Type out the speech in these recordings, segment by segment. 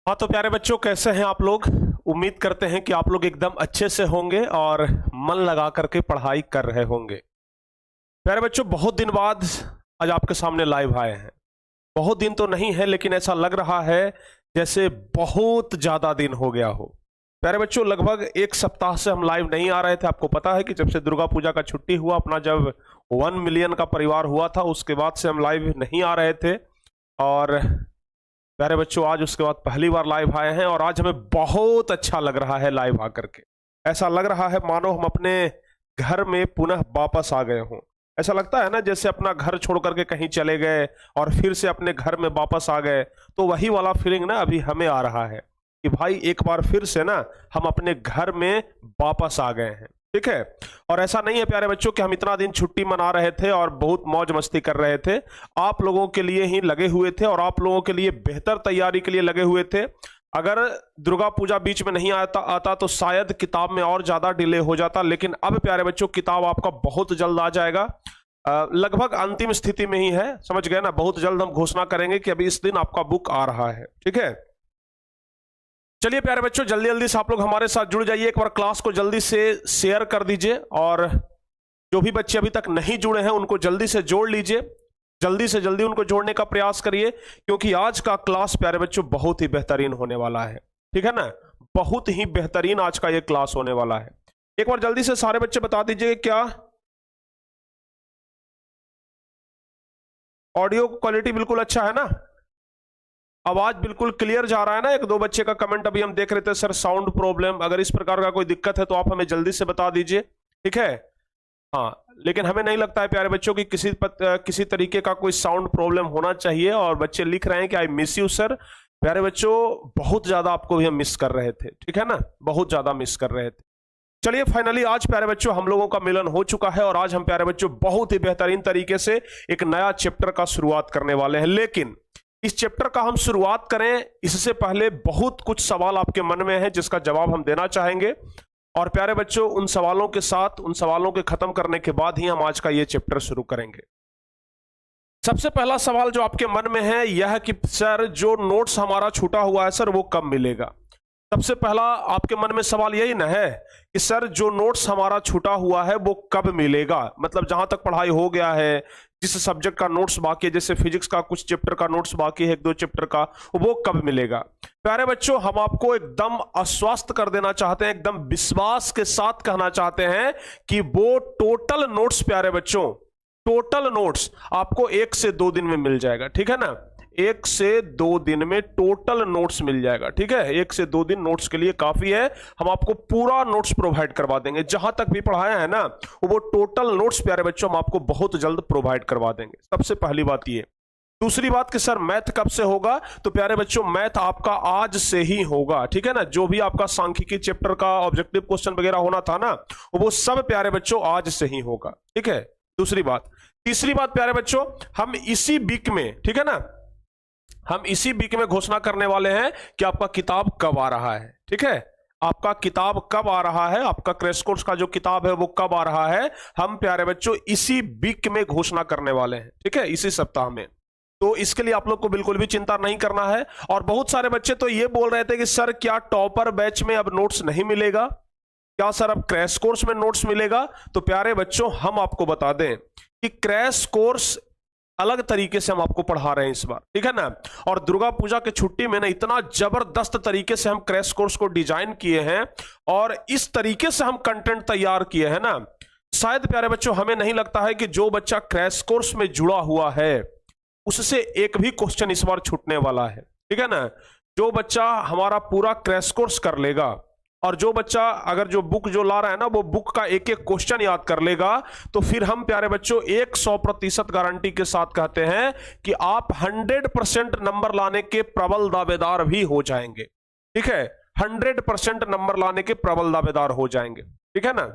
हाँ तो प्यारे बच्चों, कैसे हैं आप लोग। उम्मीद करते हैं कि आप लोग एकदम अच्छे से होंगे और मन लगा करके पढ़ाई कर रहे होंगे। प्यारे बच्चों, बहुत दिन बाद आज आपके सामने लाइव आए हैं। बहुत दिन तो नहीं है, लेकिन ऐसा लग रहा है जैसे बहुत ज्यादा दिन हो गया हो। प्यारे बच्चों, लगभग एक सप्ताह से हम लाइव नहीं आ रहे थे। आपको पता है कि जब से दुर्गा पूजा का छुट्टी हुआ, अपना जब 1 मिलियन का परिवार हुआ था, उसके बाद से हम लाइव नहीं आ रहे थे। और प्यारे बच्चों, आज उसके बाद पहली बार लाइव आए हैं और आज हमें बहुत अच्छा लग रहा है लाइव आकर के। ऐसा लग रहा है मानो हम अपने घर में पुनः वापस आ गए हों। ऐसा लगता है ना जैसे अपना घर छोड़ करके कहीं चले गए और फिर से अपने घर में वापस आ गए। तो वही वाला फीलिंग ना अभी हमें आ रहा है कि भाई एक बार फिर से ना हम अपने घर में वापस आ गए हैं। ठीक है। और ऐसा नहीं है प्यारे बच्चों कि हम इतना दिन छुट्टी मना रहे थे और बहुत मौज मस्ती कर रहे थे। आप लोगों के लिए ही लगे हुए थे और आप लोगों के लिए बेहतर तैयारी के लिए लगे हुए थे। अगर दुर्गा पूजा बीच में नहीं आता तो शायद किताब में और ज्यादा डिले हो जाता, लेकिन अब प्यारे बच्चों किताब आपका बहुत जल्द आ जाएगा। लगभग अंतिम स्थिति में ही है, समझ गए ना। बहुत जल्द हम घोषणा करेंगे कि अभी इस दिन आपका बुक आ रहा है। ठीक है। चलिए प्यारे बच्चों, जल्दी जल्दी से आप लोग हमारे साथ जुड़ जाइए। एक बार क्लास को जल्दी से शेयर कर दीजिए और जो भी बच्चे अभी तक नहीं जुड़े हैं उनको जल्दी से जोड़ लीजिए। जल्दी से जल्दी उनको जोड़ने का प्रयास करिए, क्योंकि आज का क्लास प्यारे बच्चों बहुत ही बेहतरीन होने वाला है। ठीक है ना। बहुत ही बेहतरीन आज का ये क्लास होने वाला है। एक बार जल्दी से सारे बच्चे बता दीजिए, क्या ऑडियो क्वालिटी बिल्कुल अच्छा है ना? आवाज बिल्कुल क्लियर जा रहा है ना? एक दो बच्चे का कमेंट अभी हम देख रहे थे, सर साउंड प्रॉब्लम। अगर इस प्रकार का कोई दिक्कत है तो आप हमें जल्दी से बता दीजिए। ठीक है। हाँ, लेकिन हमें नहीं लगता है प्यारे बच्चों की किसी तरीके का कोई साउंड प्रॉब्लम होना चाहिए। और बच्चे लिख रहे हैं कि आई मिस यू सर। प्यारे बच्चों, बहुत ज्यादा आपको भी हम मिस कर रहे थे। ठीक है ना, बहुत ज्यादा मिस कर रहे थे। चलिए फाइनली आज प्यारे बच्चों हम लोगों का मिलन हो चुका है और आज हम प्यारे बच्चों बहुत ही बेहतरीन तरीके से एक नया चैप्टर का शुरुआत करने वाले हैं। लेकिन इस चैप्टर का हम शुरुआत करें इससे पहले बहुत कुछ सवाल आपके मन में है जिसका जवाब हम देना चाहेंगे। और प्यारे बच्चों, उन सवालों के साथ, उन सवालों के खत्म करने के बाद ही हम आज का ये चैप्टर शुरू करेंगे। सबसे पहला सवाल जो आपके मन में है यह कि सर जो नोट्स हमारा छूटा हुआ है सर वो कब मिलेगा। सबसे पहला आपके मन में सवाल यही ना है कि सर जो नोट्स हमारा छूटा हुआ है वो कब मिलेगा। मतलब जहां तक पढ़ाई हो गया है, जिस सब्जेक्ट का नोट्स बाकी है, जैसे फिजिक्स का कुछ चैप्टर का नोट्स बाकी है, 1-2 चैप्टर का, वो कब मिलेगा। प्यारे बच्चों, हम आपको एकदम आश्वस्त कर देना चाहते हैं, एकदम विश्वास के साथ कहना चाहते हैं कि वो टोटल नोट्स प्यारे बच्चों, टोटल नोट्स आपको 1 से 2 दिन में मिल जाएगा। ठीक है ना, 1 से 2 दिन में टोटल नोट्स मिल जाएगा। ठीक है, 1 से 2 दिन नोट्स के लिए काफी है। हम आपको पूरा नोट्स प्रोवाइड करवा देंगे, जहां तक भी पढ़ाया है ना वो टोटल नोट्स प्यारे बच्चों हम आपको बहुत जल्द प्रोवाइड करवा देंगे। सबसे पहली बात ये। दूसरी बात कि सर मैथ कब से होगा, तो प्यारे बच्चों मैथ आपका आज से ही होगा। ठीक है ना, जो भी आपका सांख्यिकी चैप्टर का ऑब्जेक्टिव क्वेश्चन वगैरह होना था ना वो सब प्यारे बच्चों आज से ही होगा। ठीक है, दूसरी बात। तीसरी बात प्यारे बच्चों, हम इसी वीक में, ठीक है ना, हम इसी वीक में घोषणा करने वाले हैं कि आपका किताब कब आ रहा है। ठीक है, आपका किताब कब आ रहा है, आपका क्रैश कोर्स का जो किताब है वो कब आ रहा है, हम प्यारे बच्चों इसी वीक में घोषणा करने वाले हैं। ठीक है, इसी सप्ताह में। तो इसके लिए आप लोग को बिल्कुल भी चिंता नहीं करना है। और बहुत सारे बच्चे तो ये बोल रहे थे कि सर क्या टॉपर बैच में अब नोट्स नहीं मिलेगा, क्या सर अब क्रैश कोर्स में नोट्स मिलेगा। तो प्यारे बच्चों हम आपको बता दें कि क्रैश कोर्स अलग तरीके से हम आपको पढ़ा रहे हैं इस बार। ठीक है ना, और दुर्गा पूजा के छुट्टी में ना इतना जबरदस्त तरीके से हम क्रैश कोर्स को डिजाइन किए हैं और इस तरीके से हम कंटेंट तैयार किए हैं ना, शायद प्यारे बच्चों हमें नहीं लगता है कि जो बच्चा क्रैश कोर्स में जुड़ा हुआ है उससे एक भी क्वेश्चन इस बार छूटने वाला है। ठीक है ना, जो बच्चा हमारा पूरा क्रैश कोर्स कर लेगा और जो बच्चा अगर जो बुक जो ला रहा है ना वो बुक का एक एक क्वेश्चन याद कर लेगा, तो फिर हम प्यारे बच्चों 100% गारंटी के साथ कहते हैं कि आप 100% नंबर लाने के प्रबल दावेदार भी हो जाएंगे। ठीक है, 100% नंबर लाने के प्रबल दावेदार हो जाएंगे। ठीक है ना,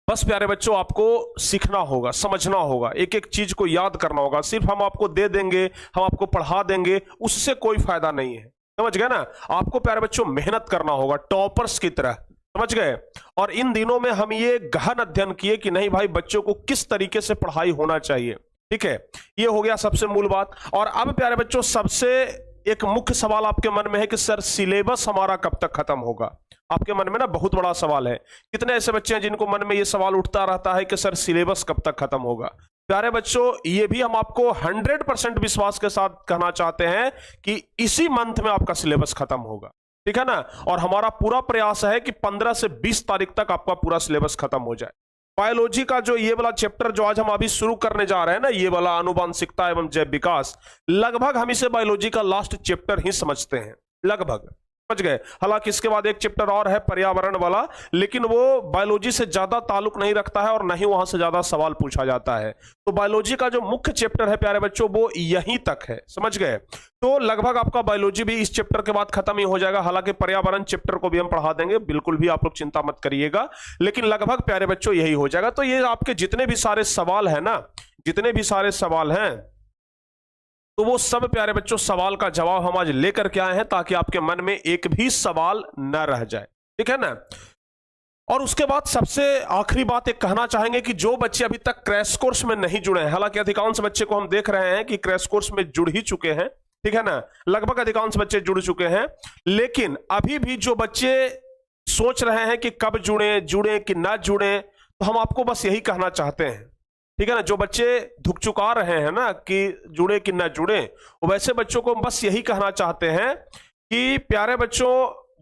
बस प्यारे बच्चों आपको सीखना होगा, समझना होगा, एक एक चीज को याद करना होगा। सिर्फ हम आपको दे देंगे, हम आपको पढ़ा देंगे, उससे कोई फायदा नहीं है। समझ गए ना, आपको प्यारे बच्चों मेहनत करना होगा टॉपर्स की तरह। समझ गए। और इन दिनों में हम ये गहन अध्ययन किए कि नहीं भाई बच्चों को किस तरीके से पढ़ाई होना चाहिए। ठीक है, ये हो गया सबसे मूल बात। और अब प्यारे बच्चों सबसे एक मुख्य सवाल आपके मन में है कि सर सिलेबस हमारा कब तक खत्म होगा। आपके मन में ना बहुत बड़ा सवाल है। कितने ऐसे बच्चे हैं जिनको मन में ये सवाल उठता रहता है कि सर सिलेबस कब तक खत्म होगा। प्यारे बच्चों, ये भी हम आपको 100% विश्वास के साथ कहना चाहते हैं कि इसी मंथ में आपका सिलेबस खत्म होगा, ठीक है ना। और हमारा पूरा प्रयास है कि 15 से 20 तारीख तक आपका पूरा सिलेबस खत्म हो जाए। बायोलॉजी का जो ये वाला चैप्टर जो आज हम अभी शुरू करने जा रहे हैं ना, ये वाला आनुवांशिकता एवं जैव विकास, लगभग हम इसे बायोलॉजी का लास्ट चैप्टर ही समझते हैं, लगभग, समझ गए। हालांकि इसके बाद एक चैप्टर और है पर्यावरण वाला, लेकिन वो बायोलॉजी से ज्यादा ताल्लुक नहीं रखता है और न ही वहां से ज्यादा सवाल पूछा जाता है। तो बायोलॉजी का जो मुख्य चैप्टर है प्यारे बच्चों, वो यहीं तक है, समझ गए। तो लगभग आपका बायोलॉजी भी इस चैप्टर के बाद खत्म ही हो जाएगा। हालांकि पर्यावरण चैप्टर को भी हम पढ़ा देंगे, बिल्कुल भी आप लोग चिंता मत करिएगा, लेकिन लगभग प्यारे बच्चों यही हो जाएगा। तो ये आपके जितने भी सारे सवाल है ना, जितने भी सारे सवाल हैं, तो वो सब प्यारे बच्चों सवाल का जवाब हम आज लेकर के आए हैं, ताकि आपके मन में एक भी सवाल न रह जाए, ठीक है ना। और उसके बाद सबसे आखिरी बात एक कहना चाहेंगे कि जो बच्चे अभी तक क्रैश कोर्स में नहीं जुड़े हैं, हालांकि अधिकांश बच्चे को हम देख रहे हैं कि क्रैश कोर्स में जुड़ ही चुके हैं, ठीक है ना, लगभग अधिकांश बच्चे जुड़ चुके हैं। लेकिन अभी भी जो बच्चे सोच रहे हैं कि कब जुड़े कि ना जुड़े, तो हम आपको बस यही कहना चाहते हैं, ठीक है ना। जो बच्चे धुक चुका रहे हैं ना कि जुड़े कि ना जुड़े, वैसे बच्चों को बस यही कहना चाहते हैं कि प्यारे बच्चों,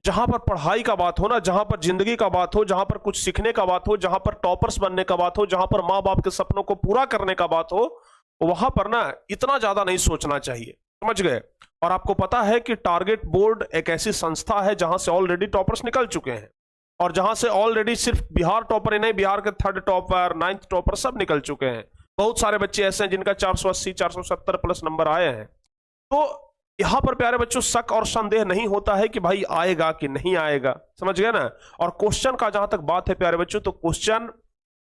जहां पर पढ़ाई का बात हो ना, जहां पर जिंदगी का बात हो, जहां पर कुछ सीखने का बात हो, जहां पर टॉपर्स बनने का बात हो, जहां पर माँ बाप के सपनों को पूरा करने का बात हो, वहां पर ना इतना ज्यादा नहीं सोचना चाहिए, समझ गए। और आपको पता है कि टारगेट बोर्ड एक ऐसी संस्था है जहां से ऑलरेडी टॉपर्स निकल चुके हैं, और जहां से ऑलरेडी सिर्फ बिहार टॉपर ही नहीं, बिहार के 3rd टॉपर, 9th टॉपर सब निकल चुके हैं। बहुत सारे बच्चे ऐसे हैं जिनका 480 470 प्लस नंबर आए हैं। तो यहां पर प्यारे बच्चों शक और संदेह नहीं होता है कि भाई आएगा कि नहीं आएगा, समझ गए ना। और क्वेश्चन का जहां तक बात है प्यारे बच्चों, तो क्वेश्चन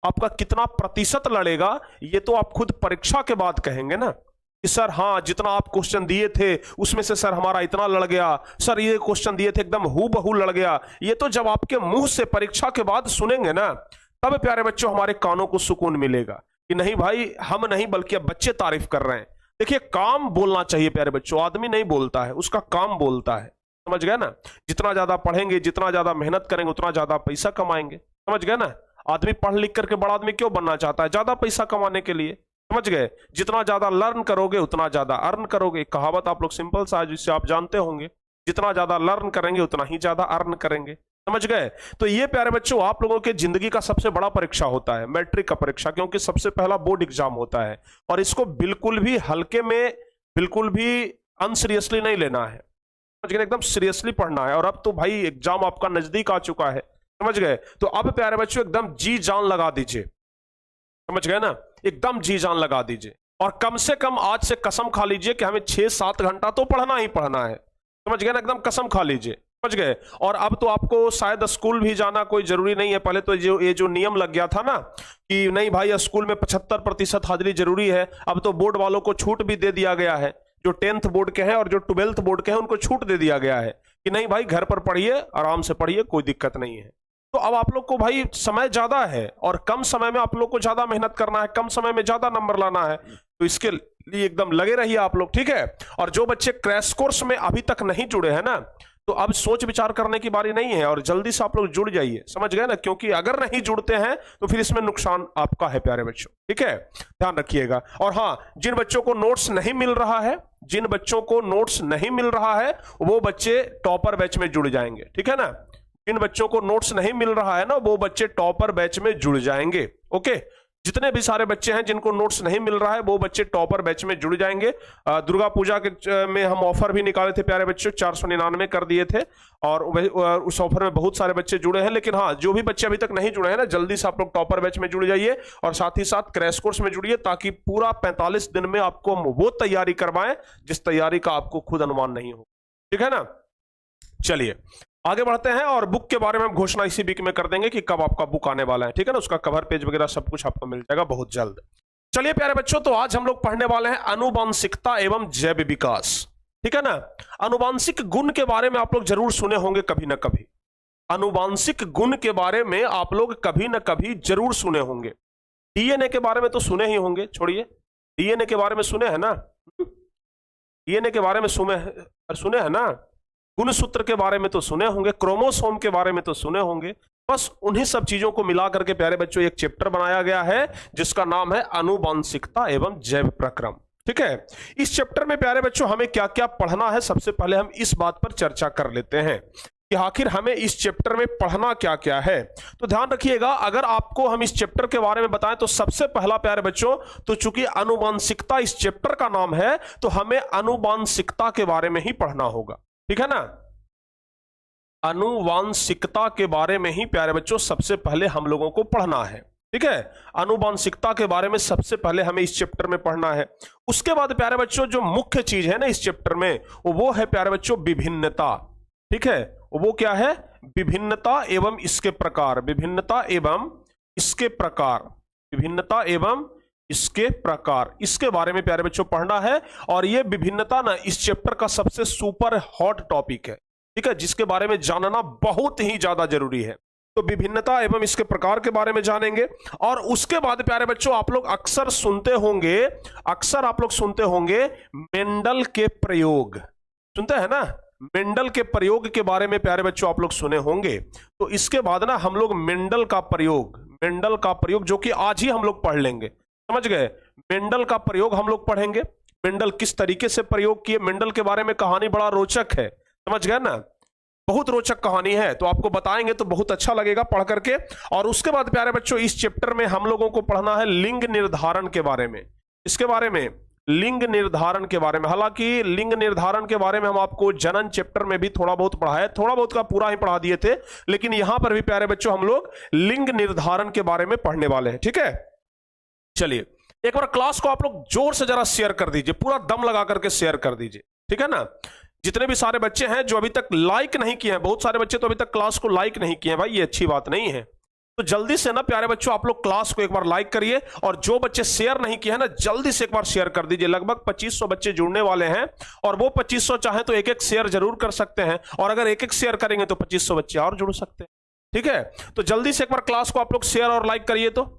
आपका कितना प्रतिशत लड़ेगा ये तो आप खुद परीक्षा के बाद कहेंगे ना, कि सर हाँ जितना आप क्वेश्चन दिए थे उसमें से सर हमारा इतना लड़ गया, सर ये क्वेश्चन दिए थे एकदम हूबहू लड़ गया। ये तो जब आपके मुंह से परीक्षा के बाद सुनेंगे ना, तब प्यारे बच्चों हमारे कानों को सुकून मिलेगा कि नहीं भाई हम नहीं बल्कि अब बच्चे तारीफ कर रहे हैं। देखिए काम बोलना चाहिए प्यारे बच्चों, आदमी नहीं बोलता है, उसका काम बोलता है, समझ गए ना। जितना ज्यादा पढ़ेंगे, जितना ज्यादा मेहनत करेंगे, उतना ज्यादा पैसा कमाएंगे, समझ गए ना। आदमी पढ़ लिख करके बड़ा आदमी क्यों बनना चाहता है? ज्यादा पैसा कमाने के लिए, समझ गए। जितना ज्यादा लर्न करोगे उतना ज्यादा अर्न करोगे। कहावत आप लोग सिंपल सा है जिससे आप जानते होंगे, जितना ज्यादा लर्न करेंगे उतना ही ज्यादा अर्न करेंगे, समझ गए। तो ये प्यारे बच्चों आप लोगों के जिंदगी का सबसे बड़ा परीक्षा होता है, मैट्रिक का परीक्षा, क्योंकि सबसे पहला बोर्ड एग्जाम होता है। और इसको बिल्कुल भी हल्के में, बिल्कुल भी अनसीरियसली नहीं लेना है, समझ गए, एकदम सीरियसली पढ़ना है। और अब तो भाई एग्जाम आपका नजदीक आ चुका है, समझ गए। तो अब प्यारे बच्चों एकदम जी जान लगा दीजिए, समझ गए ना, एकदम जी जान लगा दीजिए। और कम से कम आज से कसम खा लीजिए कि हमें 6-7 घंटा तो पढ़ना ही पढ़ना है, समझ गए ना, एकदम कसम खा लीजिए, समझ गए। और अब तो आपको शायद स्कूल भी जाना कोई जरूरी नहीं है। पहले तो ये जो नियम लग गया था ना कि नहीं भाई स्कूल में 75% हाजिरी जरूरी है, अब तो बोर्ड वालों को छूट भी दे दिया गया है। जो 10th बोर्ड के हैं और जो 12th बोर्ड के हैं उनको छूट दे दिया गया है कि नहीं भाई घर पर पढ़िए, आराम से पढ़िए, कोई दिक्कत नहीं है। तो अब आप लोग को भाई समय ज्यादा है और कम समय में आप लोग को ज्यादा मेहनत करना है, कम समय में ज्यादा नंबर लाना है। तो इसके लिए एकदम लगे रहिए आप लोग, ठीक है। और जो बच्चे क्रैश कोर्स में अभी तक नहीं जुड़े हैं ना, तो अब सोच विचार करने की बारी नहीं है और जल्दी से आप लोग जुड़ जाइए, समझ गए ना। क्योंकि अगर नहीं जुड़ते हैं तो फिर इसमें नुकसान आपका है प्यारे बच्चों, ठीक है, ध्यान रखिएगा। और हाँ, जिन बच्चों को नोट्स नहीं मिल रहा है, जिन बच्चों को नोट्स नहीं मिल रहा है वो बच्चे टॉपर बैच में जुड़ जाएंगे, ठीक है ना। जिन बच्चों को नोट्स नहीं मिल रहा है ना, वो बच्चे टॉपर बैच में जुड़ जाएंगे, ओके। जितने भी सारे बच्चे हैं जिनको नोट्स नहीं मिल रहा है वो बच्चे टॉपर बैच में जुड़ जाएंगे। दुर्गा पूजा के में हम ऑफर भी निकाले थे प्यारे बच्चों, 499 कर दिए थे और उस ऑफर में बहुत सारे बच्चे जुड़े हैं। लेकिन हाँ, जो भी बच्चे अभी तक नहीं जुड़े हैं ना, जल्दी से आप लोग टॉपर बैच में जुड़ जाइए और साथ ही साथ क्रैश कोर्स में जुड़िए, ताकि पूरा 45 दिन में आपको वो तैयारी करवाएं जिस तैयारी का आपको खुद अनुमान नहीं हो, ठीक है ना। चलिए आगे बढ़ते हैं और बुक के बारे में हम घोषणा इसी वीक में कर देंगे कि कब आपका बुक आने वाला है, ठीक है ना। उसका कवर पेज वगैरह सब कुछ आपको मिल जाएगा बहुत जल्द। चलिए प्यारे बच्चों, तो आज हम लोग पढ़ने वाले हैं आनुवांशिकता एवं जैव विकास, ठीक है ना। आनुवांशिक गुण के बारे में आप लोग जरूर सुने होंगे कभी ना कभी, आनुवांशिक गुण के बारे में आप लोग कभी ना कभी जरूर सुने होंगे। डीएनए के बारे में तो सुने ही होंगे, छोड़िए, डीएनए के बारे में सुने हैं ना, डीएनए के बारे में सुने हैं ना, गुणसूत्र के बारे में तो सुने होंगे, क्रोमोसोम के बारे में तो सुने होंगे। बस उन्हीं सब चीजों को मिला करके प्यारे बच्चों एक चैप्टर बनाया गया है जिसका नाम है आनुवांशिकता एवं जैव प्रक्रम। ठीक है, इस चैप्टर में प्यारे बच्चों हमें क्या क्या पढ़ना है, सबसे पहले हम इस बात पर चर्चा कर लेते हैं कि आखिर हमें इस चैप्टर में पढ़ना क्या क्या है। तो ध्यान रखिएगा, अगर आपको हम इस चैप्टर के बारे में बताएं तो सबसे पहला प्यारे बच्चों, तो चूंकि आनुवांशिकता इस चैप्टर का नाम है तो हमें आनुवांशिकता के बारे में ही पढ़ना होगा। ठीक है ना, आनुवांशिकता के बारे में ही प्यारे बच्चों सबसे पहले हम लोगों को पढ़ना है। ठीक है, आनुवांशिकता के बारे में सबसे पहले हमें इस चैप्टर में पढ़ना है। उसके बाद प्यारे बच्चों जो मुख्य चीज है ना इस चैप्टर में, वो है प्यारे बच्चों विभिन्नता। ठीक है, वो क्या है, विभिन्नता एवं इसके प्रकार, विभिन्नता एवं इसके प्रकार, विभिन्नता एवं इसके प्रकार, इसके बारे में प्यारे बच्चों पढ़ना है। और ये विभिन्नता ना इस चैप्टर का सबसे सुपर हॉट टॉपिक है। ठीक है, जिसके बारे में जानना बहुत ही ज्यादा जरूरी है। तो विभिन्नता एवं इसके प्रकार के बारे में जानेंगे। और उसके बाद प्यारे बच्चों आप लोग अक्सर आप लोग सुनते होंगे मेंडल के प्रयोग, सुनते हैं ना, मेंडल के प्रयोग के बारे में प्यारे बच्चों आप लोग सुने होंगे। तो इसके बाद ना हम लोग मेंडल का प्रयोग जो कि आज ही हम लोग पढ़ लेंगे, समझ गए, मेंडल का प्रयोग हम लोग पढ़ेंगे। मेंडल किस तरीके से प्रयोग किए, मेंडल के बारे में कहानी बड़ा रोचक है, समझ गए ना, बहुत रोचक कहानी है। तो आपको बताएंगे तो बहुत अच्छा लगेगा पढ़ करके। और उसके बाद प्यारे बच्चों इस चैप्टर में हम लोगों को पढ़ना है लिंग निर्धारण के बारे में। इसके बारे में, लिंग निर्धारण के बारे में, हालांकि लिंग निर्धारण के बारे में हम आपको जनन चैप्टर में भी थोड़ा बहुत पढ़ाया, थोड़ा बहुत का पूरा ही पढ़ा दिए थे, लेकिन यहां पर भी प्यारे बच्चों हम लोग लिंग निर्धारण के बारे में पढ़ने वाले हैं। ठीक है, चलिए एक बार क्लास को आप लोग जोर से जरा शेयर कर दीजिए, पूरा दम लगा करके शेयर कर दीजिए। ठीक है ना, जितने भी सारे बच्चे हैं जो अभी तक लाइक नहीं किए हैं, बहुत सारे बच्चे तो अभी तक क्लास को लाइक नहीं किए हैं, भाई ये अच्छी बात नहीं है। तो जल्दी से ना प्यारे बच्चों आप लोग क्लास को एक बार लाइक करिए, और जो बच्चे शेयर नहीं किए हैं ना जल्दी से एक बार शेयर कर दीजिए। लगभग 2500 बच्चे जुड़ने वाले हैं, और वो 2500 चाहे तो एक एक शेयर जरूर कर सकते हैं, और अगर एक एक शेयर करेंगे तो 2500 बच्चे और जुड़ सकते हैं। ठीक है, तो जल्दी से एक बार क्लास को आप लोग शेयर और लाइक करिए। तो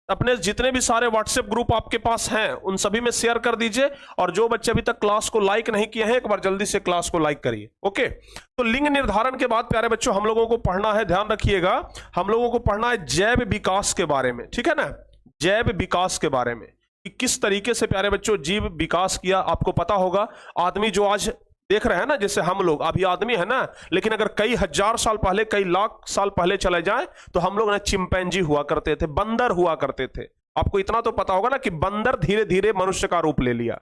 अपने जितने भी सारे व्हाट्सएप ग्रुप आपके पास हैं उन सभी में शेयर कर दीजिए, और जो बच्चे अभी तक क्लास को लाइक नहीं किए हैं एक बार जल्दी से क्लास को लाइक करिए। ओके, तो लिंग निर्धारण के बाद प्यारे बच्चों हम लोगों को पढ़ना है, ध्यान रखिएगा, हम लोगों को पढ़ना है जैव विकास के बारे में। ठीक है ना, जैव विकास के बारे में कि किस तरीके से प्यारे बच्चों जीव विकास किया। आपको पता होगा आदमी जो आज देख रहे हैं ना, जैसे हम लोग अभी आदमी है ना, लेकिन अगर कई हजार साल पहले, कई लाख साल पहले चले जाएं तो हम लोग ना चिंपैंजी हुआ करते थे, बंदर हुआ करते थे। आपको इतना तो पता होगा ना कि बंदर धीरे धीरे मनुष्य का रूप ले लिया।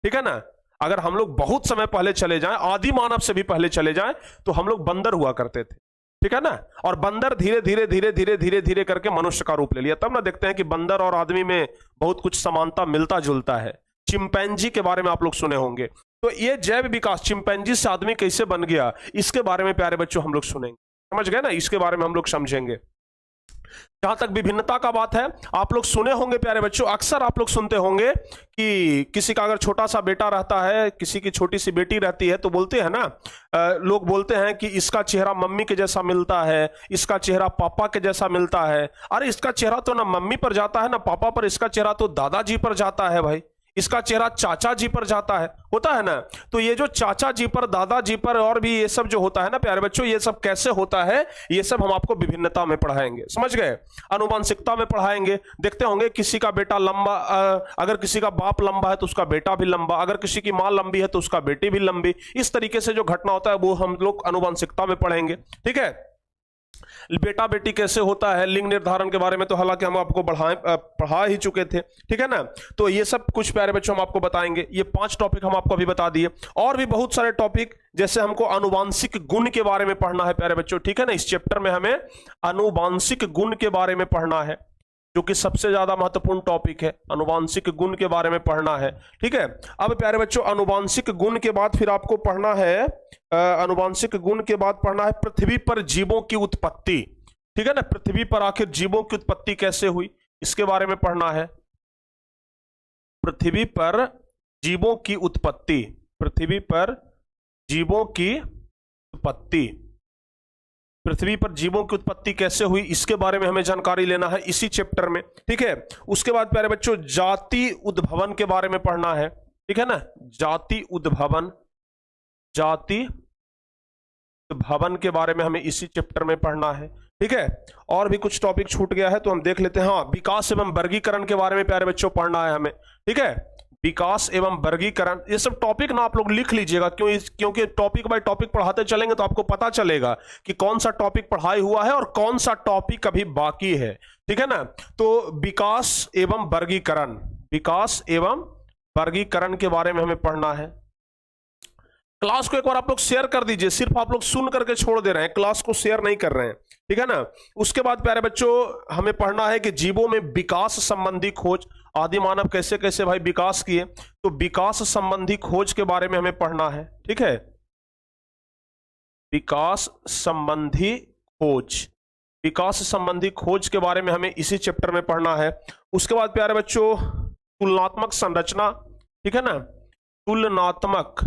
ठीक है ना, अगर हम लोग बहुत समय पहले चले जाएं, आदि मानव से भी पहले चले जाएं, तो हम लोग बंदर हुआ करते थे। ठीक है ना, और बंदर धीरे धीरे धीरे धीरे धीरे धीरे करके मनुष्य का रूप ले लिया। तब ना देखते हैं कि बंदर और आदमी में बहुत कुछ समानता मिलता जुलता है। चिंपैंजी के बारे में आप लोग सुने होंगे। तो ये जैव विकास, चिंपैंजी से आदमी कैसे बन गया, इसके बारे में प्यारे बच्चों हम लोग सुनेंगे, समझ गए ना, इसके बारे में हम लोग समझेंगे। जहां तक विभिन्नता का बात है, आप लोग सुने होंगे प्यारे बच्चों, अक्सर आप लोग सुनते होंगे कि किसी का अगर छोटा सा बेटा रहता है, किसी की छोटी सी बेटी रहती है, तो बोलते हैं ना, लोग बोलते हैं कि इसका चेहरा मम्मी के जैसा मिलता है, इसका चेहरा पापा के जैसा मिलता है। अरे इसका चेहरा तो ना मम्मी पर जाता है ना पापा पर, इसका चेहरा तो दादाजी पर जाता है भाई, इसका चेहरा चाचा जी पर जाता है, होता है ना। तो ये जो चाचा जी पर, दादाजी पर और भी ये सब जो होता है ना प्यारे बच्चों, ये सब कैसे होता है, ये सब हम आपको विभिन्नता में पढ़ाएंगे, समझ गए, आनुवांशिकता में पढ़ाएंगे। देखते होंगे किसी का बेटा लंबा, अगर किसी का बाप लंबा है तो उसका बेटा भी लंबा, अगर किसी की मां लंबी है तो उसका बेटी भी लंबी। इस तरीके से जो घटना होता है वो हम लोग आनुवांशिकता में पढ़ेंगे। ठीक है, बेटा बेटी कैसे होता है, लिंग निर्धारण के बारे में तो हालांकि हम आपको पढ़ा ही चुके थे। ठीक है ना, तो ये सब कुछ प्यारे बच्चों हम आपको बताएंगे। ये 5 टॉपिक हम आपको अभी बता दिए, और भी बहुत सारे टॉपिक, जैसे हमको आनुवांशिक गुण के बारे में पढ़ना है प्यारे बच्चों। ठीक है ना, इस चैप्टर में हमें आनुवांशिक गुण के बारे में पढ़ना है, जो कि सबसे ज्यादा महत्वपूर्ण टॉपिक है, आनुवांशिक गुण के बारे में पढ़ना है। ठीक है, अब प्यारे बच्चों आनुवांशिक गुण के बाद फिर आपको पढ़ना है, आनुवांशिक गुण के बाद पढ़ना है पृथ्वी पर जीवों की उत्पत्ति। ठीक है ना, पृथ्वी पर आखिर जीवों की उत्पत्ति कैसे हुई, इसके बारे में पढ़ना है। पृथ्वी पर जीवों की उत्पत्ति, पृथ्वी पर जीवों की उत्पत्ति, पृथ्वी पर जीवों की उत्पत्ति कैसे हुई, इसके बारे में हमें जानकारी लेना है इसी चैप्टर में। ठीक है, उसके बाद प्यारे बच्चों जाति उद्भवन के बारे में पढ़ना है। ठीक है ना, जाति उद्भवन, जाति भवन के बारे में हमें इसी चैप्टर में पढ़ना है। ठीक है, और भी कुछ टॉपिक छूट गया है तो हम देख लेते हैं। हाँ, विकास एवं वर्गीकरण के बारे में प्यारे बच्चों पढ़ना है हमें। ठीक है, विकास एवं वर्गीकरण, ये सब टॉपिक ना आप लोग लिख लीजिएगा, क्योंकि टॉपिक बाय टॉपिक पढ़ाते चलेंगे तो आपको पता चलेगा कि कौन सा टॉपिक पढ़ाई हुआ है और कौन सा टॉपिक अभी बाकी है। ठीक है ना, तो विकास एवं वर्गीकरण, विकास एवं वर्गीकरण के बारे में हमें पढ़ना है। क्लास को एक बार आप लोग शेयर कर दीजिए, सिर्फ आप लोग सुन करके छोड़ दे रहे हैं, क्लास को शेयर नहीं कर रहे हैं। ठीक है ना, उसके बाद प्यारे बच्चों हमें पढ़ना है कि जीवों में विकास संबंधी खोज, आदि मानव कैसे कैसे भाई विकास किए, तो विकास संबंधी खोज के बारे में हमें पढ़ना है। ठीक है, विकास संबंधी खोज, विकास संबंधी खोज के बारे में हमें इसी चैप्टर में पढ़ना है। उसके बाद प्यारे बच्चों तुलनात्मक संरचना, ठीक है ना, तुलनात्मक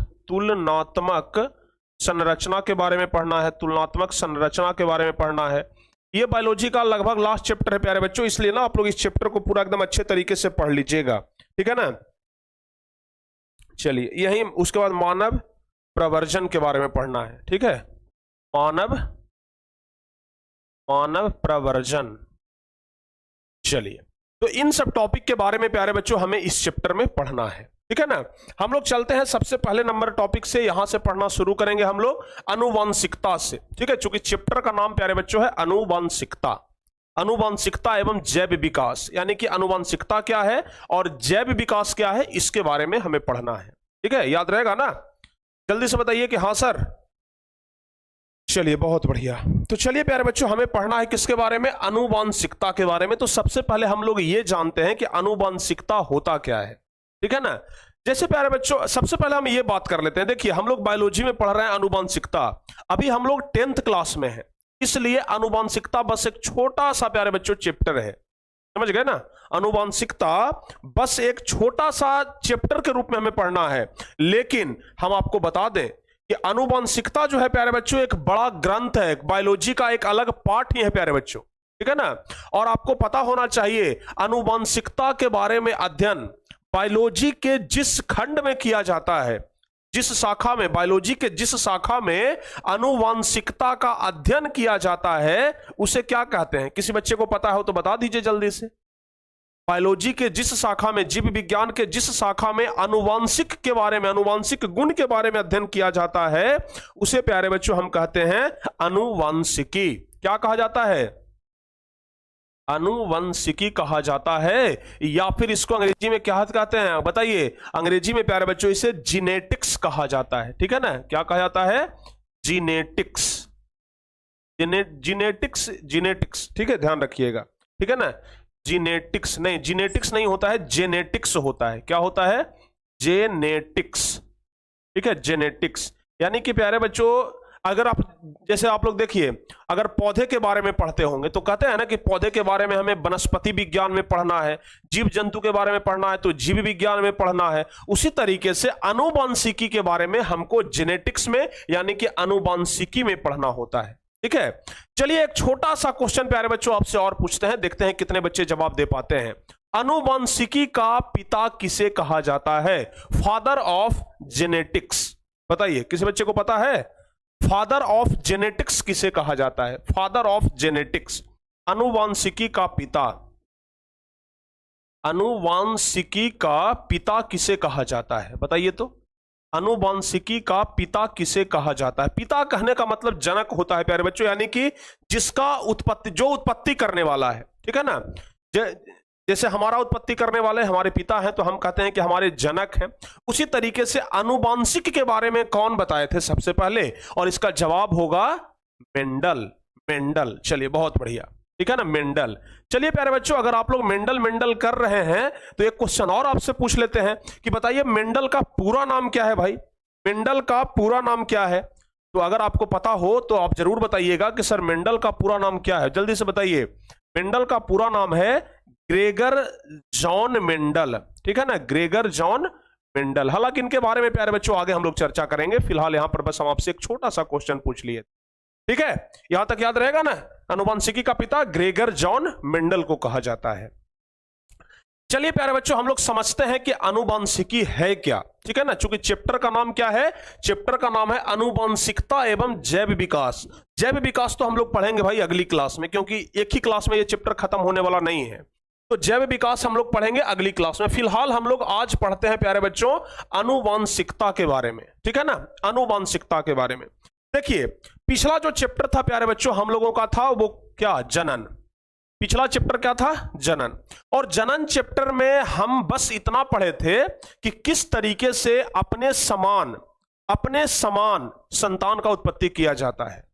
संरचना के बारे में पढ़ना है, तुलनात्मक संरचना के बारे में पढ़ना है। ये बायोलॉजी का लगभग लास्ट चैप्टर है प्यारे बच्चों, इसलिए ना आप लोग इस चैप्टर को पूरा एकदम अच्छे तरीके से पढ़ लीजिएगा। ठीक है ना, चलिए यही, उसके बाद मानव प्रवर्जन के बारे में पढ़ना है। ठीक है, मानव प्रवर्जन। चलिए, तो इन सब टॉपिक के बारे में प्यारे बच्चों हमें इस चैप्टर में पढ़ना है। ठीक है ना, हम लोग चलते हैं सबसे पहले नंबर टॉपिक से, यहां से पढ़ना शुरू करेंगे हम लोग आनुवंशिकता से। ठीक है, चूंकि चैप्टर का नाम प्यारे बच्चों है आनुवंशिकता, आनुवंशिकता एवं जैव विकास, यानी कि आनुवंशिकता क्या है और जैव विकास क्या है, इसके बारे में हमें पढ़ना है। ठीक है, याद रहेगा ना, जल्दी से बताइए कि हाँ सर। चलिए बहुत बढ़िया, तो चलिए प्यारे बच्चों हमें पढ़ना है किसके बारे में, आनुवंशिकता के बारे में। तो सबसे पहले हम लोग ये जानते हैं कि आनुवंशिकता होता क्या है। ठीक है ना, जैसे प्यारे बच्चों सबसे पहले हम ये बात कर लेते हैं, देखिए हम लोग बायोलॉजी में पढ़ रहे हैं आनुवंशिकता, अभी हम लोग 10th क्लास में हैं, इसलिए आनुवंशिकता बस एक छोटा सा प्यारे बच्चों चैप्टर है, समझ गए ना, आनुवंशिकता बस एक छोटा सा चैप्टर के रूप में हमें पढ़ना है। लेकिन हम आपको बता दें कि आनुवंशिकता जो है प्यारे बच्चों एक बड़ा ग्रंथ है, बायोलॉजी का एक अलग पार्ट ही है प्यारे बच्चों। ठीक है ना, और आपको पता होना चाहिए आनुवंशिकता के बारे में अध्ययन बायोलॉजी के जिस खंड में किया जाता है, जिस शाखा में, बायोलॉजी के जिस शाखा में आनुवंशिकता का अध्ययन किया जाता है उसे क्या कहते हैं, किसी बच्चे को पता हो तो बता दीजिए जल्दी से। बायोलॉजी के जिस शाखा में, जीव विज्ञान के जिस शाखा में आनुवंशिक के बारे में, आनुवंशिक गुण के बारे में अध्ययन किया जाता है उसे प्यारे बच्चों हम कहते हैं आनुवंशिकी। क्या कहा जाता है, आनुवंशिकी कहा जाता है, या फिर इसको अंग्रेजी में क्या कहते हैं बताइए, अंग्रेजी में प्यारे बच्चों इसे जीनेटिक्स कहा जाता है। ठीक है ना, क्या कहा जाता है, जीनेटिक्स, जीनेटिक्स, जीनेटिक्स। ठीक है, ध्यान रखिएगा। ठीक है ना, जीनेटिक्स नहीं, जीनेटिक्स नहीं होता है, जेनेटिक्स होता है। क्या होता है, जेनेटिक्स। ठीक है, जेनेटिक्स, यानी कि प्यारे बच्चों अगर आप, जैसे आप लोग देखिए अगर पौधे के बारे में पढ़ते होंगे तो कहते हैं ना कि पौधे के बारे में हमें वनस्पति विज्ञान में पढ़ना है, जीव जंतु के बारे में पढ़ना है तो जीव विज्ञान में पढ़ना है। उसी तरीके से आनुवंशिकी के बारे में हमको जेनेटिक्स में यानी कि आनुवंशिकी में पढ़ना होता है। ठीक है, चलिए एक छोटा सा क्वेश्चन प्यारे बच्चों आपसे और पूछते हैं, देखते हैं कितने बच्चे जवाब दे पाते हैं। आनुवंशिकी का पिता किसे कहा जाता है, फादर ऑफ जेनेटिक्स, बताइए किसी बच्चे को पता है, फादर ऑफ जेनेटिक्स किसे कहा जाता है, फादर ऑफ जेनेटिक्स, आनुवंशिकी का पिता, आनुवंशिकी का पिता किसे कहा जाता है, बताइए तो, आनुवंशिकी का पिता किसे कहा जाता है। पिता कहने का मतलब जनक होता है प्यारे बच्चों, यानी कि जिसका उत्पत्ति, जो उत्पत्ति करने वाला है। ठीक है ना, जैसे हमारा उत्पत्ति करने वाले हमारे पिता हैं तो हम कहते हैं कि हमारे जनक हैं। उसी तरीके से आनुवंशिक के बारे में कौन बताए थे सबसे पहले, और इसका जवाब होगा मेंडल, मेंडल। चलिए बहुत बढ़िया, ठीक है ना, मेंडल। चलिए प्यारे बच्चों अगर आप लोग मेंडल मेंडल कर रहे हैं तो एक क्वेश्चन और आपसे पूछ लेते हैं कि बताइए मेंडल का पूरा नाम क्या है भाई, मेंडल का पूरा नाम क्या है। तो अगर आपको पता हो तो आप जरूर बताइएगा कि सर मेंडल का पूरा नाम क्या है, जल्दी से बताइए। मेंडल का पूरा नाम है ग्रेगर जॉन मेंडल। ठीक है ना, ग्रेगर जॉन मेंडल। हालांकि इनके बारे में प्यारे बच्चों आगे हम लोग चर्चा करेंगे, फिलहाल यहां पर बस हम आपसे एक छोटा सा क्वेश्चन पूछ लिए। ठीक है, यहां तक याद रहेगा ना, आनुवंशिकी का पिता ग्रेगर जॉन मेंडल को कहा जाता है। चलिए प्यारे बच्चों, हम लोग समझते हैं कि आनुवंशिकी है क्या। ठीक है ना, चूंकि चैप्टर का नाम क्या है, चैप्टर का नाम है आनुवंशिकता एवं जैव विकास। जैव विकास तो हम लोग पढ़ेंगे भाई अगली क्लास में, क्योंकि एक ही क्लास में ये चैप्टर खत्म होने वाला नहीं है। तो जैव विकास हम लोग पढ़ेंगे अगली क्लास में। फिलहाल हम लोग आज पढ़ते हैं प्यारे बच्चों आनुवंशिकता के बारे में। ठीक है ना, आनुवंशिकता के बारे में। देखिए, पिछला जो चैप्टर था प्यारे बच्चों हम लोगों का था वो क्या, जनन। पिछला चैप्टर क्या था, जनन। और जनन चैप्टर में हम बस इतना पढ़े थे कि किस तरीके से अपने समान संतान का उत्पत्ति किया जाता है।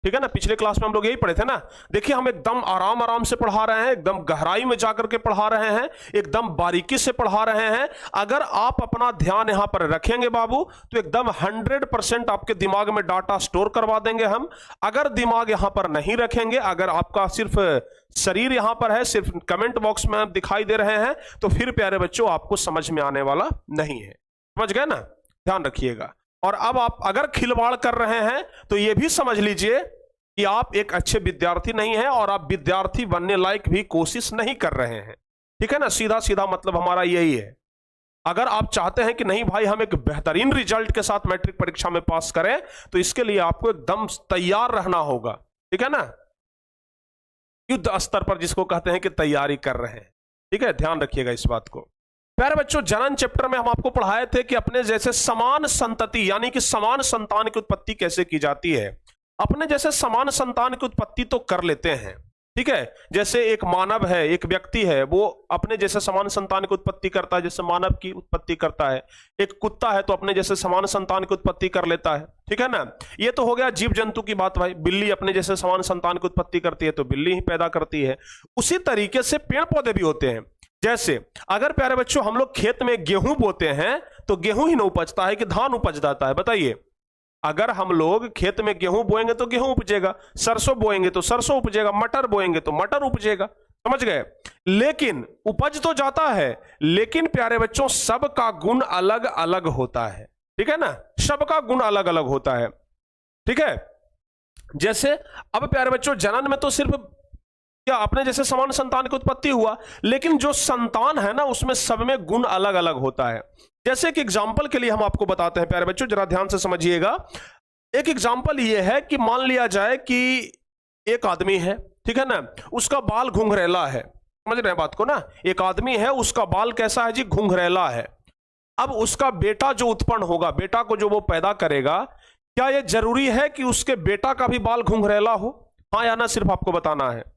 ठीक है ना, पिछले क्लास में हम लोग यही पढ़े थे ना। देखिए, हम एकदम आराम से पढ़ा रहे हैं, एकदम गहराई में जाकर के पढ़ा रहे हैं, एकदम बारीकी से पढ़ा रहे हैं। अगर आप अपना ध्यान यहां पर रखेंगे बाबू, तो एकदम 100% आपके दिमाग में डाटा स्टोर करवा देंगे हम। अगर दिमाग यहां पर नहीं रखेंगे, अगर आपका सिर्फ शरीर यहां पर है, सिर्फ कमेंट बॉक्स में आप दिखाई दे रहे हैं, तो फिर प्यारे बच्चों आपको समझ में आने वाला नहीं है। समझ गए ना, ध्यान रखिएगा। और अब आप अगर खिलवाड़ कर रहे हैं तो यह भी समझ लीजिए कि आप एक अच्छे विद्यार्थी नहीं हैं और आप विद्यार्थी बनने लायक भी कोशिश नहीं कर रहे हैं। ठीक है ना, सीधा सीधा मतलब हमारा यही है। अगर आप चाहते हैं कि नहीं भाई हम एक बेहतरीन रिजल्ट के साथ मैट्रिक परीक्षा में पास करें, तो इसके लिए आपको एकदम तैयार रहना होगा। ठीक है ना, युद्ध स्तर पर जिसको कहते हैं कि तैयारी कर रहे हैं। ठीक है, ध्यान रखिएगा इस बात को। प्यारे बच्चों, जनन चैप्टर में हम आपको पढ़ाए थे कि अपने जैसे समान संतति यानी कि समान संतान की उत्पत्ति कैसे की जाती है। अपने जैसे समान संतान की उत्पत्ति तो कर लेते हैं। ठीक है, जैसे एक मानव है, एक व्यक्ति है, वो अपने जैसे समान संतान की उत्पत्ति करता है, जैसे मानव की उत्पत्ति करता है। एक कुत्ता है तो अपने जैसे समान संतान की उत्पत्ति कर लेता है। ठीक है ना, ये तो हो गया जीव जंतु की बात भाई। बिल्ली अपने जैसे समान संतान की उत्पत्ति करती है तो बिल्ली ही पैदा करती है। उसी तरीके से पेड़ पौधे भी होते हैं। जैसे अगर प्यारे बच्चों हम लोग खेत में गेहूं बोते हैं तो गेहूं ही न उपजता है कि धान उपज जाता है, बताइए। अगर हम लोग खेत में गेहूं बोएंगे तो गेहूं उपजेगा, सरसों बोएंगे तो सरसों उपजेगा, मटर बोएंगे तो मटर उपजेगा। समझ गए, लेकिन उपज तो जाता है, लेकिन प्यारे बच्चों सबका गुण अलग अलग होता है। ठीक है ना, सबका गुण अलग अलग होता है। ठीक है, जैसे अब प्यारे बच्चों जनन में तो सिर्फ क्या अपने जैसे समान संतान की उत्पत्ति हुआ, लेकिन जो संतान है ना उसमें सब में गुण अलग अलग होता है। जैसे कि एग्जाम्पल के लिए हम आपको बताते हैं प्यारे बच्चों, जरा ध्यान से समझिएगा। एक एग्जाम्पल ये है कि मान लिया जाए कि एक आदमी है, ठीक है ना, उसका बाल घुंघरेला है। समझ रहे हैं बात को ना, एक आदमी है उसका बाल कैसा है जी, घुंघरेला है। अब उसका बेटा जो उत्पन्न होगा, बेटा को जो वो पैदा करेगा, क्या यह जरूरी है कि उसके बेटा का भी बाल घुंघरेला हो? हाँ या ना, सिर्फ आपको बताना है।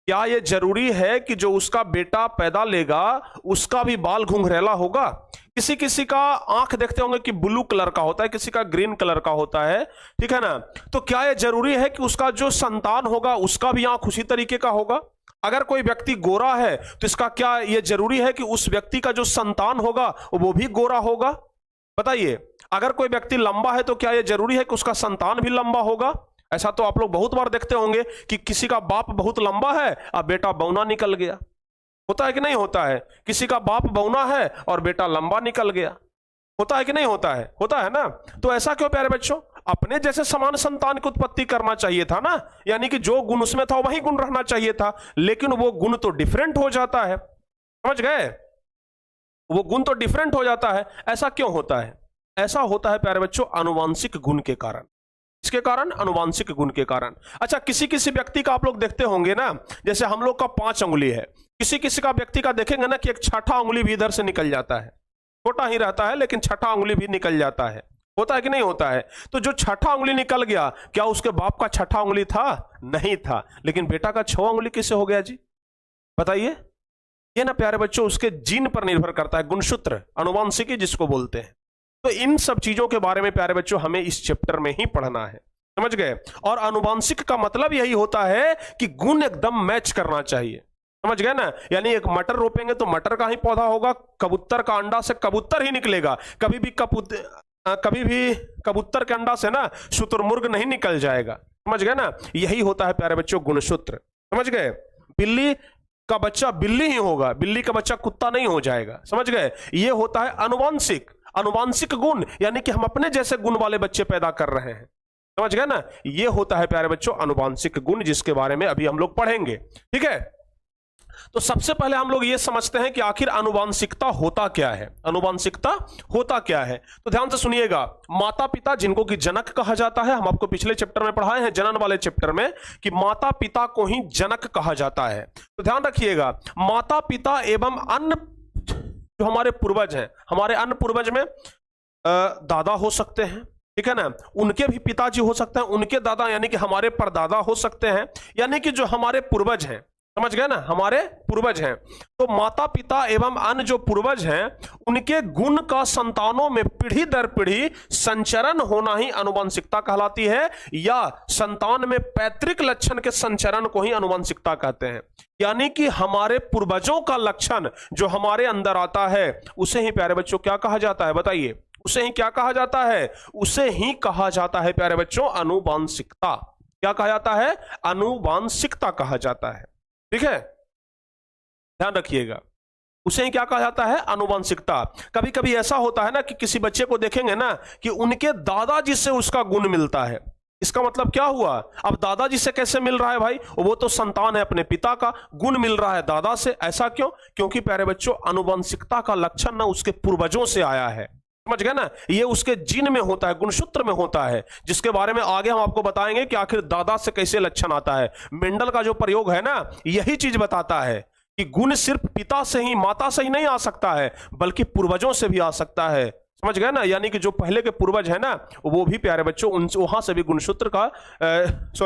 क्या यह जरूरी है कि जो उसका बेटा पैदा लेगा उसका भी बाल घुंघरेला होगा? किसी किसी का आंख देखते होंगे कि ब्लू कलर का होता है, किसी का ग्रीन कलर का होता है। ठीक है ना, तो क्या यह जरूरी है कि उसका जो संतान होगा उसका भी आंख उसी तरीके का होगा? अगर कोई व्यक्ति गोरा है तो इसका क्या यह जरूरी है कि उस व्यक्ति का जो संतान होगा वो भी गोरा होगा? बताइए। अगर कोई व्यक्ति लंबा है तो क्या यह जरूरी है कि उसका संतान भी लंबा होगा? ऐसा तो आप लोग बहुत बार देखते होंगे कि किसी का बाप बहुत लंबा है और बेटा बौना निकल गया। होता है कि नहीं होता है? किसी का बाप बौना है और बेटा लंबा निकल गया। होता है कि नहीं होता है? होता है ना। तो ऐसा क्यों प्यारे बच्चों? अपने जैसे समान संतान की उत्पत्ति करना चाहिए था ना, यानी कि जो गुण उसमें था वही गुण रहना चाहिए था, लेकिन वो गुण तो डिफरेंट हो जाता है। समझ गए, वो गुण तो डिफरेंट हो जाता है। ऐसा क्यों होता है? ऐसा होता है प्यारे बच्चों आनुवांशिक गुण के कारण। इसके कारण, आनुवांशिक गुण के कारण। अच्छा, किसी किसी व्यक्ति का आप लोग देखते होंगे ना, जैसे हम लोग का 5 उंगली है, किसी किसी का व्यक्ति का देखेंगे ना कि एक छठा उंगली भी इधर से निकल जाता है। छोटा ही रहता है लेकिन छठा उंगली भी निकल जाता है। होता है कि नहीं होता है? तो जो छठा उंगली निकल गया, क्या उसके बाप का छठा उंगली था? नहीं था, लेकिन बेटा का 6वां उंगली कैसे हो गया जी? बताइए। ये ना प्यारे बच्चों उसके जीन पर निर्भर करता है, गुणसूत्र, आनुवांशिकी जिसको बोलते हैं। तो इन सब चीजों के बारे में प्यारे बच्चों हमें इस चैप्टर में ही पढ़ना है। समझ गए? और आनुवांशिक का मतलब यही होता है कि गुण एकदम मैच करना चाहिए। समझ गए ना, यानी एक मटर रोपेंगे तो मटर का ही पौधा होगा, कबूतर का अंडा से कबूतर ही निकलेगा। कभी भी कबूतर के अंडा से ना शुतुरमुर्ग नहीं निकल जाएगा। समझ गए ना, यही होता है प्यारे बच्चों गुणसूत्र। समझ गए? बिल्ली का बच्चा बिल्ली ही होगा, बिल्ली का बच्चा कुत्ता नहीं हो जाएगा। समझ गए? ये होता है आनुवांशिक। आनुवांशिक गुण यानी कि हम अपने जैसे गुण वाले बच्चे पैदा कर रहे हैं। समझ गए ना, ये होता है प्यारे बच्चों आनुवांशिक गुण, जिसके बारे में अभी हम लोग पढ़ेंगे। ठीक है, तो सबसे पहले हम लोग ये समझते हैं कि आखिर आनुवांशिकता होता क्या है। आनुवांशिकता होता क्या है, तो ध्यान से सुनिएगा। माता पिता जिनको कि जनक कहा जाता है, हम आपको पिछले चैप्टर में पढ़ाए हैं, जनन वाले चैप्टर में, कि माता पिता को ही जनक कहा जाता है। तो ध्यान रखिएगा, माता पिता एवं अन्य जो हमारे पूर्वज हैं, हमारे अन्य पूर्वज में दादा हो सकते हैं, ठीक है ना, उनके भी पिताजी हो सकते हैं, उनके दादा यानी कि हमारे परदादा हो सकते हैं, यानी कि जो हमारे पूर्वज हैं, समझ गए ना, हमारे पूर्वज हैं। तो माता पिता एवं अन्य जो पूर्वज हैं, उनके गुण का संतानों में पीढ़ी दर पीढ़ी संचरण होना ही आनुवंशिकता कहलाती है, या संतान में पैतृक लक्षण के संचरण को ही आनुवंशिकता कहते हैं। यानी कि हमारे पूर्वजों का लक्षण जो हमारे अंदर आता है, उसे ही प्यारे बच्चों क्या कहा जाता है, बताइए, उसे ही क्या कहा जाता है, उसे ही कहा जाता है प्यारे बच्चों आनुवंशिकता। क्या कहा जाता है, आनुवंशिकता कहा जाता है, ठीक है, ध्यान रखिएगा, उसे ही क्या कहा जाता है, आनुवंशिकता। कभी कभी ऐसा होता है ना कि किसी बच्चे को देखेंगे ना कि उनके दादाजी से उसका गुण मिलता है। इसका मतलब क्या हुआ, अब दादाजी से कैसे मिल रहा है भाई, वो तो संतान है अपने पिता का, गुण मिल रहा है दादा से। ऐसा क्यों, क्योंकि प्यारे बच्चों आनुवंशिकता का लक्षण ना उसके पूर्वजों से आया है, समझ गए ना, ये उसके जीन में होता है, गुणसूत्र में होता है, जिसके बारे में आगे हम आपको बताएंगे कि आखिर दादा से कैसे लक्षण आता है। मेंडल का जो प्रयोग है ना, यही चीज बताता है कि गुण सिर्फ पिता से ही, माता से ही नहीं आ सकता है, बल्कि पूर्वजों से भी आ सकता है, समझ गए ना, यानी कि जो पहले के पूर्वज है ना, वो भी प्यारे बच्चों उनसे, वहां से भी गुणसूत्र का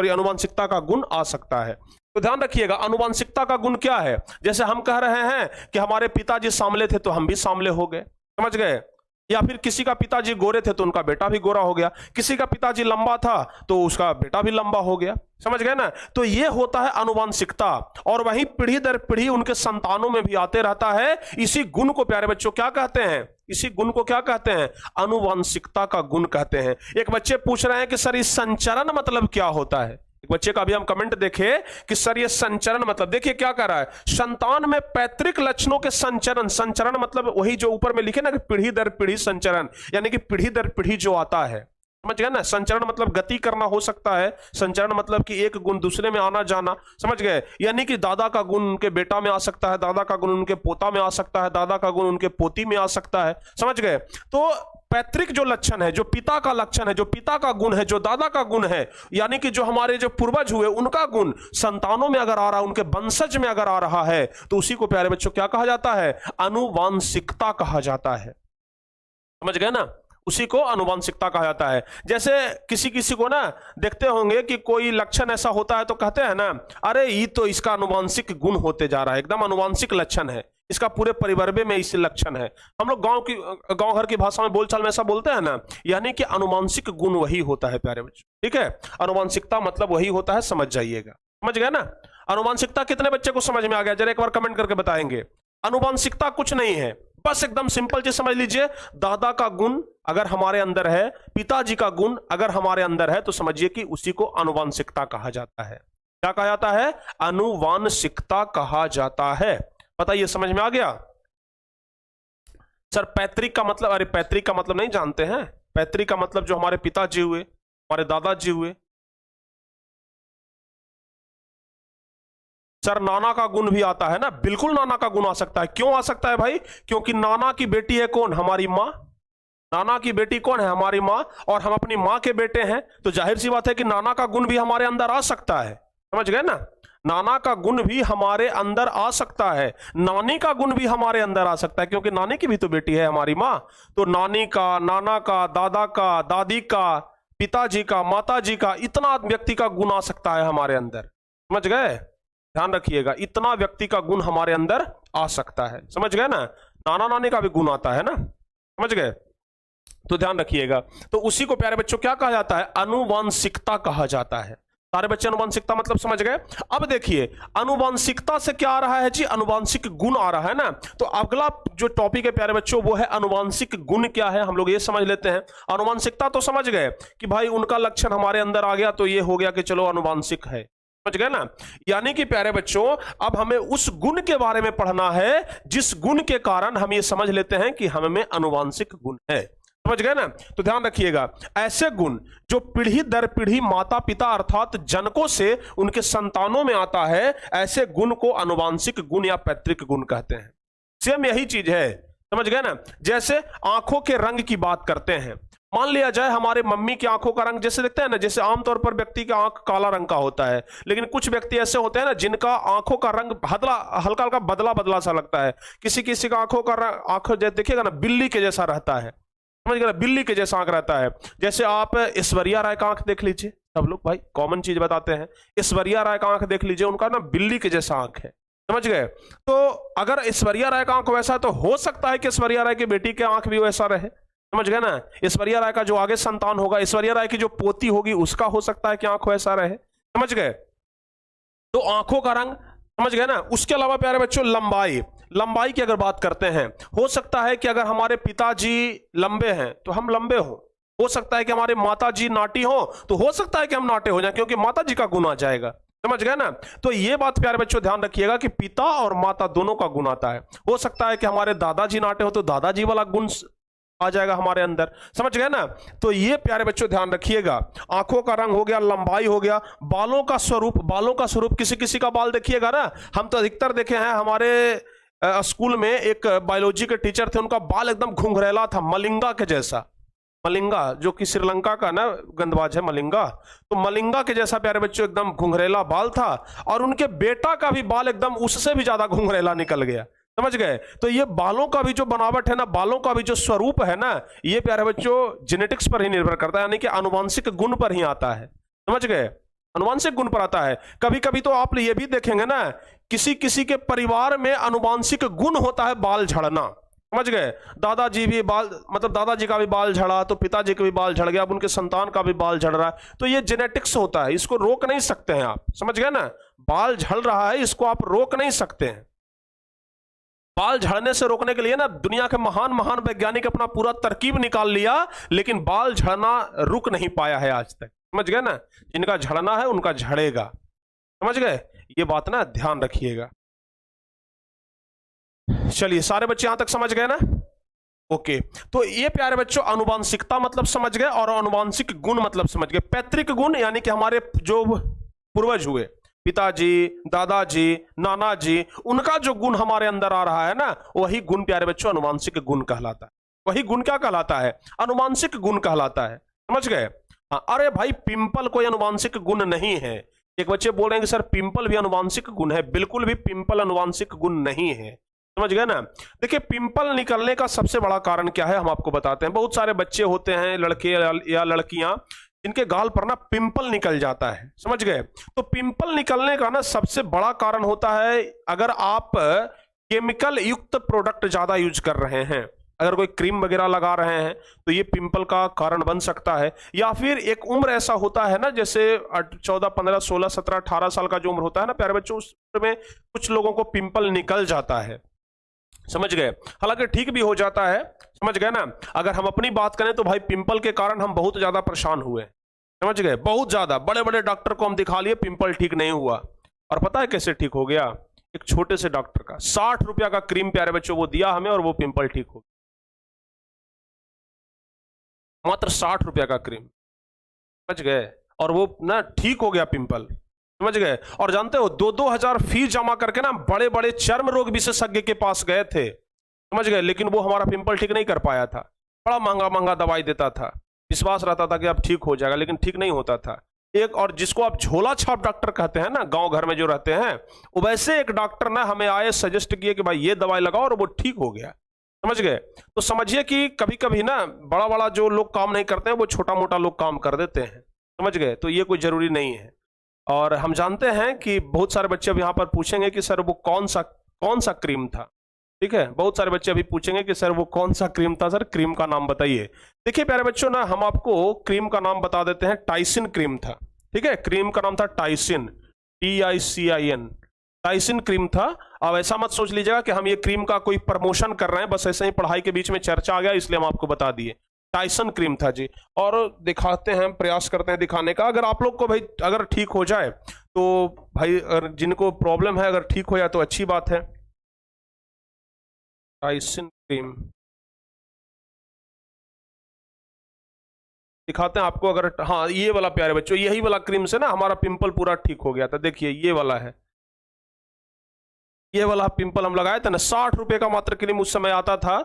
आनुवंशिकता का गुण आ सकता है। तो ध्यान रखिएगा, आनुवंशिकता का गुण क्या है, जैसे हम कह रहे हैं कि हमारे पिताजी सांवले थे तो हम भी सांवले हो गए, समझ गए, या फिर किसी का पिताजी गोरे थे तो उनका बेटा भी गोरा हो गया, किसी का पिताजी लंबा था तो उसका बेटा भी लंबा हो गया, समझ गए ना। तो ये होता है आनुवंशिकता, और वही पीढ़ी दर पीढ़ी उनके संतानों में भी आते रहता है। इसी गुण को प्यारे बच्चों क्या कहते हैं, इसी गुण को क्या कहते हैं, आनुवंशिकता का गुण कहते हैं। एक बच्चे पूछ रहे हैं कि सर इस संचरण मतलब क्या होता है। एक बच्चे का भी हम कमेंट देखे कि सर ये संचरण मतलब, देखिए क्या कर रहा है, संतान में पैतृक लक्षणों के संचरण। संचरण मतलब वही जो ऊपर में लिखे ना कि पीढ़ी दर पीढ़ी संचरण, यानी कि पीढ़ी दर पीढ़ी जो आता है, समझ गए ना। संचरण मतलब गति करना हो सकता है, संचरण मतलब कि एक गुण दूसरे में आना जाना, समझ गए, यानी कि दादा का गुण उनके बेटा में आ सकता है, दादा का गुण उनके पोता में आ सकता है, दादा का गुण उनके पोती में आ सकता है, समझ गए। तो पैतृक जो लक्षण है, जो पिता का लक्षण है, जो पिता का गुण है, जो दादा का गुण है, यानी कि जो हमारे जो पूर्वज हुए उनका गुण संतानों में अगर आ रहा है, उनके वंशज में अगर आ रहा है, तो उसी को प्यारे बच्चों क्या कहा जाता है, आनुवंशिकता कहा जाता है, समझ गए ना, उसी को आनुवंशिकता कहा जाता है। जैसे किसी किसी को ना देखते होंगे कि कोई लक्षण ऐसा होता है तो कहते हैं ना, अरे ये तो इसका आनुवंशिक गुण होते जा रहा है, एकदम आनुवंशिक लक्षण है, इसका पूरे परिवार में इसी लक्षण है। हम लोग गांव घर की भाषा में बोलचाल में ऐसा बोलते हैं ना, यानी कि आनुवंशिक गुण वही होता है प्यारे बच्चों, ठीक है। आनुवंशिकता मतलब वही होता है, समझ जाइएगा, समझ गए ना। आनुवंशिकता कितने बच्चे को समझ में आ गया, जरा एक बार कमेंट करके बताएंगे। आनुवंशिकता कुछ नहीं है, बस एकदम सिंपल चीज समझ लीजिए, दादा का गुण अगर हमारे अंदर है, पिताजी का गुण अगर हमारे अंदर है, तो समझिए कि उसी को आनुवंशिकता कहा जाता है। क्या कहा जाता है, आनुवंशिकता कहा जाता है। बताइए समझ में आ गया। सर पैतृक का मतलब, अरे पैतृक का मतलब नहीं जानते हैं, पैतृक का मतलब जो हमारे पिताजी हुए, हमारे दादाजी हुए। सर नाना का गुण भी आता है ना, बिल्कुल नाना का गुण आ सकता है। क्यों आ सकता है भाई, क्योंकि नाना की बेटी है कौन, हमारी माँ। नाना की बेटी कौन है, हमारी माँ, और हम अपनी माँ के बेटे हैं, तो जाहिर सी बात है कि नाना का गुण भी हमारे अंदर आ सकता है, समझ गए ना। नाना का गुण भी हमारे अंदर आ सकता है, नानी का गुण भी हमारे अंदर आ सकता है, क्योंकि नानी की भी तो बेटी है हमारी माँ। तो नानी का, नाना का, दादा का, दादी का, पिताजी का, माताजी का, इतना व्यक्ति का गुण आ सकता है हमारे अंदर, समझ गए, ध्यान रखिएगा, इतना व्यक्ति का गुण हमारे अंदर आ सकता है, समझ गए ना। नाना नानी का भी गुण आता है ना, समझ गए, तो ध्यान रखिएगा। तो उसी को प्यारे बच्चों क्या कहा जाता है, आनुवंशिकता कहा जाता है। सारे बच्चे आनुवंशिकता मतलब समझ गए। अब देखिए आनुवंशिकता से क्या आ रहा है जी, आनुवंशिक गुण आ रहा है ना। तो अगला जो टॉपिक है प्यारे बच्चों वो है आनुवंशिक गुण क्या है, हम लोग ये समझ लेते हैं। आनुवंशिकता तो समझ गए कि भाई उनका लक्षण हमारे अंदर आ गया तो ये हो गया कि चलो आनुवंशिक है, समझ गए ना। यानी कि प्यारे बच्चों अब हमें उस गुण के बारे में पढ़ना है जिस गुण के कारण हम ये समझ लेते हैं कि हम में आनुवंशिक गुण है, समझ गए ना। तो ध्यान रखिएगा, ऐसे गुण जो पीढ़ी दर पीढ़ी माता पिता अर्थात जनकों से उनके संतानों में आता है, ऐसे गुण को आनुवांशिक गुण या पैतृक गुण कहते हैं। सेम यही चीज है, समझ गए ना। जैसे आंखों के रंग की बात करते हैं, मान लिया जाए हमारे मम्मी की आंखों का रंग जैसे देखते हैं ना, जैसे आमतौर पर व्यक्ति का आंख काला रंग का होता है, लेकिन कुछ व्यक्ति ऐसे होते हैं ना जिनका आंखों का रंग हल्का हल्का बदला बदला सा लगता है। किसी किसी का आंखों का रंग, आंख देखिएगा ना, बिल्ली के जैसा रहता है, समझ गए ना, बिल्ली के जैसा आंख रहता है। जैसे आप ऐश्वर्या राय का आंख देख लीजिए, सब लोग भाई कॉमन चीज बताते हैं, ऐश्वर्या राय का आंख देख लीजिए, उनका ना बिल्ली के जैसा आंख है, समझ गए। तो अगर ऐश्वर्या राय का आंख वैसा है तो हो सकता है कि ऐश्वर्या राय की बेटी के आंख भी वैसा रहे, समझ गए ना। ऐश्वर्या राय का जो आगे संतान होगा, ऐश्वर्या राय की जो पोती होगी, उसका हो सकता है कि आंख वैसा रहे, समझ गए। तो आंखों का रंग, समझ गए ना। उसके अलावा प्यारे बच्चों लंबाई, लंबाई की अगर बात करते हैं, हो सकता है कि अगर हमारे पिताजी लंबे हैं तो हम लंबे हो सकता है कि हमारे माताजी नाटी हो तो हो सकता है कि हम नाटे हो जाएं, क्योंकि माताजी का गुण आ जाएगा, समझ गए ना। तो ये बात प्यारे बच्चों ध्यान रखिएगा कि पिता और माता दोनों का गुण आता है। हो सकता है कि हमारे दादाजी नाटे हो तो दादाजी वाला गुण आ जाएगा हमारे अंदर, समझ गए ना। तो ये प्यारे बच्चों ध्यान रखिएगा, आंखों का रंग हो गया, लंबाई हो गया, बालों का स्वरूप, बालों का स्वरूप किसी किसी का बाल देखिएगा ना, हम तो अधिकतर देखे हैं, हमारे स्कूल में एक बायोलॉजी के टीचर थे, उनका बाल एकदम घुंघरेला था, मलिंगा के जैसा, मलिंगा जो कि श्रीलंका का ना गंदबाज है मलिंगा, तो मलिंगा के जैसा प्यारे बच्चों एकदम घुंघरेला बाल था, और उनके बेटा का भी बाल एकदम उससे भी ज्यादा घुंघरेला निकल गया, समझ गए। तो ये बालों का भी जो बनावट है ना, बालों का भी जो स्वरूप है ना, ये प्यारे बच्चों जेनेटिक्स पर ही निर्भर करता है, यानी कि आनुवांशिक गुण पर ही आता है, समझ गए, आनुवांशिक गुण पर आता है। कभी कभी तो आप ये भी देखेंगे ना, किसी किसी के परिवार में आनुवांशिक गुण होता है बाल झड़ना, समझ गए। दादाजी भी बाल, मतलब दादाजी का भी बाल झड़ा तो पिताजी का भी बाल झड़ गया, अब उनके संतान का भी बाल झड़ रहा है, तो ये जेनेटिक्स होता है, इसको रोक नहीं सकते हैं आप, समझ गए ना। बाल झड़ रहा है, इसको आप रोक नहीं सकते हैं। बाल झड़ने से रोकने के लिए ना दुनिया के महान महान वैज्ञानिक अपना पूरा तरकीब निकाल लिया, लेकिन बाल झड़ना रुक नहीं पाया है आज तक, समझ गए ना। जिनका झड़ना है उनका झड़ेगा, समझ गए, ये बात ना ध्यान रखिएगा। चलिए सारे बच्चे यहां तक समझ गए ना, ओके। तो ये प्यारे बच्चों आनुवांशिकता मतलब समझ गए, और आनुवांशिक गुण मतलब समझ गए। पैतृक गुण यानी कि हमारे जो पूर्वज हुए, पिताजी, दादाजी, नानाजी, उनका जो गुण हमारे अंदर आ रहा है ना, वही गुण प्यारे बच्चों आनुवांशिक गुण कहलाता है। वही गुण क्या कहलाता है? आनुवांशिक गुण कहलाता है, समझ गए। हाँ, अरे भाई पिंपल कोई आनुवांशिक गुण नहीं है। एक बच्चे बोल रहे हैं कि सर पिंपल भी आनुवांशिक गुण है, बिल्कुल भी पिंपल आनुवांशिक गुण नहीं है, समझ गए ना। देखिए पिंपल निकलने का सबसे बड़ा कारण क्या है, हम आपको बताते हैं। बहुत सारे बच्चे होते हैं, लड़के या लड़कियां, जिनके गाल पर ना पिंपल निकल जाता है, समझ गए। तो पिंपल निकलने का ना सबसे बड़ा कारण होता है, अगर आप केमिकल युक्त प्रोडक्ट ज्यादा यूज कर रहे हैं, अगर कोई क्रीम वगैरह लगा रहे हैं तो ये पिंपल का कारण बन सकता है। या फिर एक उम्र ऐसा होता है ना, जैसे 14, 15, 16, 17, 18 साल का जो उम्र होता है ना प्यारे बच्चों, उस उम्र में कुछ लोगों को पिंपल निकल जाता है, समझ गए। हालांकि ठीक भी हो जाता है, समझ गए ना। अगर हम अपनी बात करें तो भाई पिंपल के कारण हम बहुत ज्यादा परेशान हुए, समझ गए, बहुत ज्यादा। बड़े बड़े डॉक्टर को हम दिखा लिए, पिंपल ठीक नहीं हुआ। और पता है कैसे ठीक हो गया? एक छोटे से डॉक्टर का 60 रुपया का क्रीम प्यारे बच्चों वो दिया हमें, और वो पिंपल ठीक हो गया। मात्र 60 रुपया का क्रीम, समझ गए, और वो ना ठीक हो गया पिंपल, समझ गए। और जानते हो 2-2 हजार फीस जमा करके ना बड़े बड़े चर्म रोग विशेषज्ञ के पास गए थे, समझ गए, लेकिन वो हमारा पिंपल ठीक नहीं कर पाया था। बड़ा महंगा महंगा दवाई देता था, विश्वास रहता था कि अब ठीक हो जाएगा, लेकिन ठीक नहीं होता था। एक और जिसको आप झोला छाप डॉक्टर कहते हैं ना, गांव घर में जो रहते हैं, वैसे एक डॉक्टर ना हमें आए, सजेस्ट किए कि भाई ये दवाई लगाओ, और वो ठीक हो गया, समझ गए। तो समझिए कि कभी कभी ना बड़ा बड़ा जो लोग काम नहीं करते हैं, वो छोटा मोटा लोग काम कर देते हैं, समझ गए। तो ये कोई जरूरी नहीं है। और हम जानते हैं कि बहुत सारे बच्चे अब यहाँ पर पूछेंगे कि सर वो कौन सा क्रीम था, ठीक है। बहुत सारे बच्चे अभी पूछेंगे कि सर वो कौन सा क्रीम था, सर क्रीम का नाम बताइए। देखिए प्यारे बच्चों ना, हम आपको क्रीम का नाम बता देते हैं। टाइसिन क्रीम था, ठीक है, क्रीम का नाम था टाइसिन, TICIN, टाइसिन क्रीम था। अब ऐसा मत सोच लीजिएगा कि हम ये क्रीम का कोई प्रमोशन कर रहे हैं, बस ऐसे ही पढ़ाई के बीच में चर्चा आ गया इसलिए हम आपको बता दिए। टाइसन क्रीम था जी, और दिखाते हैं, प्रयास करते हैं दिखाने का। अगर आप लोग को भाई अगर ठीक हो जाए तो भाई, जिनको प्रॉब्लम है अगर ठीक हो जाए तो अच्छी बात है। टाइसन क्रीम दिखाते हैं आपको, अगर हाँ ये वाला प्यारे बच्चों, यही वाला क्रीम से ना हमारा पिंपल पूरा ठीक हो गया था। देखिए ये वाला है, ये वाला पिंपल हम लगाए थे ना, 60 रुपए का मात्र क्रीम उस समय आता था।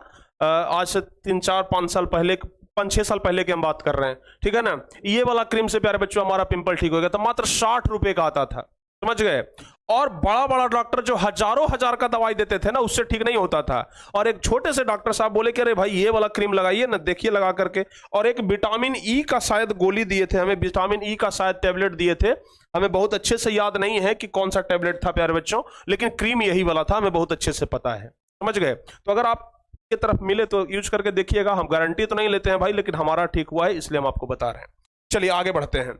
आज से 3-4-5 साल पहले, 5-6 साल पहले की हम बात कर रहे हैं, ठीक है ना। ये वाला क्रीम से प्यारे बच्चों हमारा पिंपल ठीक हो गया था, मात्र 60 रुपए का आता था, समझ गए। और बड़ा बड़ा डॉक्टर जो हजारों हजार का दवाई देते थे ना, उससे ठीक नहीं होता था। और एक छोटे से डॉक्टर साहब बोले कि अरे भाई ये वाला क्रीम लगाइए ना, देखिए लगा करके। और एक विटामिन ई का शायद गोली दिए थे हमें, विटामिन ई का शायद टैबलेट दिए थे, हमें बहुत अच्छे से याद नहीं है कि कौन सा टैबलेट था प्यारे बच्चों, लेकिन क्रीम यही वाला था, हमें बहुत अच्छे से पता है, समझ गए। तो अगर आप की तरफ मिले तो यूज करके देखिएगा। हम गारंटी तो नहीं लेते हैं भाई, लेकिन हमारा ठीक हुआ है इसलिए हम आपको बता रहे हैं। चलिए आगे बढ़ते हैं।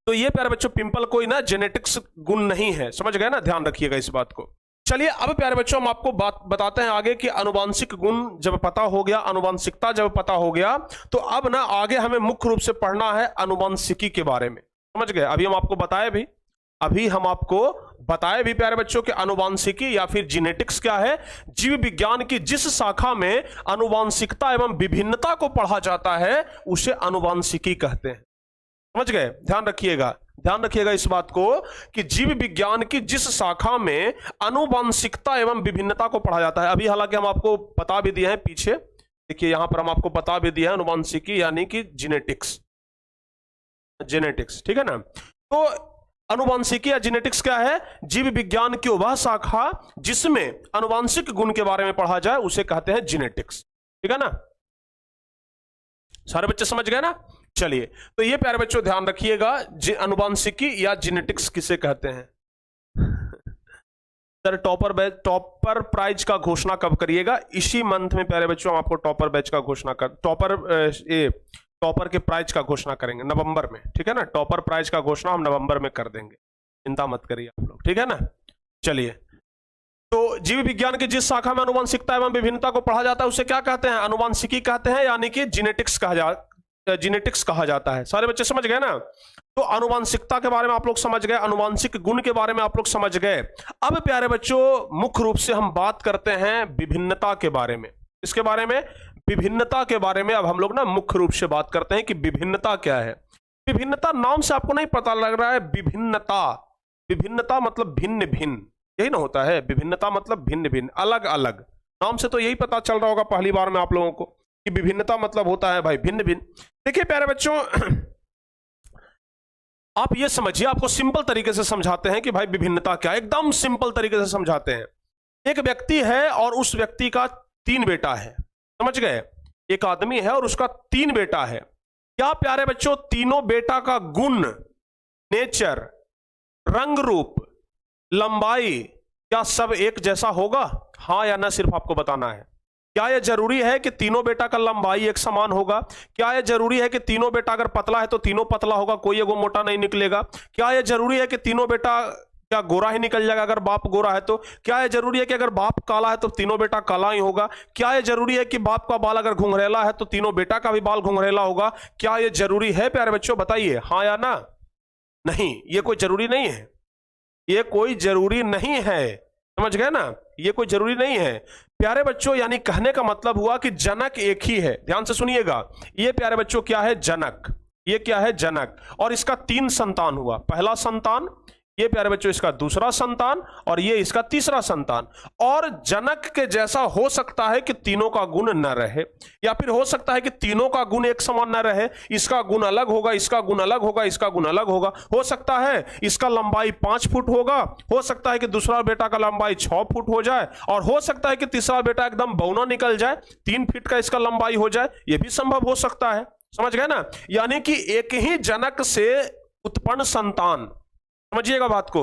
तो ये प्यारे बच्चों पिंपल कोई ना जेनेटिक्स गुण नहीं है, समझ गए ना, ध्यान रखिएगा इस बात को। चलिए अब प्यारे बच्चों हम आपको बात बताते हैं आगे कि अनुवांशिक गुण जब पता हो गया, अनुवांशिकता जब पता हो गया, तो अब ना आगे हमें मुख्य रूप से पढ़ना है अनुवांशिकी के बारे में, समझ गए। अभी हम आपको बताए भी प्यारे बच्चों कि अनुवांशिकी या फिर जीनेटिक्स क्या है। जीव विज्ञान की जिस शाखा में अनुवांशिकता एवं विभिन्नता को पढ़ा जाता है उसे अनुवांशिकी कहते हैं, समझ गए। ध्यान रखिएगा इस बात को कि जीव विज्ञान की जिस शाखा में अनुवांशिकता एवं विभिन्नता को पढ़ा जाता है, अभी हालांकि हम आपको बता भी दिए हैं पीछे, देखिए यहां पर हम आपको बता भी दिया है अनुवांशिकी यानी कि जेनेटिक्स, ठीक है ना। तो अनुवांशिकी या जेनेटिक्स क्या है? जीव विज्ञान की वह शाखा जिसमें अनुवांशिक गुण के बारे में पढ़ा जाए उसे कहते हैं जेनेटिक्स, ठीक है ना। सारे बच्चे समझ गए ना। चलिए तो ये प्यारे बच्चों ध्यान रखिएगा, अनुवांशिकी या जेनेटिक्स किसे कहते हैं। सर टॉपर प्राइज का घोषणा कब करिएगा? इसी मंथ में प्यारे बच्चों हम आपको टॉपर बैच का घोषणा कर टॉपर के प्राइज का घोषणा करेंगे नवंबर में, ठीक है ना। टॉपर प्राइज का घोषणा हम नवंबर में कर देंगे, चिंता मत करिए आप लोग, ठीक है ना। चलिए तो जीव विज्ञान की जिस शाखा में अनुवांशिकता एवं विभिन्नता को पढ़ा जाता है उसे क्या कहते हैं? अनुवांशिकी कहते हैं, यानी कि जेनेटिक्स कहा जाता है। सारे बच्चे समझ गए ना। तो अनुवांशिकता के बारे में आप लोग समझ गए, अनुवांशिक गुण के बारे में आप लोग समझ गए। अब प्यारे बच्चों मुख्य रूप से हम बात करते हैं विभिन्नता के बारे में। इसके बारे में, विभिन्नता के बारे में अब हम लोग ना मुख्य रूप से बात करते हैं कि विभिन्नता क्या है। विभिन्नता नाम से आपको नहीं पता लग रहा है, विभिन्नता मतलब भिन्न भिन्न, यही ना होता है। विभिन्नता मतलब भिन्न भिन्न, अलग अलग, नाम से तो यही पता चल रहा होगा पहली बार में आप लोगों को कि विभिन्नता मतलब होता है भाई भिन्न भिन्न। देखिए प्यारे बच्चों आप ये समझिए, आपको सिंपल तरीके से समझाते हैं कि भाई विभिन्नता क्या है, एकदम सिंपल तरीके से समझाते हैं। एक व्यक्ति है और उस व्यक्ति का 3 बेटा है, समझ गए। एक आदमी है और उसका 3 बेटा है। क्या प्यारे बच्चों तीनों बेटा का गुण, नेचर, रंग रूप, लंबाई क्या सब एक जैसा होगा? हाँ या ना सिर्फ आपको बताना है। क्या यह जरूरी है कि तीनों बेटा का लंबाई एक समान होगा? क्या यह जरूरी है कि तीनों बेटा अगर पतला है तो तीनों पतला होगा, कोई एगो मोटा नहीं निकलेगा? क्या यह जरूरी है कि तीनों बेटा क्या गोरा ही निकल जाएगा अगर बाप गोरा है तो? क्या यह जरूरी है कि अगर बाप काला है तो तीनों बेटा काला ही होगा? क्या यह जरूरी है कि बाप का बाल अगर घुंघरेला है तो तीनों बेटा का भी बाल घुंघरेला होगा? क्या यह जरूरी है प्यारे बच्चों, बताइए हाँ या ना। नहीं, ये कोई जरूरी नहीं है, ये कोई जरूरी नहीं है, समझ गए ना, ये कोई जरूरी नहीं है प्यारे बच्चों। यानी कहने का मतलब हुआ कि जनक एक ही है। ध्यान से सुनिएगा, ये प्यारे बच्चों क्या है? जनक। ये क्या है? जनक। और इसका 3 संतान हुआ, पहला संतान, ये प्यारे बच्चों इसका दूसरा संतान, और ये इसका तीसरा संतान। और जनक के जैसा हो सकता है कि तीनों का गुण न रहे, या फिर हो सकता है कि तीनों का गुण एक समान न रहे, इसका गुण अलग होगा, इसका गुण अलग होगा, इसका गुण अलग होगा। हो सकता है इसका लंबाई 5 फुट होगा, हो सकता है कि दूसरा बेटा का लंबाई 6 फुट हो जाए, और हो सकता है कि तीसरा बेटा एकदम बौना निकल जाए, 3 फीट का इसका लंबाई हो जाए, यह भी संभव हो सकता है, समझ गए ना। यानी कि एक ही जनक से उत्पन्न संतान, समझिएगा बात को,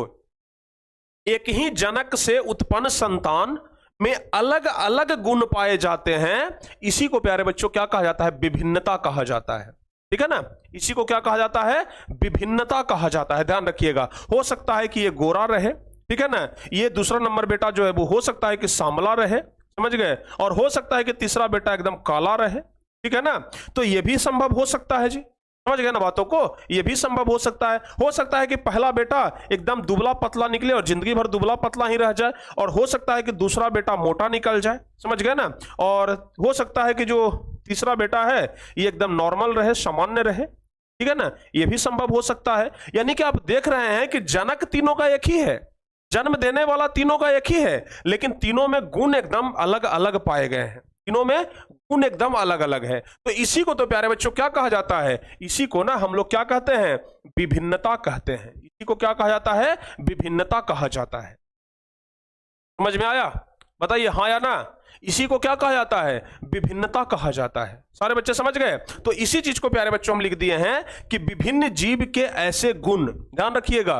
एक ही जनक से उत्पन्न संतान में अलग अलग गुण पाए जाते हैं। इसी को प्यारे बच्चों क्या कहा जाता है? विभिन्नता कहा जाता है, ठीक है ना। इसी को क्या कहा जाता है? विभिन्नता कहा जाता है। ध्यान रखिएगा, हो सकता है कि ये गोरा रहे, ठीक है ना, ये दूसरा नंबर बेटा जो है वो हो सकता है कि सांवला रहे, समझ गए, और हो सकता है कि तीसरा बेटा एकदम काला रहे, ठीक है ना। तो ये भी संभव हो सकता है जी, समझ गए ना बातों को, ये भी संभव हो सकता है। हो सकता है कि पहला बेटा एकदम दुबला पतला निकले और जिंदगी भर दुबला पतला ही रह जाए, और हो सकता है कि दूसरा बेटा मोटा निकल जाए, समझ गए ना। और हो सकता है कि जो तीसरा बेटा है ये एकदम नॉर्मल रहे, सामान्य रहे, ठीक है ना, ये भी संभव हो सकता है। यानी कि आप देख रहे हैं कि जनक तीनों का एक ही है, जन्म देने वाला तीनों का एक ही है, लेकिन तीनों में गुण एकदम अलग अलग पाए गए हैं, तीनों में गुण एकदम अलग अलग है। तो इसी को तो प्यारे बच्चों क्या कहा जाता है, इसी को ना हम लोग क्या कहते हैं, विभिन्नता कहते हैं। इसी को क्या कहा जाता है, विभिन्नता कहा जाता है। समझ में आया, बताइए हाँ या ना। इसी को क्या कहा जाता है, विभिन्नता कहा जाता है। सारे बच्चे समझ गए। तो इसी चीज को प्यारे बच्चों हम लिख दिए हैं कि विभिन्न जीव के ऐसे गुण, ध्यान रखिएगा,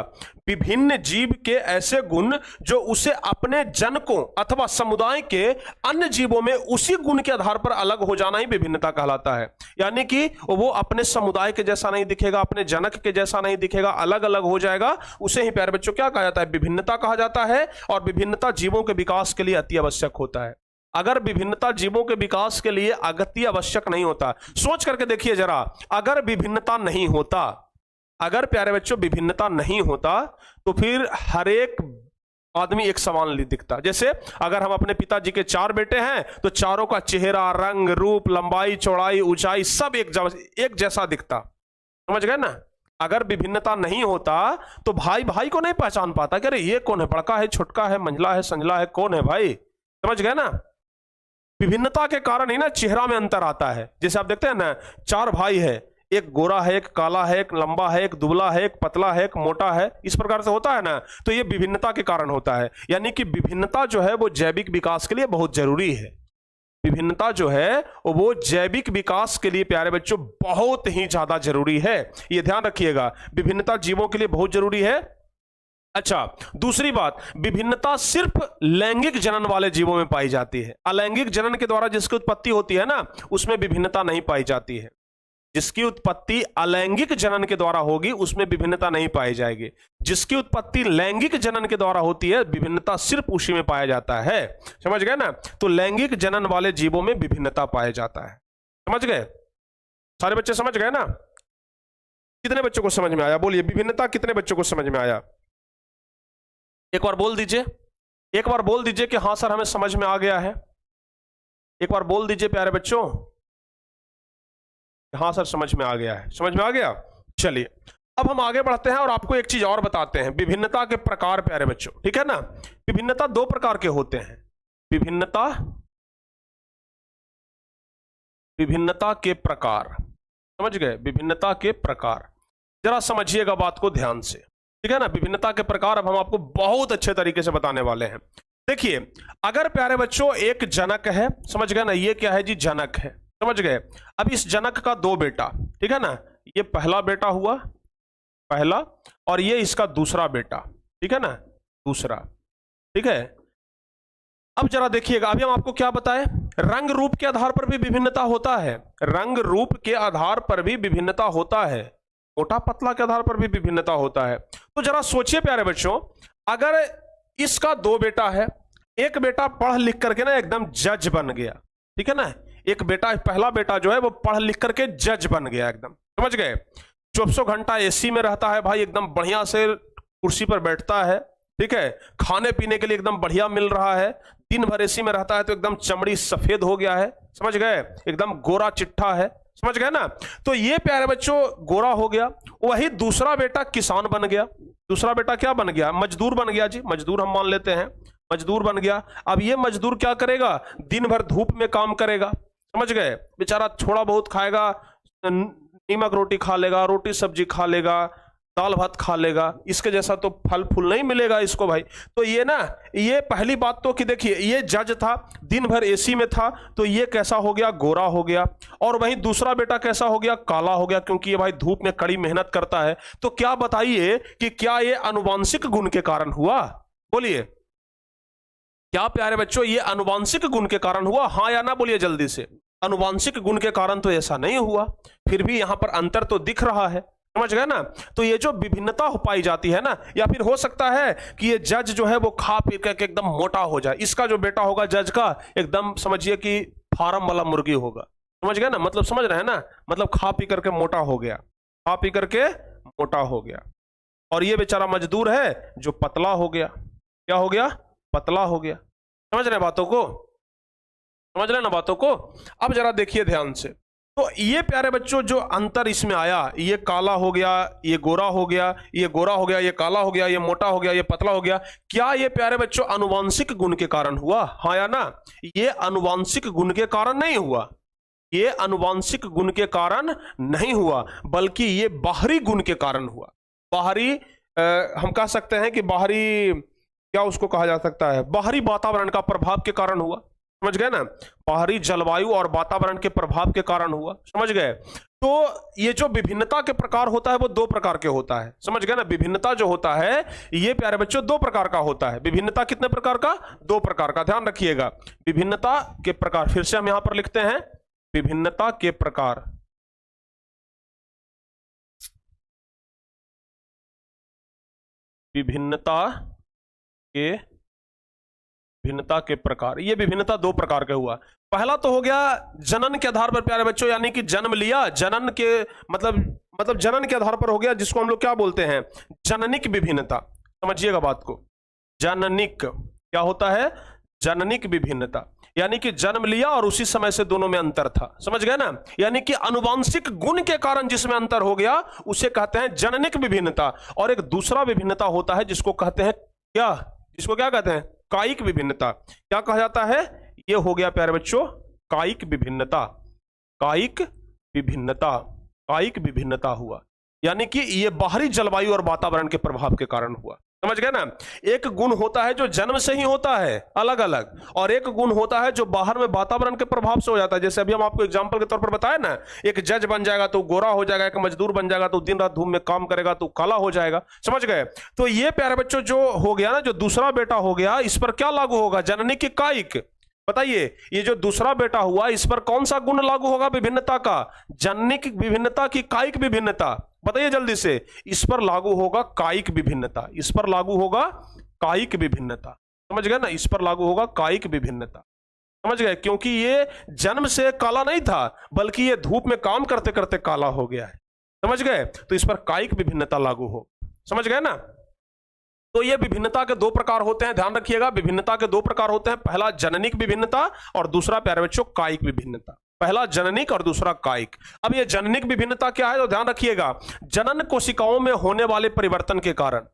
विभिन्न जीव के ऐसे गुण जो उसे अपने जन को अथवा समुदाय के अन्य जीवों में उसी गुण के आधार पर अलग हो जाना ही विभिन्नता कहलाता है। यानी कि वो अपने समुदाय के जैसा नहीं दिखेगा, अपने जनक के जैसा नहीं दिखेगा, अलग अलग हो जाएगा, उसे ही प्यारे बच्चों क्या कहा जाता है, विभिन्नता कहा जाता है। और विभिन्नता जीवों के विकास के लिए अति आवश्यक होता है। अगर विभिन्नता जीवों के विकास के लिए अति आवश्यक नहीं होता, सोच करके देखिए जरा, अगर विभिन्नता नहीं होता, अगर प्यारे बच्चों विभिन्नता नहीं होता तो फिर हर एक आदमी एक समान दिखता। जैसे अगर हम अपने पिताजी के 4 बेटे हैं तो चारों का चेहरा, रंग, रूप, लंबाई, चौड़ाई, ऊंचाई सब एक जैसा दिखता। समझ गए ना। अगर विभिन्नता नहीं होता तो भाई भाई को नहीं पहचान पाता कि अरे ये कौन है, बड़का है, छोटका है, मंझला है, संजला है, कौन है भाई। समझ गए ना। विभिन्नता के कारण ही ना चेहरा में अंतर आता है। जैसे आप देखते हैं ना, 4 भाई है, एक गोरा है, एक काला है, एक लंबा है, एक दुबला है, एक पतला है, एक मोटा है, इस प्रकार से होता है ना। तो ये विभिन्नता के कारण होता है। यानी कि विभिन्नता जो है वो जैविक विकास के लिए बहुत जरूरी है। विभिन्नता जो है वो जैविक विकास के लिए प्यारे बच्चों बहुत ही ज्यादा जरूरी है। ये ध्यान रखिएगा, विभिन्नता जीवों के लिए बहुत जरूरी है। अच्छा, दूसरी बात, विभिन्नता सिर्फ लैंगिक जनन वाले जीवों में पाई जाती है। अलैंगिक जनन के द्वारा जिसकी उत्पत्ति होती है ना, उसमें विभिन्नता नहीं पाई जाती है। जिसकी उत्पत्ति अलैंगिक जनन के द्वारा होगी उसमें विभिन्नता नहीं पाई जाएगी। जिसकी उत्पत्ति लैंगिक जनन के द्वारा होती है, विभिन्नता सिर्फ उसी में पाया जाता है। समझ गए ना। तो लैंगिक जनन वाले जीवों में विभिन्नता पाया जाता है। समझ गए, सारे बच्चे समझ गए ना। कितने बच्चों को समझ में आया, बोलिए विभिन्नता कितने बच्चों को समझ में आया। एक बार बोल दीजिए, एक बार बोल दीजिए कि हाँ सर हमें समझ में आ गया है। एक बार बोल दीजिए प्यारे बच्चों, हाँ सर समझ में आ गया है। समझ में आ गया। चलिए अब हम आगे बढ़ते हैं और आपको एक चीज और बताते हैं, विभिन्नता के प्रकार प्यारे बच्चों, ठीक है ना। विभिन्नता 2 प्रकार के होते हैं। विभिन्नता के प्रकार, समझ गए, विभिन्नता के प्रकार। जरा समझिएगा बात को ध्यान से, ठीक है ना। विभिन्नता के प्रकार अब हम आपको बहुत अच्छे तरीके से बताने वाले हैं। देखिए, अगर प्यारे बच्चों एक जनक है, समझ गए ना, ये क्या है जी, जनक है, समझ गए। अब इस जनक का 2 बेटा, ठीक है ना, ये पहला बेटा हुआ, पहला, और ये इसका दूसरा बेटा, ठीक है ना, दूसरा, ठीक है। अब जरा देखिएगा, अभी हम आपको क्या बताएं, रंग रूप के आधार पर भी विभिन्नता होता है। रंग रूप के आधार पर भी विभिन्नता होता है, मोटा पतला के आधार पर भी विभिन्नता होता है। तो जरा सोचिए प्यारे बच्चों, अगर इसका 2 बेटा है, एक बेटा पढ़ लिख करके ना एकदम जज बन गया, ठीक है ना, एक बेटा, पहला बेटा जो है वो पढ़ लिख करके जज बन गया एकदम, समझ गए। 24 घंटा एसी में रहता है भाई, एकदम बढ़िया से कुर्सी पर बैठता है, ठीक है, खाने पीने के लिए एकदम बढ़िया मिल रहा है, दिन भर एसी में रहता है तो एकदम चमड़ी सफेद हो गया है, समझ गए, एकदम गोरा चिट्ठा है, समझ गए ना। तो ये प्यारे बच्चों गोरा हो गया। वही दूसरा बेटा किसान बन गया, दूसरा बेटा क्या बन गया, मजदूर बन गया जी, मजदूर हम मान लेते हैं, मजदूर बन गया। अब ये मजदूर क्या करेगा, दिन भर धूप में काम करेगा, समझ गए, बेचारा थोड़ा बहुत खाएगा, नीमक रोटी खा लेगा, रोटी सब्जी खा लेगा, दाल भात खा लेगा, इसके जैसा तो फल फूल नहीं मिलेगा इसको भाई। तो ये ना, ये पहली बात तो कि देखिए, ये जज था, दिन भर एसी में था, तो ये कैसा हो गया, गोरा हो गया। और वहीं दूसरा बेटा कैसा हो गया, काला हो गया, क्योंकि ये भाई धूप में कड़ी मेहनत करता है। तो क्या बताइए कि क्या ये आनुवांशिक गुण के कारण हुआ, बोलिए क्या प्यारे बच्चों ये आनुवांशिक गुण के कारण हुआ, हाँ या ना बोलिए जल्दी से। आनुवांशिक गुण के कारण तो ऐसा नहीं हुआ, फिर भी यहां पर अंतर तो दिख रहा है, समझ गए ना। तो ये जो विभिन्नता हो पाई जाती है ना, या फिर हो सकता है कि ये जज जो है वो खा पी करके एकदम मोटा हो जाए, इसका जो बेटा होगा जज का, एकदम समझिए कि फार्म वाला मुर्गी होगा, समझ गए ना, मतलब समझ रहे हैं ना, मतलब खा पी करके मोटा हो गया, खा पी करके मोटा हो गया। और ये बेचारा मजदूर है जो पतला हो गया, क्या हो गया, पतला हो गया। समझ रहे हैं बातों को। समझ रहे ना बातों को। अब जरा देखिए ध्यान से, तो ये प्यारे बच्चों जो अंतर इसमें आया, ये काला हो गया, ये गोरा हो गया, ये गोरा हो गया, ये काला हो गया, ये मोटा हो गया, ये पतला हो गया, क्या ये प्यारे बच्चों आनुवांशिक गुण के कारण हुआ? हाँ या ना? ये आनुवांशिक गुण के कारण नहीं हुआ, ये आनुवांशिक गुण के कारण नहीं हुआ, बल्कि ये बाहरी गुण के कारण हुआ। बाहरी हम कह सकते हैं कि बाहरी, क्या उसको कहा जा सकता है, बाहरी वातावरण का प्रभाव के कारण हुआ। समझ गए ना? बाहरी जलवायु और वातावरण के प्रभाव के कारण हुआ। समझ गए? तो ये जो विभिन्नता के प्रकार होता है वो दो प्रकार के होता है। समझ गए ना? विभिन्नता जो होता है ये प्यारे बच्चों दो प्रकार का होता है। विभिन्नता कितने प्रकार का? दो प्रकार का, ध्यान रखिएगा। विभिन्नता के प्रकार, फिर से हम यहां पर लिखते हैं विभिन्नता के प्रकार। विभिन्नता के प्रकार, ये विभिन्नता दो प्रकार का हुआ। पहला तो हो गया जनन के आधार पर प्यारे बच्चों, यानी कि जन्म लिया, जनन के मतलब जनन के आधार पर हो गया, जिसको हम लोग क्या बोलते हैं, जननिक विभिन्नता। समझिएगा बात को, जननिक क्या होता है? जननिक विभिन्नता, यानी कि जन्म लिया और उसी समय से दोनों में अंतर था। समझ गए ना? यानी कि आनुवांशिक गुण के कारण जिसमें अंतर हो गया उसे कहते हैं जननिक विभिन्नता। और एक दूसरा विभिन्नता होता है जिसको कहते हैं क्या, जिसको क्या कहते हैं, कायिक विभिन्नता। क्या कहा जाता है? ये हो गया प्यारे बच्चों कायिक विभिन्नता। कायिक विभिन्नता, कायिक विभिन्नता हुआ, यानी कि ये बाहरी जलवायु और वातावरण के प्रभाव के कारण हुआ। समझ गए ना? एक गुण होता है जो जन्म से ही होता है अलग अलग, और एक गुण होता है जो बाहर में वातावरण के प्रभाव से हो जाता है। जैसे अभी हम आपको एग्जांपल के तौर पर बताया ना, एक जज बन जाएगा तो गोरा हो जाएगा, एक मजदूर बन जाएगा तो दिन रात धूप में काम करेगा तो काला हो जाएगा। समझ गए? तो ये प्यारे बच्चों जो हो गया ना, जो दूसरा बेटा हो गया, इस पर क्या लागू होगा? जननी की कायिक। बताइए, ये जो दूसरा बेटा हुआ इस पर कौन सा गुण लागू होगा विभिन्नता का? जननिक विभिन्नता की कायिक विभिन्नता? बताइए जल्दी से। इस पर लागू होगा कायिक विभिन्नता, इस पर लागू होगा कायिक विभिन्नता। समझ गए ना? इस पर लागू होगा कायिक विभिन्नता। समझ गए? क्योंकि ये जन्म से काला नहीं था, बल्कि ये धूप में काम करते करते काला हो गया है। समझ गए? तो इस पर कायिक विभिन्नता लागू हो। समझ गए ना? तो ये विभिन्नता के दो प्रकार होते हैं, ध्यान रखिएगा। विभिन्नता के दो प्रकार होते हैं, पहला जननिक विभिन्नता और दूसरा प्यारे बच्चों कायिक विभिन्नता। पहला जननिक और दूसरा कायिक। अब ये जननिक विभिन्नता क्या है तो ध्यान रखिएगा, जनन कोशिकाओं में होने वाले परिवर्तन के कारण,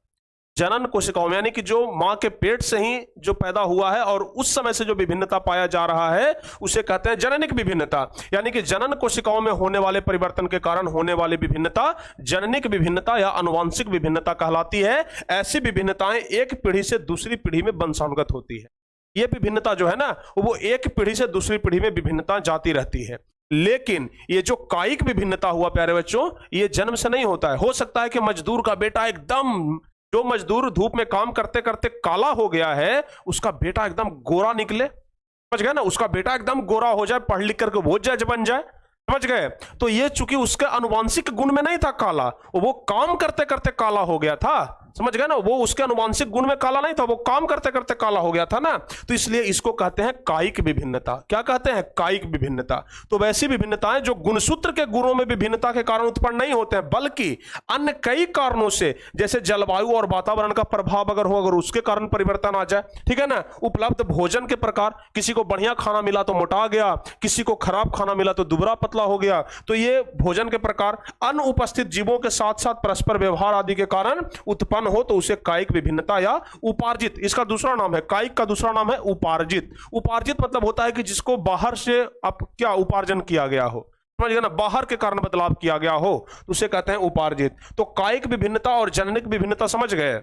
जनन कोशिकाओं में यानी कि जो मां के पेट से ही जो पैदा हुआ है और उस समय से जो विभिन्नता पाया जा रहा है उसे कहते हैं जननिक विभिन्नता। यानी कि जनन कोशिकाओं में होने वाले परिवर्तन के कारण होने वाली विभिन्नता जननिक विभिन्नता या आनुवांशिक विभिन्नता कहलाती है। ऐसी विभिन्नताएं एक पीढ़ी से दूसरी पीढ़ी में वंशानुगत होती है। यह विभिन्नता जो है ना, वो एक पीढ़ी से दूसरी पीढ़ी में विभिन्नता जाती रहती है। लेकिन ये जो कायिक विभिन्नता हुआ प्यारे बच्चों, ये जन्म से नहीं होता है। हो सकता है कि मजदूर का बेटा एकदम, जो मजदूर धूप में काम करते करते काला हो गया है, उसका बेटा एकदम गोरा निकले। समझ गए ना? उसका बेटा एकदम गोरा हो जाए, पढ़ लिख करके वो जज बन जाए। समझ गए? तो ये चूंकि उसके आनुवांशिक गुण में नहीं था काला, वो काम करते करते काला हो गया था। समझ गए ना? वो उसके आनुवांशिक गुण में काला नहीं था, वो काम करते करते काला हो गया था ना। तो इसलिए इसको कहते हैं कायिक विभिन्नता। क्या कहते हैं? कायिक विभिन्नता। तो वैसी विभिन्नताएं जो गुणसूत्र के गुणों में विभिन्नता के कारण उत्पन्न नहीं होते हैं, बल्कि अन्य कई कारणों से, जैसे जलवायु और वातावरण का प्रभाव अगर हो, अगर उसके कारण परिवर्तन आ जाए, ठीक है ना। उपलब्ध भोजन के प्रकार, किसी को बढ़िया खाना मिला तो मोटा गया, किसी को खराब खाना मिला तो दुबला पतला हो गया। तो ये भोजन के प्रकार, अनुपस्थित जीवों के साथ साथ परस्पर व्यवहार आदि के कारण उत्पन्न हो तो उसे कायिक विभिन्नता या उपार्जित, इसका दूसरा नाम है, कायिक का दूसरा नाम है उपार्जित। उपार्जित मतलब होता है कि जिसको बाहर से अब क्या उपार्जन किया गया हो, समझ गए ना, बाहर के कारण बदलाव किया गया हो, तो उसे कहते हैं उपार्जित। तो कायिक विभिन्नता और जननिक विभिन्नता समझ गए।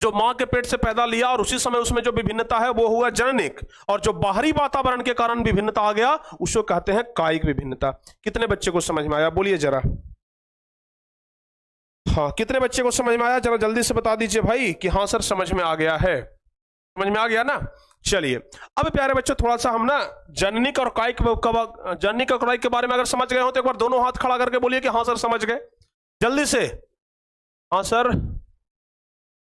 जो मां के पेट से पैदा लिया और उसी समय उसमें जो विभिन्नता है वो हुआ जननिक, और जो बाहरी वातावरण के कारण विभिन्नता आ गया उसको कहते हैं कायिक विभिन्नता। कितने बच्चे को समझ में आया? बोलिए जरा। हाँ, कितने बच्चे को समझ में आया? जरा जल्दी से बता दीजिए भाई कि हाँ सर समझ में आ गया है। समझ में आ गया ना? चलिए, अब प्यारे बच्चों थोड़ा सा हम ना जननिक और कायिक, जननिक और कायिक के बारे में अगर समझ गए हो तो एक बार दोनों हाथ खड़ा करके बोलिए कि हाँ सर समझ गए, जल्दी से। हाँ सर,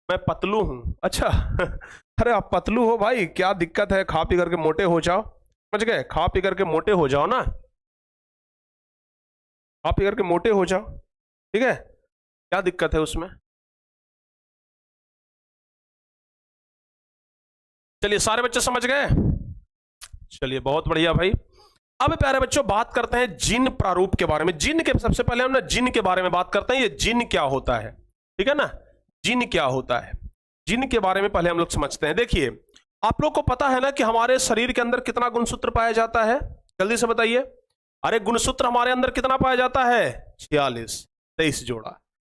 मैं पतलू हूं। अच्छा अरे आप पतलू हो भाई, क्या दिक्कत है? खा पी करके मोटे हो जाओ। समझ गए? खा पी करके मोटे हो जाओ ना, खा पी करके मोटे हो जाओ, ठीक है? क्या दिक्कत है उसमें? चलिए, सारे बच्चे समझ गए? चलिए बहुत बढ़िया भाई। अब प्यारे बच्चों बात करते हैं जीन प्रारूप के बारे में। जीन के सबसे पहले हम ना जीन के बारे में बात करते हैं। ये जीन क्या होता है, ठीक है ना, जीन क्या होता है, जीन के बारे में पहले हम लोग समझते हैं। देखिए आप लोग को पता है ना कि हमारे शरीर के अंदर कितना गुणसूत्र पाया जाता है, जल्दी से बताइए। अरे गुणसूत्र हमारे अंदर कितना पाया जाता है, 23 जोड़ा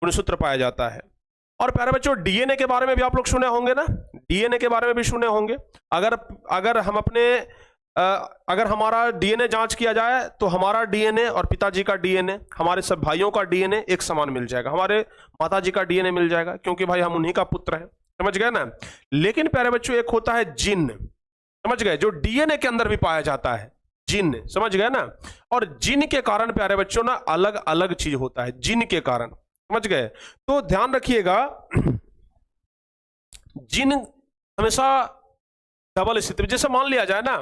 गुणसूत्र पाया जाता है। और प्यारे बच्चों डीएनए के बारे में भी आप लोग सुने होंगे ना, डीएनए के बारे में भी सुने होंगे। अगर हम अपने अगर हमारा डीएनए जांच किया जाए तो हमारा डीएनए और पिताजी का डीएनए, हमारे सब भाइयों का डीएनए एक समान मिल जाएगा, हमारे माताजी का डीएनए मिल जाएगा, क्योंकि भाई हम उन्हीं का पुत्र हैं, समझ गए ना। लेकिन प्यारे बच्चों एक होता है जिन, समझ गए, जो डीएनए के अंदर भी पाया जाता है, जिन, समझ गए ना। और जिन के कारण प्यारे बच्चों ना अलग अलग चीज होता है, जिन के कारण, समझ गए। तो ध्यान रखिएगा जिन हमेशा डबल स्थिति में, जैसे मान लिया जाए ना,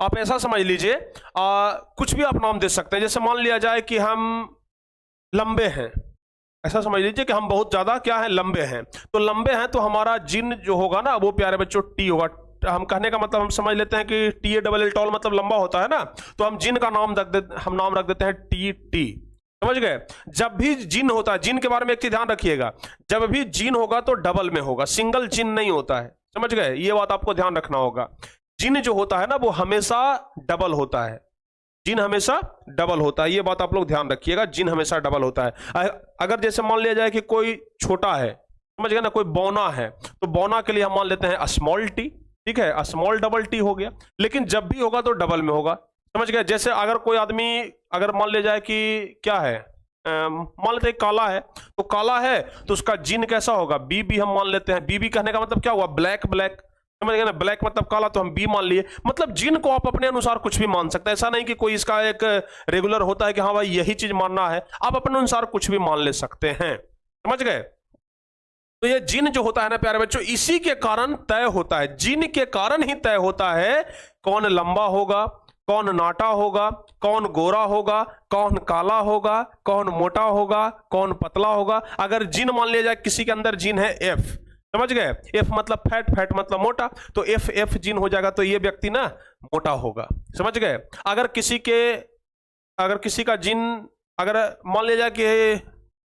आप ऐसा समझ लीजिए, कुछ भी आप नाम दे सकते हैं। जैसे मान लिया जाए कि हम लंबे हैं, ऐसा समझ लीजिए कि हम बहुत ज्यादा क्या है, लंबे हैं। तो लंबे हैं तो हमारा जिन जो होगा ना वो प्यारे बच्चों टी होगा। हम कहने का मतलब हम समझ लेते हैं कि T A double L toll मतलब लंबा होता है ना, तो हम जिन का नाम रख देते हैं टी टी, समझ गए। जब भी जिन होता है, जिन के बारे में एक चीज ध्यान रखिएगा, जब भी जिन होगा तो डबल में होगा, सिंगल जिन नहीं होता है, समझ गए। ये बात आपको ध्यान रखना होगा। जिन जो होता है ना वो हमेशा डबल होता है, जिन हमेशा डबल होता है, ये बात आप लोग ध्यान रखिएगा, जिन हमेशा डबल होता है। अगर जैसे मान लिया जाए कि कोई छोटा है, समझ गए ना, कोई बौना है, तो बौना के लिए हम मान लेते हैं स्मॉल टी, ठीक है, स्मॉल डबल टी हो गया। लेकिन जब भी होगा तो डबल में होगा, समझ गए। जैसे अगर कोई आदमी, अगर मान लिया जाए कि क्या है, मान लेते हैं काला है, तो काला है तो उसका जिन कैसा होगा, बी बी हम मान लेते हैं। बी बी कहने का मतलब क्या हुआ, ब्लैक ब्लैक, समझ गए ना, ब्लैक मतलब काला, तो हम बी मान लिए। मतलब जिन को आप अपने अनुसार कुछ भी मान सकते हैं, ऐसा नहीं कि कोई इसका एक रेगुलर होता है कि हाँ भाई यही चीज मानना है, आप अपने अनुसार कुछ भी मान ले सकते हैं, समझ गए। तो ये जिन जो होता है ना प्यारे बच्चों, इसी के कारण तय होता है, जिन के कारण ही तय होता है कौन लंबा होगा, कौन नाटा होगा, कौन गोरा होगा, कौन काला होगा, कौन मोटा होगा, कौन पतला होगा। अगर जिन मान लिया जाए किसी के अंदर जिन है एफ, समझ गए, एफ मतलब फैट, फैट मतलब मोटा, तो एफ एफ जिन हो जाएगा तो ये व्यक्ति ना मोटा होगा, समझ गए। अगर किसी का जिन, अगर मान लिया जाए कि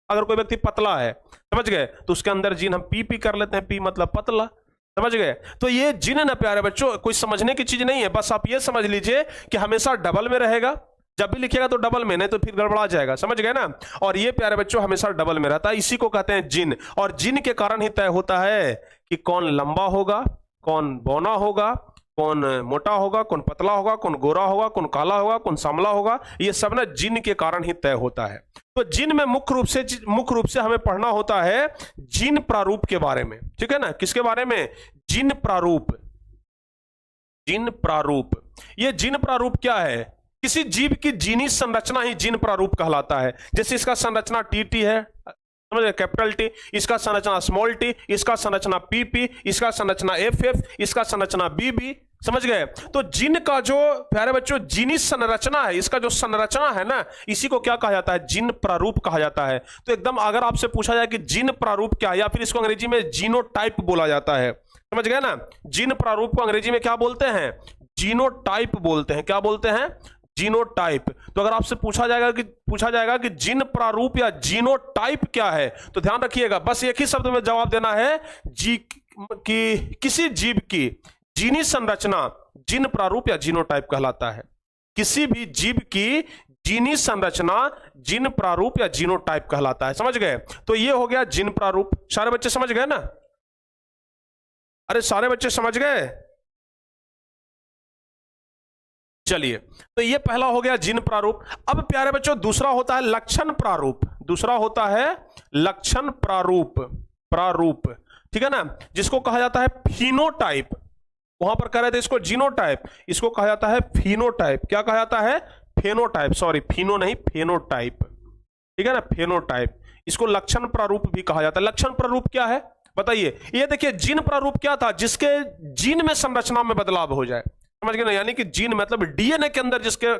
अगर कोई व्यक्ति पतला है, समझ गए, तो उसके अंदर जिन हम पी पी कर लेते हैं, पी मतलब पतला, समझ गए। तो ये जिन ना प्यारे बच्चों कोई समझने की चीज नहीं है, बस आप ये समझ लीजिए कि हमेशा डबल में रहेगा, जब भी लिखेगा तो डबल में, नहीं तो फिर गड़बड़ा जाएगा, समझ गए ना। और ये प्यारे बच्चों हमेशा डबल में रहता है, इसी को कहते हैं जिन। और जिन के कारण ही तय होता है कि कौन लंबा होगा, कौन बौना होगा, कौन मोटा होगा, कौन पतला होगा, कौन गोरा होगा, कौन काला होगा, कौन सांवला होगा। ये सब ना जिन के कारण ही तय होता है। तो जिन में मुख्य रूप से हमें पढ़ना होता है जिन प्रारूप के बारे में, ठीक है ना। किसके बारे में, जिन प्रारूप, जिन प्रारूप। ये जिन प्रारूप क्या है, किसी जीव की जीनी संरचना ही जिन प्रारूप कहलाता है। जैसे इसका संरचना टी है, समझ, कैपिटल टी, इसका संरचना स्मॉल टी, इसका संरचना पी, इसका संरचना एफ, इसका संरचना बी, समझ गए। तो जिन का जो प्यारे बच्चों जीनी संरचना है, इसका जो संरचना है ना, इसी को क्या कहा जाता है, जिन प्रारूप कहा जाता है। तो एकदम अगर आपसे पूछा जाए कि जिन प्रारूप क्या है, या फिर इसको अंग्रेजी में जीनोटाइप बोला जाता है, समझ गए ना। जिन प्रारूप को अंग्रेजी में क्या बोलते हैं, जीनोटाइप बोलते हैं। क्या बोलते हैं, जीनोटाइप। तो अगर आपसे पूछा जाएगा कि जिन प्रारूप या जीनोटाइप क्या है, तो ध्यान रखिएगा बस एक ही शब्द में जवाब देना है, किसी जीव की जीनी संरचना जिन प्रारूप या जीनोटाइप कहलाता है। किसी भी जीव की जीनी संरचना जिन प्रारूप या जीनोटाइप कहलाता है, समझ गए। तो ये हो गया जिन प्रारूप। सारे बच्चे समझ गए ना, अरे सारे बच्चे समझ गए। चलिए, तो ये पहला हो गया जिन प्रारूप। अब प्यारे बच्चों दूसरा होता है लक्षण प्रारूप। दूसरा होता है लक्षण प्रारूप, ठीक है ना, जिसको कहा जाता है फिनोटाइप। वहां पर कह रहे थे इसको जीनोटाइप, इसको कहा जाता है फिनोटाइप। क्या कहा जाता है, फेनोटाइप, सॉरी फिनो नहीं, फेनोटाइप, ठीक है ना, फेनोटाइप। इसको लक्षण प्रारूप भी कहा जाता है। लक्षण प्रारूप क्या है बताइए। ये देखिए जिन प्रारूप क्या था, जिसके जीन में संरचना में बदलाव हो जाए, समझ गए ना, यानी कि जीन मतलब डीएनए के अंदर जिसके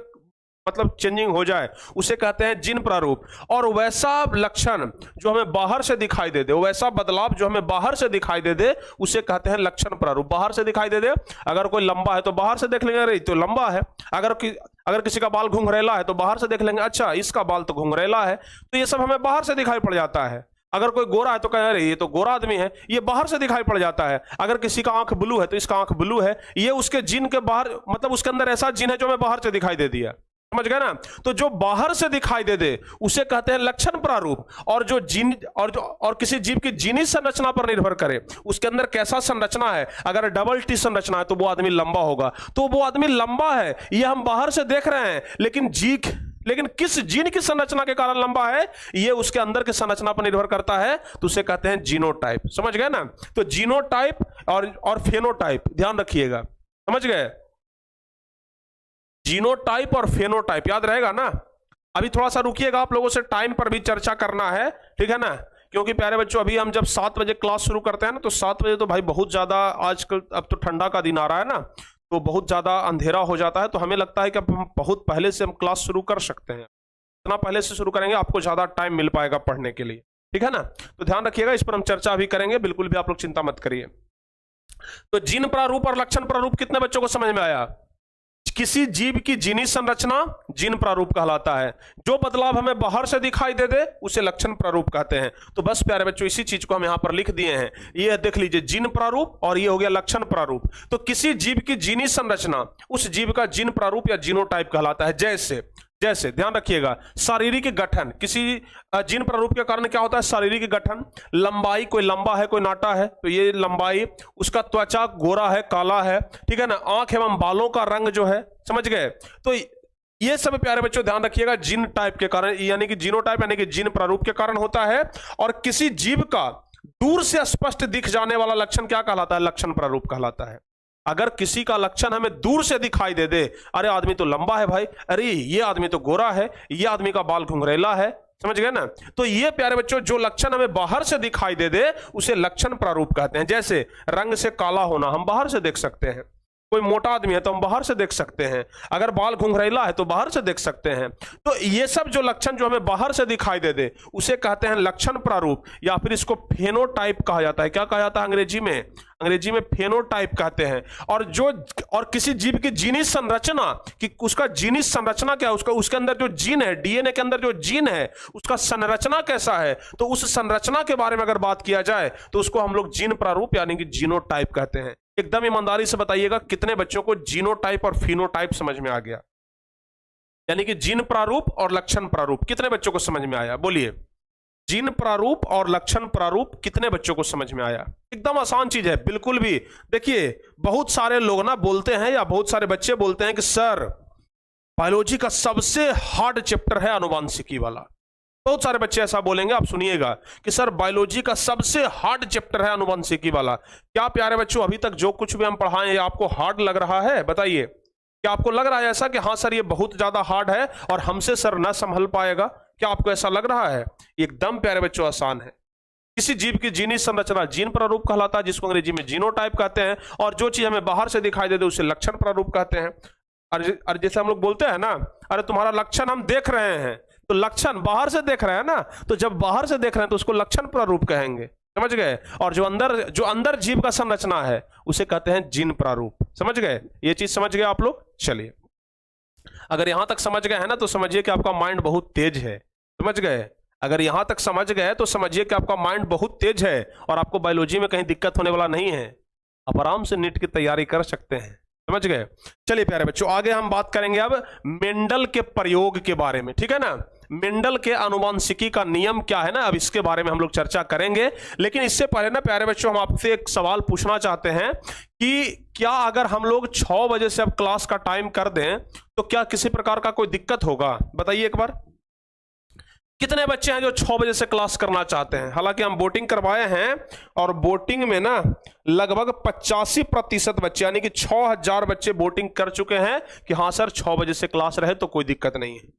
मतलब चेंजिंग हो जाए, उसे कहते हैं जीन प्रारूप। और वैसा लक्षण जो हमें बाहर से दिखाई दे दे, वैसा बदलाव जो हमें बाहर से दिखाई दे दे, उसे कहते हैं लक्षण प्रारूप। बाहर से दिखाई दे दे, अगर कोई लंबा है तो बाहर से देख लेंगे अरे तो लंबा है, अगर किसी का बाल घुंघरेला है तो बाहर से देख लेंगे अच्छा इसका बाल तो घुंघरेला है। तो ये सब हमें बाहर से दिखाई पड़ जाता है। अगर कोई गोरा है तो कहें अरे ये तो गोरा आदमी है, ये बाहर से दिखाई पड़ जाता है। अगर किसी का आंख ब्लू है तो इसका आंख ब्लू है, ये उसके जीन के बाहर, मतलब उसके अंदर ऐसा जीन है जो हमें बाहर से दिखाई दे दिया, समझ गए ना। तो जो बाहर से दिखाई दे दे उसे कहते हैं लक्षण प्रारूप। और जो जीन और किसी जीव की जीनी संरचना पर निर्भर करे, उसके अंदर कैसा संरचना है, अगर डबल टी संरचना है तो वो आदमी लंबा होगा, तो वो आदमी लंबा है, ये हम बाहर से देख रहे हैं, लेकिन किस जीन की संरचना के कारण लंबा है, ये उसके अंदर की संरचना पर निर्भर करता है, तो उसे कहते हैं जीनोटाइप। समझ गए ना। तो जीनोटाइप और फेनोटाइप ध्यान रखिएगा, समझ गए। जीनोटाइप और फेनोटाइप याद रहेगा ना। अभी थोड़ा सा रुकिएगा, आप लोगों से टाइम पर भी चर्चा करना है, ठीक है ना। क्योंकि प्यारे बच्चों अभी हम जब 7 बजे क्लास शुरू करते हैं ना, तो 7 बजे तो भाई बहुत ज्यादा, आजकल अब तो ठंडा का दिन आ रहा है ना, तो बहुत ज्यादा अंधेरा हो जाता है, तो हमें लगता है कि अब हम बहुत पहले से हम क्लास शुरू कर सकते हैं। जितना पहले से शुरू करेंगे आपको ज्यादा टाइम मिल पाएगा पढ़ने के लिए, ठीक है ना। तो ध्यान रखिएगा, इस पर हम चर्चा भी करेंगे, बिल्कुल भी आप लोग चिंता मत करिए। तो जीन प्रारूप और लक्षण प्रारूप कितने बच्चों को समझ में आया। किसी जीव की जीनी संरचना जीन प्रारूप कहलाता है, जो बदलाव हमें बाहर से दिखाई दे दे उसे लक्षण प्रारूप कहते हैं। तो बस प्यारे बच्चों इसी चीज को हम यहां पर लिख दिए हैं, ये देख लीजिए जीन प्रारूप और ये हो गया लक्षण प्रारूप। तो किसी जीव की जीनी संरचना उस जीव का जीन प्रारूप या जीनोटाइप कहलाता है। जैसे ध्यान रखिएगा, शारीरिक गठन, किसी जीन प्रारूप के कारण क्या होता है, शारीरिक गठन, लंबाई, कोई लंबा है कोई नाटा है तो ये लंबाई, उसका त्वचा गोरा है काला है, ठीक है ना, आंख एवं बालों का रंग जो है, समझ गए। तो ये सब प्यारे बच्चों ध्यान रखिएगा जीन टाइप के कारण, यानी कि जीनोटाइप यानी कि जीन प्रारूप के कारण होता है। और किसी जीव का दूर से स्पष्ट दिख जाने वाला लक्षण क्या कहलाता है, लक्षण प्रारूप कहलाता है। अगर किसी का लक्षण हमें दूर से दिखाई दे दे, अरे आदमी तो लंबा है भाई, अरे ये आदमी तो गोरा है, ये आदमी का बाल घुंघरेला है, समझ गए ना। तो ये प्यारे बच्चों जो लक्षण हमें बाहर से दिखाई दे दे उसे लक्षण प्रारूप कहते हैं। जैसे रंग से काला होना हम बाहर से देख सकते हैं, कोई मोटा आदमी है तो हम बाहर से देख सकते हैं, अगर बाल घुंघरेला है तो बाहर से देख सकते हैं। तो ये सब जो लक्षण जो हमें बाहर से दिखाई दे दे उसे कहते हैं लक्षण प्रारूप, या फिर इसको फेनोटाइप कहा जाता है। क्या कहा जाता है अंग्रेजी में फेनोटाइप कहते हैं। और किसी जीव की जीनी संरचना, कि उसका जीनी संरचना क्या है, उसके अंदर जो जीन है, डीएनए के अंदर जो जीन है उसका संरचना कैसा है, तो उस संरचना के बारे में अगर बात किया जाए तो उसको हम लोग जीन प्रारूप यानी कि जीनोटाइप कहते हैं। एकदम ईमानदारी से बताइएगा कितने बच्चों को जीनोटाइप और फिनोटाइप समझ में आ गया, यानी कि जीन प्रारूप और लक्षण प्रारूप कितने बच्चों को समझ में आया, बोलिए। जीन प्रारूप और लक्षण प्रारूप कितने बच्चों को समझ में आया। एकदम आसान चीज है, बिल्कुल भी। देखिए बहुत सारे लोग ना बोलते हैं, या बहुत सारे बच्चे बोलते हैं कि सर बायोलॉजी का सबसे हार्ड चैप्टर है आनुवांशिकी वाला। बहुत सारे बच्चे ऐसा बोलेंगे, आप सुनिएगा कि सर बायोलॉजी का सबसे हार्ड चैप्टर है आनुवांशिकी वाला। क्या प्यारे बच्चों अभी तक जो कुछ भी हम पढ़ाएं ये आपको हार्ड लग रहा है, बताइए। क्या आपको लग रहा है ऐसा कि हाँ सर ये बहुत ज्यादा हार्ड है और हमसे सर ना संभल पाएगा, क्या आपको ऐसा लग रहा है। एकदम प्यारे बच्चों आसान है। किसी जीव की जीनी संरचना जीन प्रारूप कहलाता है, जिसको अंग्रेजी में जीनोटाइप कहते हैं। और जो चीज हमें बाहर से दिखाई दे उसे लक्षण प्रारूप कहते हैं। और जैसे हम लोग बोलते हैं ना, अरे तुम्हारा लक्षण हम देख रहे हैं, तो लक्षण बाहर से देख रहे हैं ना, तो जब बाहर से देख रहे हैं तो उसको लक्षण प्रारूप कहेंगे, समझ गए। और जो अंदर जीव का संरचना है उसे कहते हैं जीन प्रारूप, समझ गए। ये चीज समझ गए आप लोग। चलिए अगर यहां तक समझ गए हैं ना तो समझिए कि आपका माइंड बहुत तेज है, समझ गए। अगर यहां तक समझ गए तो समझिए कि आपका माइंड बहुत तेज है और आपको बायोलॉजी में कहीं दिक्कत होने वाला नहीं है, आप आराम से नीट की तैयारी कर सकते हैं, समझ गए। चलिए प्यारे बच्चों आगे हम बात करेंगे अब मेंडल के प्रयोग के बारे में, ठीक है ना। मेंडल के आनुवांशिकी का नियम क्या है ना, अब इसके बारे में हम लोग चर्चा करेंगे। लेकिन इससे पहले ना प्यारे बच्चों हम आपसे एक सवाल पूछना चाहते हैं कि क्या अगर हम लोग 6 बजे से अब क्लास का टाइम कर दें तो क्या किसी प्रकार का कोई दिक्कत होगा, बताइए एक बार। कितने बच्चे हैं जो 6 बजे से क्लास करना चाहते हैं। हालांकि हम वोटिंग करवाए हैं और वोटिंग में ना लगभग 85% बच्चे यानी कि 6000 बच्चे वोटिंग कर चुके हैं कि हाँ सर 6 बजे से क्लास रहे तो कोई दिक्कत नहीं है।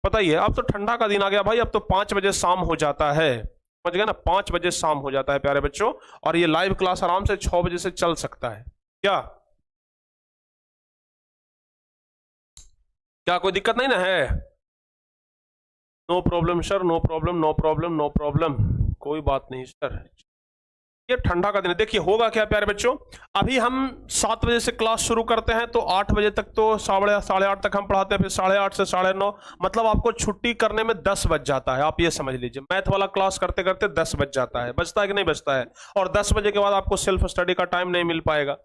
बताइए, अब तो ठंडा का दिन आ गया भाई, अब तो 5 बजे शाम हो जाता है, समझ गए ना, 5 बजे शाम हो जाता है प्यारे बच्चों। और ये लाइव क्लास आराम से 6 बजे से चल सकता है। क्या क्या कोई दिक्कत नहीं ना है? No problem sir, no problem, no problem, no problem, कोई बात नहीं सर। ये ठंडा का दिन है। देखिए होगा क्या प्यारे बच्चों, अभी हम 7 बजे से क्लास शुरू करते हैं तो 8 बजे तक तो साढ़े 8 तक हम पढ़ाते हैं, फिर 8:30 से 9:30, मतलब आपको छुट्टी करने में 10 बज जाता है। आप ये समझ लीजिए मैथ वाला क्लास करते करते 10 बज जाता है। बजता है कि नहीं बजता है? और 10 बजे के बाद आपको सेल्फ स्टडी का टाइम नहीं मिल पाएगा।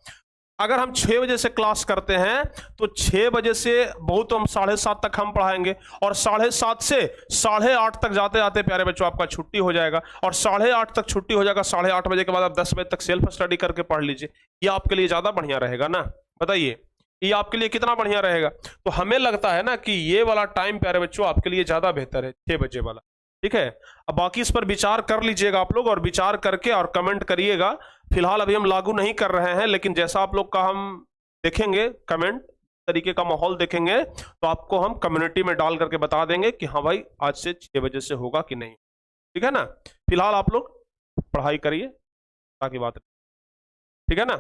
अगर हम 6 बजे से क्लास करते हैं तो 6 बजे से बहुत हम 7:30 तक हम पढ़ाएंगे, और 7:30 से 8:30 तक जाते जाते प्यारे बच्चों आपका छुट्टी हो जाएगा, और 8:30 तक छुट्टी हो जाएगा। 8:30 बजे के बाद आप 10 बजे तक सेल्फ स्टडी करके पढ़ लीजिए। ये आपके लिए ज्यादा बढ़िया रहेगा ना? बताइए ये आपके लिए कितना बढ़िया रहेगा? तो हमें लगता है ना कि ये वाला टाइम प्यारे बच्चों आपके लिए ज्यादा बेहतर है, 6 बजे वाला। ठीक है, अब बाकी इस पर विचार कर लीजिएगा आप लोग, और विचार करके और कमेंट करिएगा। फिलहाल अभी हम लागू नहीं कर रहे हैं, लेकिन जैसा आप लोग का हम देखेंगे कमेंट तरीके का माहौल देखेंगे तो आपको हम कम्युनिटी में डाल करके बता देंगे कि हाँ भाई आज से 6 बजे से होगा कि नहीं। ठीक है ना? फिलहाल आप लोग पढ़ाई करिए, ताकि बात, ठीक है ना?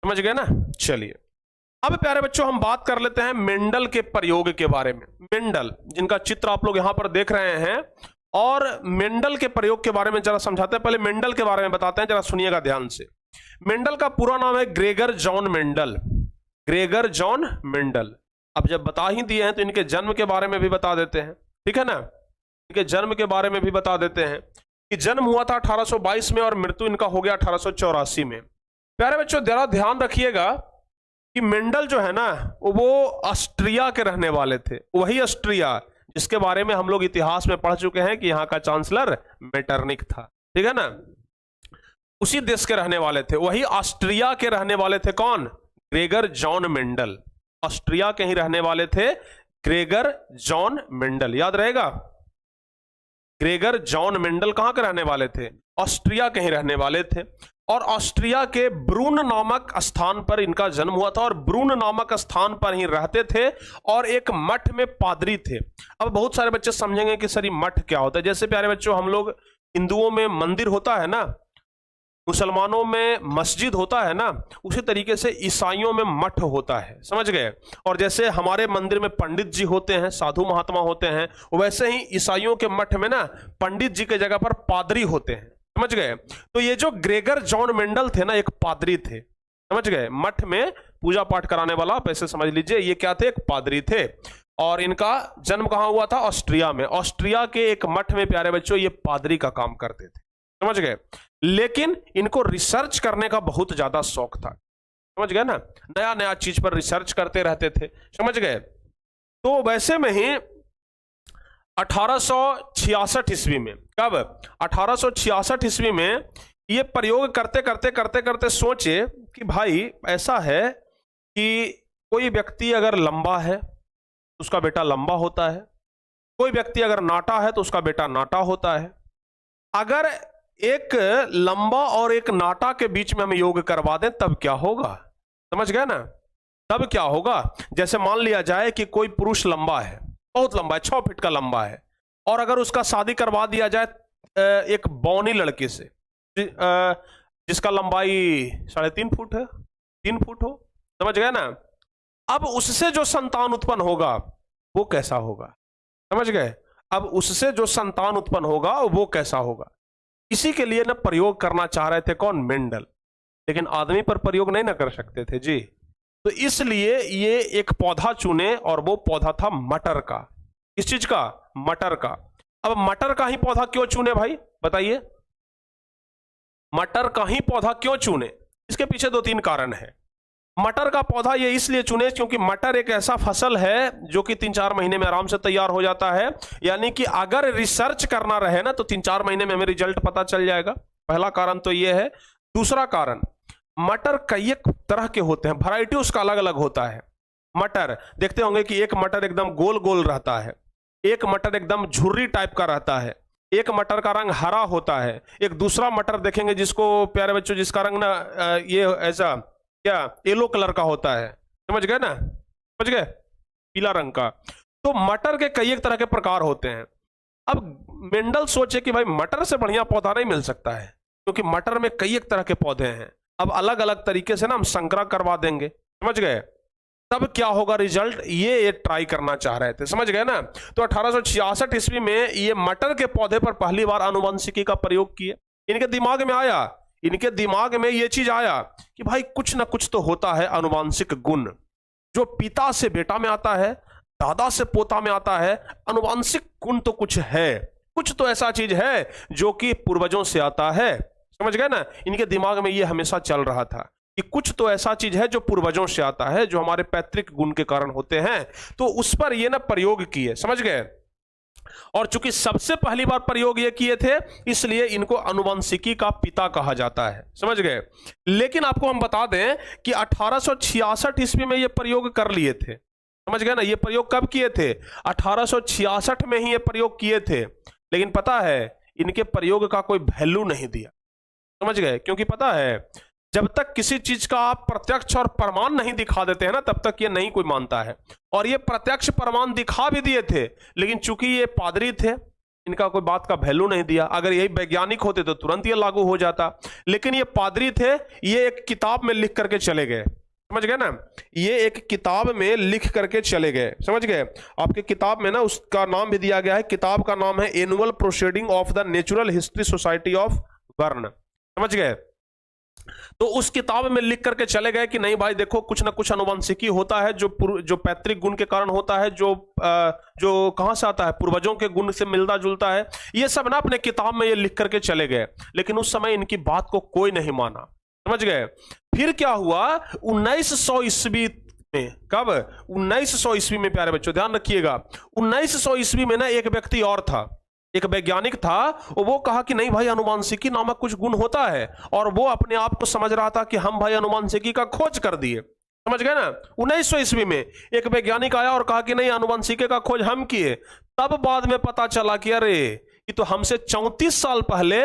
समझ गए ना? चलिए अब प्यारे बच्चों हम बात कर लेते हैं मेंडल के प्रयोग के बारे में। मेंडल जिनका चित्र आप लोग यहां पर देख रहे हैं, और मेंडल के प्रयोग के बारे में जरा समझाते हैं। पहले मेंडल के बारे में बताते हैं, जरा सुनिएगा ध्यान से। मेंडल का पूरा नाम है Gregor John Mendel. Gregor John Mendel. अब जब बता ही दिए हैं तो इनके जन्म के बारे में भी बता देते हैं। ठीक है ना? इनके जन्म के बारे में भी बता देते हैं कि जन्म हुआ था 1822 में और मृत्यु इनका हो गया 1884 में। प्यारे बच्चों जरा ध्यान रखिएगा कि मेंडल जो है ना वो ऑस्ट्रिया के रहने वाले थे। वही ऑस्ट्रिया जिसके बारे में हम लोग इतिहास में पढ़ चुके हैं कि यहां का चांसलर मेटरनिक था। ठीक है ना? उसी देश के रहने वाले थे, वही ऑस्ट्रिया के रहने वाले थे। कौन? Gregor John Mendel. ऑस्ट्रिया के ही रहने वाले थे, ग्रेगर जॉन मेंडल। याद रहेगा, ग्रेगर जॉन मेंडल कहां के रहने वाले थे? ऑस्ट्रिया के ही रहने वाले थे। और ऑस्ट्रिया के ब्रून नामक स्थान पर इनका जन्म हुआ था, और ब्रून नामक स्थान पर ही रहते थे, और एक मठ में पादरी थे। अब बहुत सारे बच्चे समझेंगे कि सर ये मठ क्या होता है। जैसे प्यारे बच्चों हम लोग हिंदुओं में मंदिर होता है ना, मुसलमानों में मस्जिद होता है ना, उसी तरीके से ईसाइयों में मठ होता है। समझ गए? और जैसे हमारे मंदिर में पंडित जी होते हैं, साधु महात्मा होते हैं, वैसे ही ईसाइयों के मठ में ना पंडित जी के जगह पर पादरी होते हैं। समझ गए? तो ये जो ग्रेगर जॉन मेंडल थे ना, एक पादरी थे। समझ गए? मठ में पूजा पाठ कराने वाला, आप ऐसे समझ लीजिए ये क्या थे? एक पादरी थे। और इनका जन्म कहां हुआ था? ऑस्ट्रिया में। ऑस्ट्रिया के एक मठ में प्यारे बच्चों ये पादरी का काम करते थे। समझ गए? लेकिन इनको रिसर्च करने का बहुत ज्यादा शौक था। समझ गए ना? नया नया चीज पर रिसर्च करते रहते थे। समझ गए? तो वैसे में ही 1866 ईस्वी में, कब? 1866 ईस्वी में ये प्रयोग करते करते करते करते सोचे कि भाई ऐसा है कि कोई व्यक्ति अगर लंबा है तो उसका बेटा लंबा होता है, कोई व्यक्ति अगर नाटा है तो उसका बेटा नाटा होता है। अगर एक लंबा और एक नाटा के बीच में हम योग करवा दें तब क्या होगा? समझ गए ना? तब क्या होगा? जैसे मान लिया जाए कि कोई पुरुष लंबा है, बहुत लंबा है, 6 फीट का लंबा है, और अगर उसका शादी करवा दिया जाए एक बौनी लड़के से जिसका लंबाई 3.5 फुट है, 3 फुट हो। समझ गए ना? अब उससे जो संतान उत्पन्न होगा वो कैसा होगा? समझ गए? अब उससे जो संतान उत्पन्न होगा वो कैसा होगा? इसी के लिए ना प्रयोग करना चाह रहे थे कौन? मेंडल। लेकिन आदमी पर प्रयोग नहीं ना कर सकते थे जी, तो इसलिए ये एक पौधा चुने, और वो पौधा था मटर का। किस चीज का? मटर का। अब मटर का ही पौधा क्यों चुने भाई? बताइए, मटर का ही पौधा क्यों चुने? इसके पीछे 2-3 कारण है। मटर का पौधा ये इसलिए चुने क्योंकि मटर एक ऐसा फसल है जो कि 3-4 महीने में आराम से तैयार हो जाता है। यानी कि अगर रिसर्च करना रहे ना तो 3-4 महीने में हमें रिजल्ट पता चल जाएगा। पहला कारण तो ये है। दूसरा कारण, मटर कई एक तरह के होते हैं, वैरायटी उसका अलग अलग होता है। मटर देखते होंगे कि एक मटर एकदम गोल गोल रहता है, एक मटर एकदम झुर्री टाइप का रहता है, एक मटर का रंग हरा होता है, एक दूसरा मटर देखेंगे जिसको प्यारे बच्चों जिसका रंग ना ये ऐसा क्या येलो कलर का होता है। समझ गए ना? समझ गए? पीला रंग का। तो मटर के कई एक तरह के प्रकार होते हैं। अब मेंडल सोचे कि भाई मटर से बढ़िया पौधा नहीं मिल सकता है, क्योंकि मटर में कई एक तरह के पौधे हैं। अब अलग अलग तरीके से ना हम संकरा करवा देंगे, समझ गए। तब क्या होगा रिजल्ट, ये ट्राई करना चाह रहे थे, समझ गए ना। तो 1866 ईस्वी में ये मटर के पौधे पर पहली बार आनुवंशिकी का प्रयोग किए। इनके दिमाग में आया, इनके दिमाग में ये चीज आया कि भाई कुछ ना कुछ तो होता है आनुवंशिक गुण, जो पिता से बेटा में आता है, दादा से पोता में आता है। आनुवंशिक गुण तो कुछ है, कुछ तो ऐसा चीज है जो कि पूर्वजों से आता है, समझ गए ना। इनके दिमाग में ये हमेशा चल रहा था कि कुछ तो ऐसा चीज है जो पूर्वजों से आता है, जो हमारे पैतृक गुण के कारण होते हैं। तो उस पर ये ना प्रयोग किए, समझ गए। और चूंकि सबसे पहली बार प्रयोग ये किए थे, इसलिए इनको आनुवंशिकी का पिता कहा जाता है, समझ गए। लेकिन आपको हम बता दें कि 1866 ईस्वी में ये प्रयोग कर लिए थे, समझ गए ना। ये प्रयोग कब किए थे, 1866 में ही ये प्रयोग किए थे। लेकिन पता है इनके प्रयोग का कोई वैल्यू नहीं दिया, समझ गए। क्योंकि पता है जब तक किसी चीज का आप प्रत्यक्ष और प्रमाण नहीं दिखा देते हैं ना, तब तक ये नहीं कोई मानता है। और ये प्रत्यक्ष प्रमाण दिखा भी दिए थे, लेकिन चूंकि ये पादरी थे, इनका कोई बात का वैल्यू नहीं दिया। अगर यही वैज्ञानिक होते तो तुरंत ये लागू हो जाता, लेकिन ये पादरी थे, ये एक किताब में लिख करके चले गए, समझ गए ना। ये एक किताब में लिख करके चले गए, समझ गए। आपके किताब में ना उसका नाम भी दिया गया है, किताब का नाम है annual proceeding of the natural history society of burn, समझ गए। तो उस किताब में लिख करके चले गए कि नहीं भाई देखो, कुछ ना कुछ आनुवंशिकी होता है जो पैतृक गुण के कारण होता है, जो कहां से आता है, पूर्वजों के गुण से मिलता जुलता है। ये सब ना अपने किताब में ये लिख करके चले गए, लेकिन उस समय इनकी बात को कोई नहीं माना, समझ गए। फिर क्या हुआ 1900 ईस्वी में, कब 1900 ईस्वी में, प्यारे बच्चों ध्यान रखिएगा, 1900 ईस्वी में ना एक व्यक्ति और था, एक वैज्ञानिक था। वो कहा कि नहीं भाई आनुवंशिकी नामक कुछ गुण होता है, और वो अपने आप को समझ रहा था कि हम भाई आनुवंशिकी का खोज कर दिए, समझ गए ना। 1900 ईस्वी में एक वैज्ञानिक आया और कहा कि नहीं आनुवंशिकी का खोज हम किए। तब बाद में पता चला कि अरे ये तो हमसे 34 साल पहले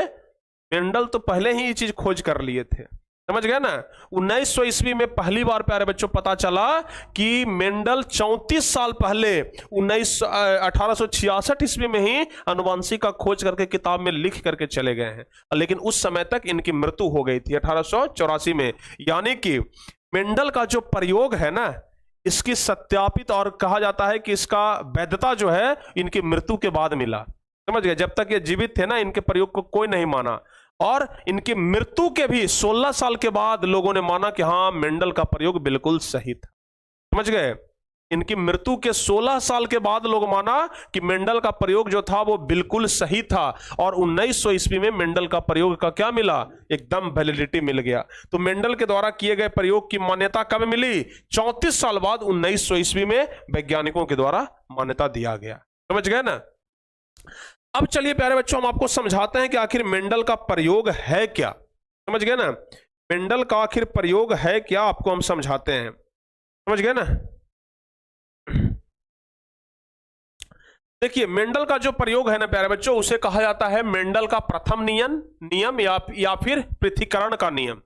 मेंडल तो पहले ही ये चीज खोज कर लिए थे, समझ गए ना। 1900 ईस्वी में पहली बार प्यारे बच्चों पता चला कि मेंडल 34 साल पहले 1866 ईस्वी में ही आनुवंशिक का खोज करके किताब में लिख करके चले गए हैं। लेकिन उस समय तक इनकी मृत्यु हो गई थी 1884 में। यानी कि मेंडल का जो प्रयोग है ना, इसकी सत्यापित और कहा जाता है कि इसका वैधता जो है इनकी मृत्यु के बाद मिला, समझ गए। जब तक ये जीवित थे ना, इनके प्रयोग को कोई नहीं माना, और इनकी मृत्यु के भी 16 साल के बाद लोगों ने माना कि हाँ मेंडल का प्रयोग बिल्कुल सही था, समझ गए। इनकी मृत्यु के 16 साल के बाद लोग माना कि मेंडल का प्रयोग जो था वो बिल्कुल सही था, और 1900 ईस्वी में मेंडल का प्रयोग का क्या मिला, एकदम वैलिडिटी मिल गया। तो मेंडल के द्वारा किए गए प्रयोग की मान्यता कब मिली, 34 साल बाद 1900 ईस्वी में वैज्ञानिकों के द्वारा मान्यता दिया गया, समझ गए ना। अब चलिए प्यारे बच्चों हम आपको समझाते हैं कि आखिर मेंडल का प्रयोग है क्या, समझ गए ना। मेंडल का आखिर प्रयोग है क्या, आपको हम समझाते हैं, समझ गए ना। देखिए मेंडल का जो प्रयोग है ना प्यारे बच्चों, उसे कहा जाता है मेंडल का प्रथम नियम या फिर पृथक्करण का नियम।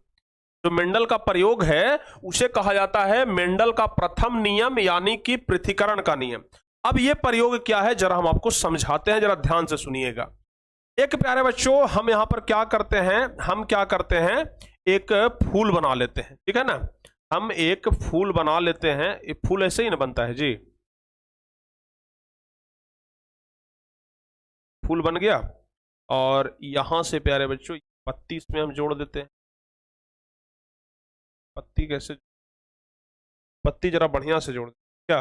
जो मेंडल का प्रयोग है उसे कहा जाता है मेंडल का प्रथम नियम, यानी कि पृथक्करण का नियम। अब ये प्रयोग क्या है जरा हम आपको समझाते हैं, जरा ध्यान से सुनिएगा। एक प्यारे बच्चों हम यहां पर क्या करते हैं, हम क्या करते हैं, एक फूल बना लेते हैं, ठीक है ना। हम एक फूल बना लेते हैं, एक फूल ऐसे ही ना बनता है जी, फूल बन गया। और यहां से प्यारे बच्चों पत्ती इसमें हम जोड़ देते हैं। पत्ती कैसे, पत्ती जरा बढ़िया से जोड़ क्या,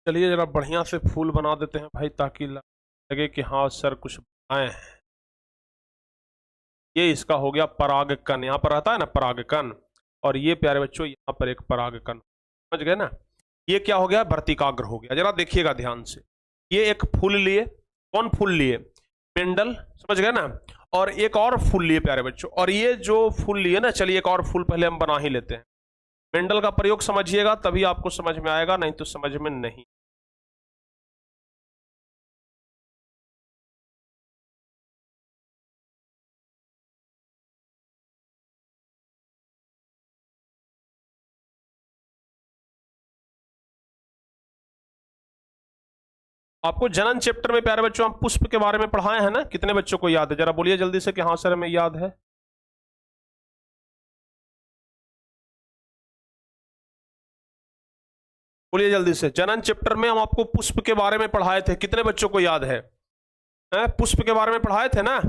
चलिए जरा बढ़िया से फूल बना देते हैं भाई, ताकि लगे कि हाँ सर कुछ बनाए हैं। ये इसका हो गया परागकण, यहाँ पर रहता है ना परागकण, और ये प्यारे बच्चों यहाँ पर एक परागकण, समझ गए ना। ये क्या हो गया, वर्तिकाग्र हो गया। जरा देखिएगा ध्यान से, ये एक फूल लिए, कौन फूल लिए, पेंडल, समझ गए ना। और एक और फूल लिए प्यारे बच्चों, और ये जो फूल लिए ना, चलिए एक और फूल पहले हम बना ही लेते हैं। पेंडल का प्रयोग समझिएगा तभी आपको समझ में आएगा, नहीं तो समझ में नहीं। आपको जनन चैप्टर में प्यारे बच्चों हम पुष्प के बारे में पढ़ाए हैं ना, कितने बच्चों को याद है? जरा बोलिए जल्दी से कि हाँ सर हमें याद है। बोलिए जल्दी से। जनन चैप्टर में हम आपको पुष्प के बारे में पढ़ाए थे, कितने बच्चों को याद है? पुष्प के बारे में पढ़ाए थे ना?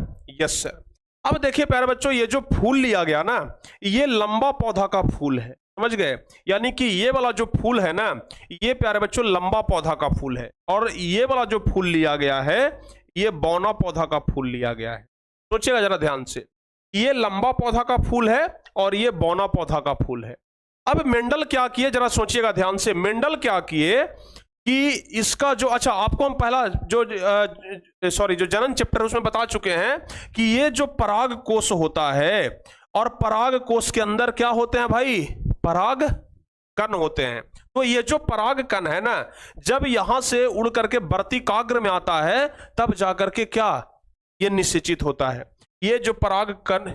Yes sir. अब देखिए प्यारे बच्चों, ये जो फूल लिया गया ना, ये लंबा पौधा का फूल है, समझ गए? यानी कि ये वाला जो फूल है ना, ये प्यारे बच्चों लंबा पौधा का फूल है, और ये वाला जो फूल लिया गया है, ये बौना पौधा का फूल लिया गया है। सोचिएगा जरा ध्यान से, ये लंबा पौधा का फूल है और ये बौना पौधा का फूल है। अब मेंडल क्या किए, जरा सोचिएगा ध्यान से। मेंडल क्या किए कि इसका जो, अच्छा आपको हम पहला जो जो जनन चैप्टर उसमें बता चुके हैं कि ये जो पराग कोश होता है, और पराग कोश के अंदर क्या होते हैं भाई? पराग कण होते हैं। तो ये जो पराग कण है ना, जब यहां से उड़ करके वर्तिकाग्र में आता है, तब जाकर के क्या ये निषेचित होता है। ये जो पराग कण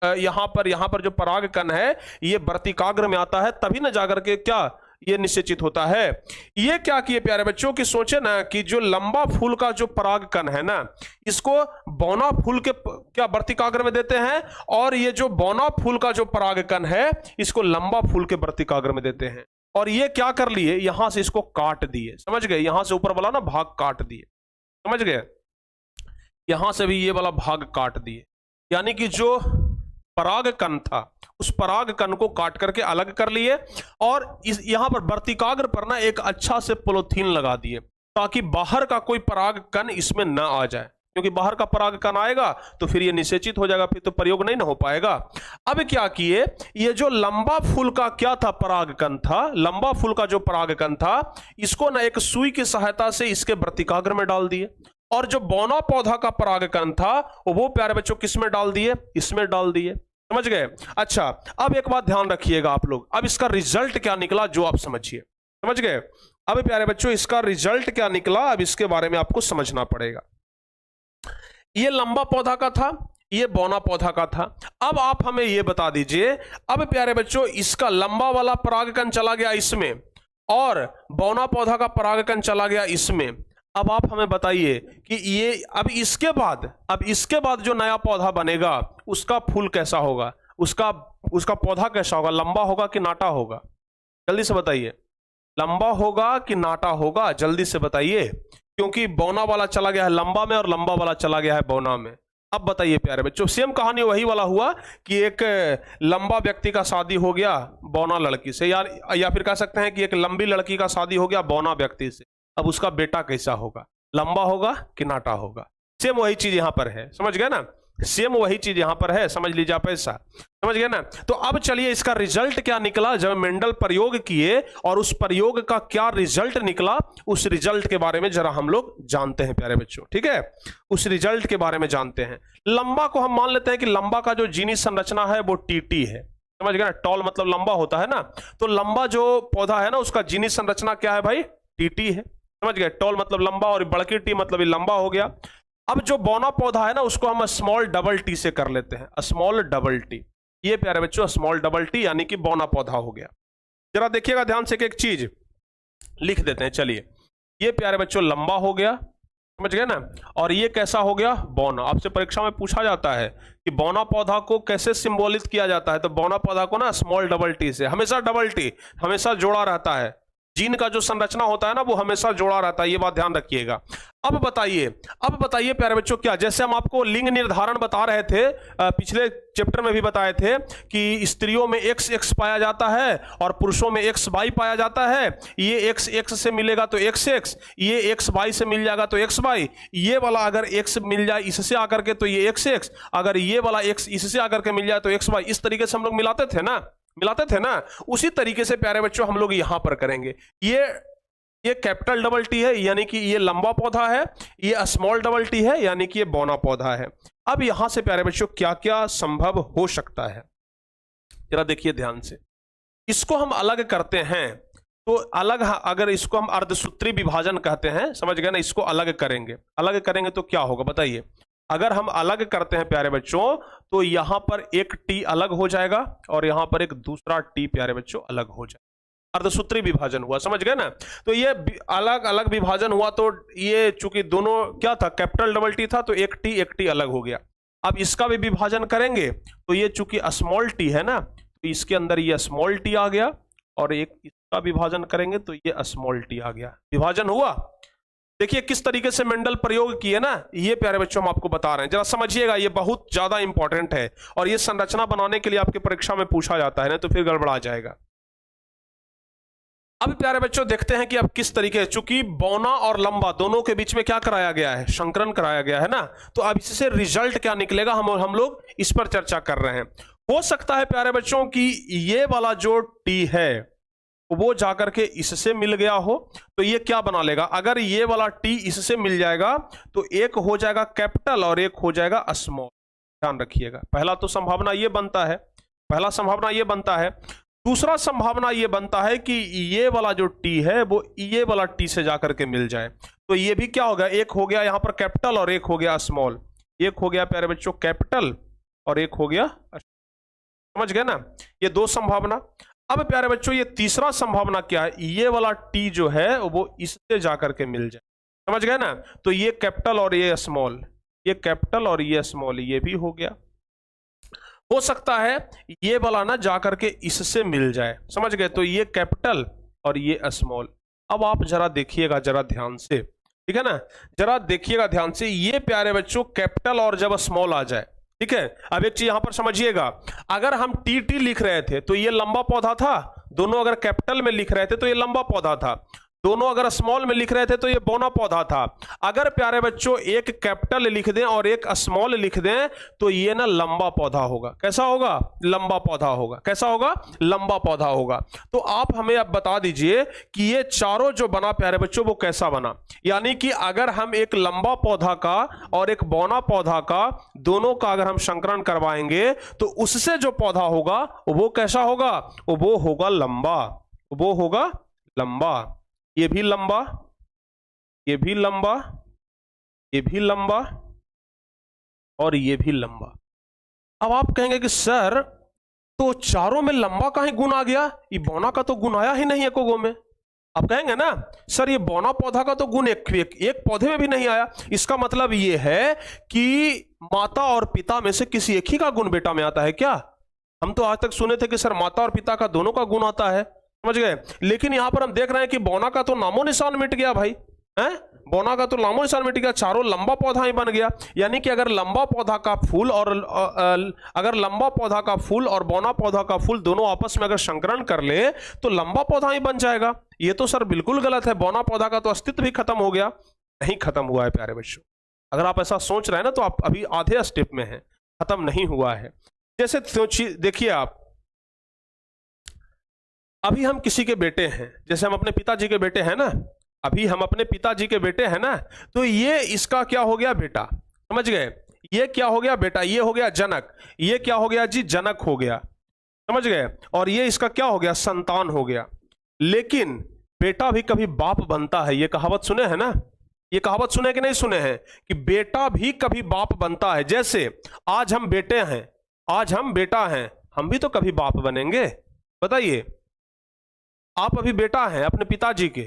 यहां पर जो पराग कण है, ये वर्तिकाग्र में आता है, तभी ना जाकर के क्या ये निषेचित होता है। ये क्या किए प्यारे बच्चों कि सोचे ना कि जो लंबा फूल का जो पराग कण है ना, इसको बौना फूल के क्या वर्तिकाग्र में देते हैं, और ये जो बौना फूल का जो पराग कण है, इसको लंबा फूल के वर्तिकाग्र में देते हैं। और ये क्या कर लिए, यहां से इसको काट दिए, समझ गए? यहां से ऊपर वाला ना भाग काट दिए, समझ गए? यहां से भी ये वाला भाग काट दिए, यानी कि जो पराग कण था उस पराग कण को काट करके अलग कर लिए, और इस यहां पर वर्तिकाग्र पर ना एक अच्छा से पॉलीथीन लगा दिए, ताकि बाहर का कोई पराग कण इसमें ना आ जाए, क्योंकि बाहर का पराग कण आएगा तो फिर ये निषेचित हो जाएगा, फिर तो प्रयोग नहीं ना हो पाएगा। अब क्या किए, ये जो लंबा फूल का क्या था, पराग कण था, लंबा फूल का जो पराग कण था, इसको ना एक सुई की सहायता से इसके वर्तिकाग्र में डाल दिए, और जो बौना पौधा का पराग कण था वो प्यारे बच्चों किस में डाल दिए? इसमें डाल दिए, समझ गए? अच्छा, अब एक बात ध्यान रखिएगा आप लोग, अब इसका रिजल्ट क्या निकला जो आप समझिए, समझ गए? अब प्यारे बच्चों इसका रिजल्ट क्या निकला, अब इसके बारे में आपको समझना पड़ेगा। ये लंबा पौधा का था, ये बौना पौधा का था। अब आप हमें ये बता दीजिए, अब प्यारे बच्चों इसका लंबा वाला परागकण चला गया इसमें, और बौना पौधा का परागकण चला गया इसमें। अब आप हमें बताइए कि ये अब इसके बाद जो नया पौधा बनेगा उसका फूल कैसा होगा, उसका पौधा कैसा होगा? लंबा होगा कि नाटा होगा? जल्दी से बताइए, लंबा होगा कि नाटा होगा? जल्दी से बताइए, क्योंकि बौना वाला चला गया है लंबा में और लंबा वाला चला गया है बौना में। अब बताइए प्यारे बच्चों, सेम कहानी वही वाला हुआ कि एक लंबा व्यक्ति का शादी हो गया बौना लड़की से, या फिर कह सकते हैं कि एक लंबी लड़की का शादी हो गया बौना व्यक्ति से। अब उसका बेटा कैसा होगा, लंबा होगा कि नाटा होगा? सेम वही चीज यहां पर है, समझ गए ना? सेम वही चीज यहां पर है, समझ लीजिए आप ऐसा, समझ गए ना? तो अब चलिए इसका रिजल्ट क्या निकला जब मेंडल प्रयोग किए, और उस प्रयोग का क्या रिजल्ट निकला, उस रिजल्ट के बारे में जरा हम लोग जानते हैं प्यारे बच्चों, ठीक है? उस रिजल्ट के बारे में जानते हैं। लंबा को हम मान लेते हैं कि लंबा का जो जीनी संरचना है वो टीटी है, समझ गए ना? टॉल मतलब लंबा होता है ना, तो लंबा जो पौधा है ना उसका जीनी संरचना क्या है भाई? टीटी है, समझ गए? टॉल मतलब लंबा, और बड़की टी मतलब ये लंबा हो गया। अब जो बौना पौधा है ना उसको हम स्मॉल डबल टी से कर लेते हैं, स्मॉल डबल टी। ये प्यारे बच्चों स्मॉल डबल टी यानी कि बौना पौधा हो गया। जरा देखिएगा ध्यान से कि एक चीज लिख देते हैं, चलिए। ये प्यारे बच्चों लंबा हो गया, समझ गए ना? और ये कैसा हो गया? बौना। आपसे परीक्षा में पूछा जाता है कि बौना पौधा को कैसे सिंबोलित किया जाता है, तो बौना पौधा को ना स्मॉल डबल टी से, हमेशा डबल टी हमेशा जोड़ा रहता है, जीन का जो संरचना होता है ना वो हमेशा जोड़ा रहता है, ये बात ध्यान रखिएगा। अब बताइए प्यारे बच्चों, क्या जैसे हम आपको लिंग निर्धारण बता रहे थे, पिछले चैप्टर में भी बताए थे कि स्त्रियों में XX पाया जाता है और पुरुषों में XY पाया जाता है। ये XX से मिलेगा तो XX, ये XY से मिल जाएगा तो XY, ये वाला अगर X मिल जाए इससे आकर के तो ये XX, अगर ये वाला X इससे आकर के मिल जाए तो XY। इस तरीके से हम लोग मिलाते थे ना, उसी तरीके से प्यारे बच्चों हम लोग यहां पर करेंगे। ये कैपिटल डबल टी है यानी कि ये लंबा पौधा है, ये स्मॉल डबल टी है यानी कि ये बौना पौधा है। अब यहां से प्यारे बच्चों क्या क्या संभव हो सकता है, जरा देखिए ध्यान से। इसको हम अलग करते हैं तो अलग, अगर इसको हम अर्धसूत्री विभाजन कहते हैं, समझ गए ना? इसको अलग करेंगे तो क्या होगा बताइए? अगर हम अलग करते हैं प्यारे बच्चों तो यहां पर एक टी अलग हो जाएगा और यहां पर एक दूसरा टी प्यारे बच्चों अलग हो जाएगा। अर्धसूत्री विभाजन हुआ, समझ गए ना। तो ये अलग अलग विभाजन हुआ, तो ये चूंकि दोनों क्या था, कैपिटल डबल टी था, तो एक टी अलग हो गया। अब इसका भी विभाजन करेंगे तो ये चूंकि स्मॉल टी है ना, तो इसके अंदर ये स्मॉल टी आ गया, और एक इसका विभाजन करेंगे तो ये स्मॉल टी आ गया, विभाजन हुआ। देखिए किस तरीके से मेंडल प्रयोग किए ना, ये प्यारे बच्चों हम आपको बता रहे हैं, जरा समझिएगा, ये बहुत ज्यादा इंपॉर्टेंट है, और ये संरचना बनाने के लिए आपके परीक्षा में पूछा जाता है ना, तो फिर गड़बड़ा जाएगा। अब प्यारे बच्चों देखते हैं कि अब किस तरीके, चूंकि बौना और लंबा दोनों के बीच में क्या कराया गया है, संकरण कराया गया है ना, तो अब इससे रिजल्ट क्या निकलेगा हम लोग इस पर चर्चा कर रहे हैं। हो सकता है प्यारे बच्चों कि ये वाला जो टी है वो जाकर के इससे मिल गया हो, तो ये क्या बना लेगा, अगर ये वाला टी इससे मिल जाएगा तो एक हो जाएगा कैपिटल और एक हो जाएगा स्मॉल। ध्यान रखिएगा, पहला तो संभावना ये बनता है, पहला संभावना ये बनता है। दूसरा संभावना ये बनता है कि ये वाला जो टी है वो ये वाला टी से जाकर के मिल जाए, तो ये भी क्या होगा, एक हो गया यहां पर कैपिटल और एक हो गया स्मॉल, एक हो गया प्यारे बच्चों कैपिटल और एक हो गया, समझ गए ना, ये दो संभावना। अब प्यारे बच्चों ये तीसरा संभावना क्या है, ये वाला टी जो है वो इससे जाकर के मिल जाए, समझ गए ना, तो ये कैपिटल और ये स्मॉल, ये कैपिटल और ये स्मॉल, ये भी हो गया। हो सकता है ये वाला ना जाकर के इससे मिल जाए, समझ गए, तो ये कैपिटल और ये स्मॉल। अब आप जरा देखिएगा जरा ध्यान से, ठीक है ना, जरा देखिएगा ध्यान से, ये प्यारे बच्चों कैपिटल और जब स्मॉल आ जाए, ठीक है। अब एक चीज यहां पर समझिएगा, अगर हम टी लिख रहे थे तो ये लंबा पौधा था, दोनों अगर कैपिटल में लिख रहे थे तो ये लंबा पौधा था, दोनों अगर स्मॉल में लिख रहे थे तो ये बौना पौधा था। अगर प्यारे बच्चों एक कैपिटल लिख दें और एक स्मॉल लिख दें तो ये ना लंबा पौधा होगा, कैसा होगा, लंबा पौधा होगा, कैसा होगा, लंबा पौधा होगा। तो आप हमें अब बता दीजिए कि ये चारों जो बना प्यारे बच्चों वो कैसा बना, यानी कि अगर हम एक लंबा पौधा का और एक बौना पौधा का दोनों का अगर हम संकरण करवाएंगे तो उससे जो पौधा होगा वो कैसा होगा, वो होगा लंबा, वो होगा लंबा। ये भी लंबा, ये भी लंबा, ये भी लंबा और ये भी लंबा। अब आप कहेंगे कि सर तो चारों में लंबा का ही गुण आ गया, ये बौना का तो गुण आया ही नहीं एको गो में। आप कहेंगे ना सर ये बौना पौधा का तो गुण एक पौधे में भी नहीं आया, इसका मतलब ये है कि माता और पिता में से किसी एक ही का गुण बेटा में आता है क्या। हम तो आज तक सुने थे कि सर माता और पिता का दोनों का गुण आता है, समझ गए, लेकिन यहां पर हम देख रहे हैं कि बौना का तो नामो निशान मिट गया भाई, हैं, बौना का तो नामो निशान मिट गया, चारों लंबा पौधा ही बन गया। यानी कि अगर लंबा पौधा का फूल और अगर लंबा पौधा का फूल और बौना पौधा का फूल दोनों आपस में अगर संकरण कर ले तो लंबा पौधा ही बन जाएगा। ये तो सर बिल्कुल गलत है, बौना पौधा का तो अस्तित्व भी खत्म हो गया, नहीं खत्म हुआ है प्यारे बच्चों। अगर आप ऐसा सोच रहे हैं ना तो आप अभी आधे स्टेप में हैं, खत्म नहीं हुआ है। जैसे देखिए आप, अभी हम किसी के बेटे हैं, जैसे हम अपने पिताजी के बेटे हैं ना, अभी हम अपने पिताजी के बेटे हैं ना, तो ये इसका क्या हो गया बेटा, समझ गए, ये क्या हो गया बेटा, ये हो गया जनक, ये क्या हो गया जी जनक हो गया, समझ गए, और ये इसका क्या हो गया संतान हो गया। लेकिन बेटा भी कभी बाप बनता है, ये कहावत सुने हैं ना, ये कहावत सुने कि नहीं सुने हैं कि बेटा भी कभी बाप बनता है। जैसे आज हम बेटे हैं, आज हम बेटा हैं, हम भी तो कभी बाप बनेंगे, बताइए, आप अभी बेटा हैं अपने पिताजी के,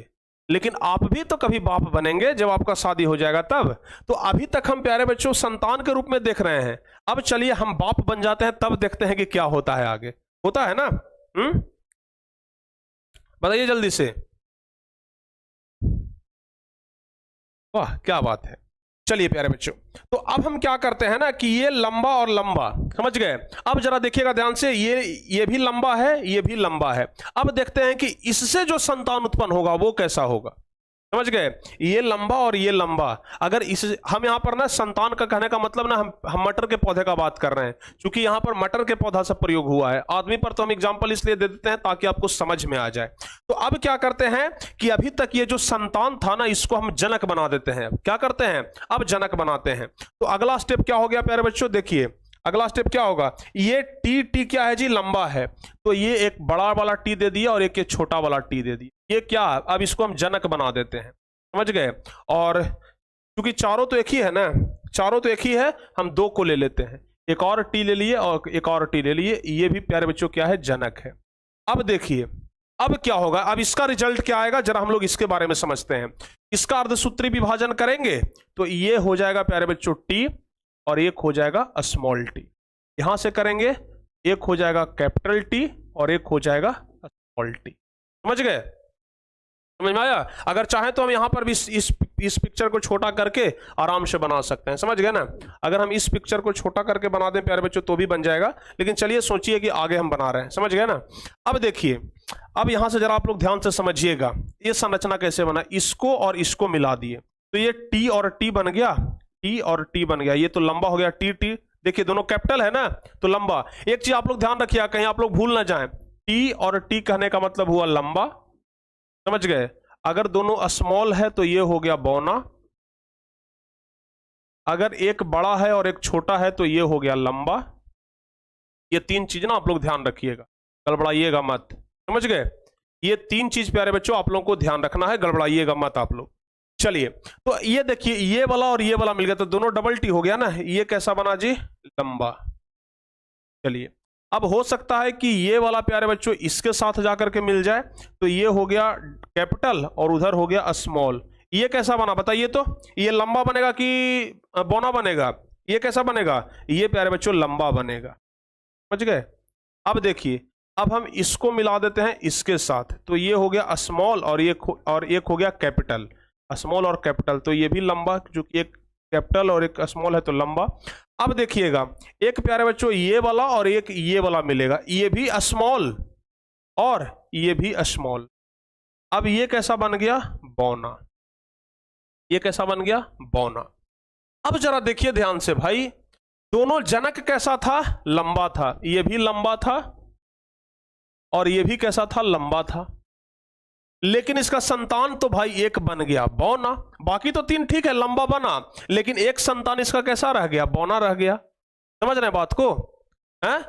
लेकिन आप भी तो कभी बाप बनेंगे जब आपका शादी हो जाएगा तब। तो अभी तक हम प्यारे बच्चों संतान के रूप में देख रहे हैं, अब चलिए हम बाप बन जाते हैं, तब देखते हैं कि क्या होता है आगे, होता है ना। बताइए जल्दी से, वाह क्या बात है। चलिए प्यारे बच्चों, तो अब हम क्या करते हैं ना कि ये लंबा और लंबा, समझ गए। अब जरा देखिएगा ध्यान से, ये भी लंबा है, ये भी लंबा है। अब देखते हैं कि इससे जो संतान उत्पन्न होगा वो कैसा होगा, समझ गए, ये लंबा और ये लंबा। अगर इस हम यहां पर ना संतान का कहने का मतलब ना हम मटर के पौधे का बात कर रहे हैं, क्योंकि यहां पर मटर के पौधा से प्रयोग हुआ है। आदमी पर तो हम एग्जांपल इसलिए दे देते हैं ताकि आपको समझ में आ जाए। तो अब क्या करते हैं कि अभी तक ये जो संतान था ना इसको हम जनक बना देते हैं। क्या करते हैं, अब जनक बनाते हैं। तो अगला स्टेप क्या हो गया प्यारे बच्चों, देखिए अगला स्टेप क्या होगा, ये टी क्या है जी, लंबा है, तो ये एक बड़ा वाला टी दे दिया और एक छोटा वाला टी दे दिया, ये क्या, अब इसको हम जनक बना देते हैं, समझ गए। और क्योंकि चारों तो एक ही है ना, चारों तो एक ही है, हम दो को ले लेते हैं, एक और टी ले लिए और एक और टी ले लिए, ये भी प्यारे बच्चों क्या है, जनक है। अब देखिए अब क्या होगा, अब इसका रिजल्ट क्या आएगा, जरा हम लोग इसके बारे में समझते हैं। इसका अर्धसूत्री विभाजन करेंगे तो ये हो जाएगा प्यारे बच्चों टी, और एक हो जाएगा स्मॉल टी। यहां से करेंगे, एक हो जाएगा कैपिटल टी और एक हो जाएगा स्मॉल टी। समझ गए, समझ में आया? अगर चाहें तो हम यहां पर भी इस पिक्चर को छोटा करके आराम से बना सकते हैं। समझ गए ना? अगर हम इस पिक्चर को छोटा करके बना दें प्यारे बच्चों तो भी बन जाएगा, लेकिन चलिए सोचिए कि आगे हम बना रहे हैं। समझ गए ना? अब देखिए, अब यहां से जरा आप लोग ध्यान से समझिएगा ये संरचना कैसे बना। इसको और इसको मिला दिए तो ये टी और टी बन गया, टी और टी बन गया। ये तो लंबा हो गया टी टी, देखिए दोनों कैपिटल है ना तो लंबा। एक चीज आप लोग ध्यान रखिए, कहीं आप लोग भूल ना जाएं, टी और टी कहने का मतलब हुआ लंबा। समझ गए? अगर दोनों स्मॉल है तो ये हो गया बौना, अगर एक बड़ा है और एक छोटा है तो ये हो गया लंबा। ये तीन चीज ना आप लोग ध्यान रखिएगा, गड़बड़ाइएगा मत। समझ गए? ये तीन चीज प्यारे बच्चों आप लोगों को ध्यान रखना है, गड़बड़ाइएगा मत आप लोग। चलिए, तो ये देखिए, ये वाला और ये वाला मिल गया तो दोनों डबल टी हो गया ना। ये कैसा बना जी? लंबा। चलिए, अब हो सकता है कि ये वाला प्यारे बच्चों इसके साथ जाकर के मिल जाए तो ये हो गया कैपिटल और उधर हो गया स्मॉल। ये कैसा बना बताइए? तो ये लंबा बनेगा कि बौना बनेगा? ये कैसा बनेगा? ये प्यारे बच्चों लंबा बनेगा। समझ गए? अब देखिए, अब हम इसको मिला देते हैं इसके साथ तो ये हो गया स्मॉल और एक हो गया कैपिटल। स्मॉल और कैपिटल तो ये भी लंबा, जो कि एक कैपिटल और एक स्मॉल है तो लंबा। अब देखिएगा, एक प्यारे बच्चों ये वाला और एक ये वाला मिलेगा, ये भी स्मॉल और ये भी स्मॉल। अब ये कैसा बन गया? बौना। ये कैसा बन गया? बौना। अब जरा देखिए ध्यान से भाई, दोनों जनक कैसा था? लंबा था। ये भी लंबा था और ये भी कैसा था? लंबा था। लेकिन इसका संतान तो भाई एक बन गया, बौना। बाकी तो तीन ठीक है, लंबा बना, लेकिन एक संतान इसका कैसा रह गया? बौना रह गया। समझ रहे हैं बात को? हैं?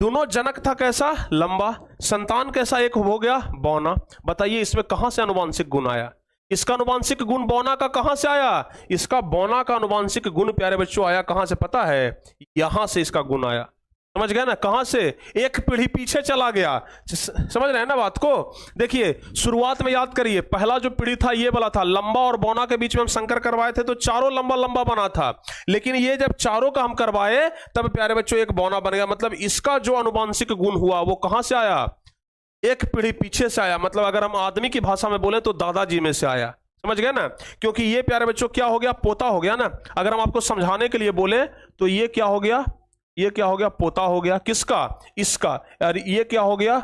दोनों जनक था कैसा? लंबा। संतान कैसा? एक हो गया, बौना। बताइए इसमें कहां से अनुवांशिक गुण आया? इसका अनुवांशिक गुण बौना का कहां से आया? इसका बौना का अनुवांशिक गुण प्यारे बच्चों आया कहां से पता है? यहां से इसका गुण आया। समझ गए ना? कहां से? एक पीढ़ी पीछे चला गया। समझ रहे हैं ना बात को? देखिए, शुरुआत में याद करिए, पहला जो पीढ़ी था ये वाला था, लंबा और बौना के बीच में हम संकर करवाए थे तो चारों लंबा लंबा बना था। लेकिन ये जब चारों का हम करवाए तब प्यारे बच्चों एक बौना बन गया। मतलब इसका जो अनुवांशिक गुण हुआ वो कहां से आया? एक पीढ़ी पीछे से आया। मतलब अगर हम आदमी की भाषा में बोले तो दादाजी में से आया। समझ गए ना? क्योंकि ये प्यारे बच्चों क्या हो गया? पोता हो गया ना। अगर हम आपको समझाने के लिए बोले तो ये क्या हो गया? ये क्या हो गया? पोता हो गया। किसका? इसका। और ये क्या हो गया?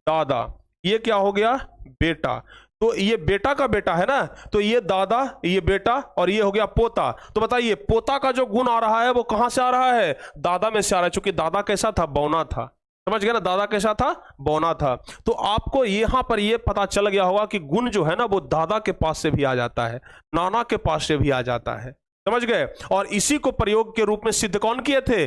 दादा। ये क्या हो गया? बेटा। तो ये बेटा का बेटा है ना, तो ये दादा, ये बेटा और ये हो गया पोता। तो बताइए पोता का जो गुण आ रहा है वो कहां से आ रहा है? दादा में से आ रहा है, क्योंकि दादा कैसा था? बौना था। समझ गए ना? दादा कैसा था? बौना था। तो आपको यहां पर यह पता चल गया होगा कि गुण जो है ना वो दादा के पास से भी आ जाता है, नाना के पास से भी आ जाता है। समझ गए? और इसी को प्रयोग के रूप में सिद्ध कौन किए थे?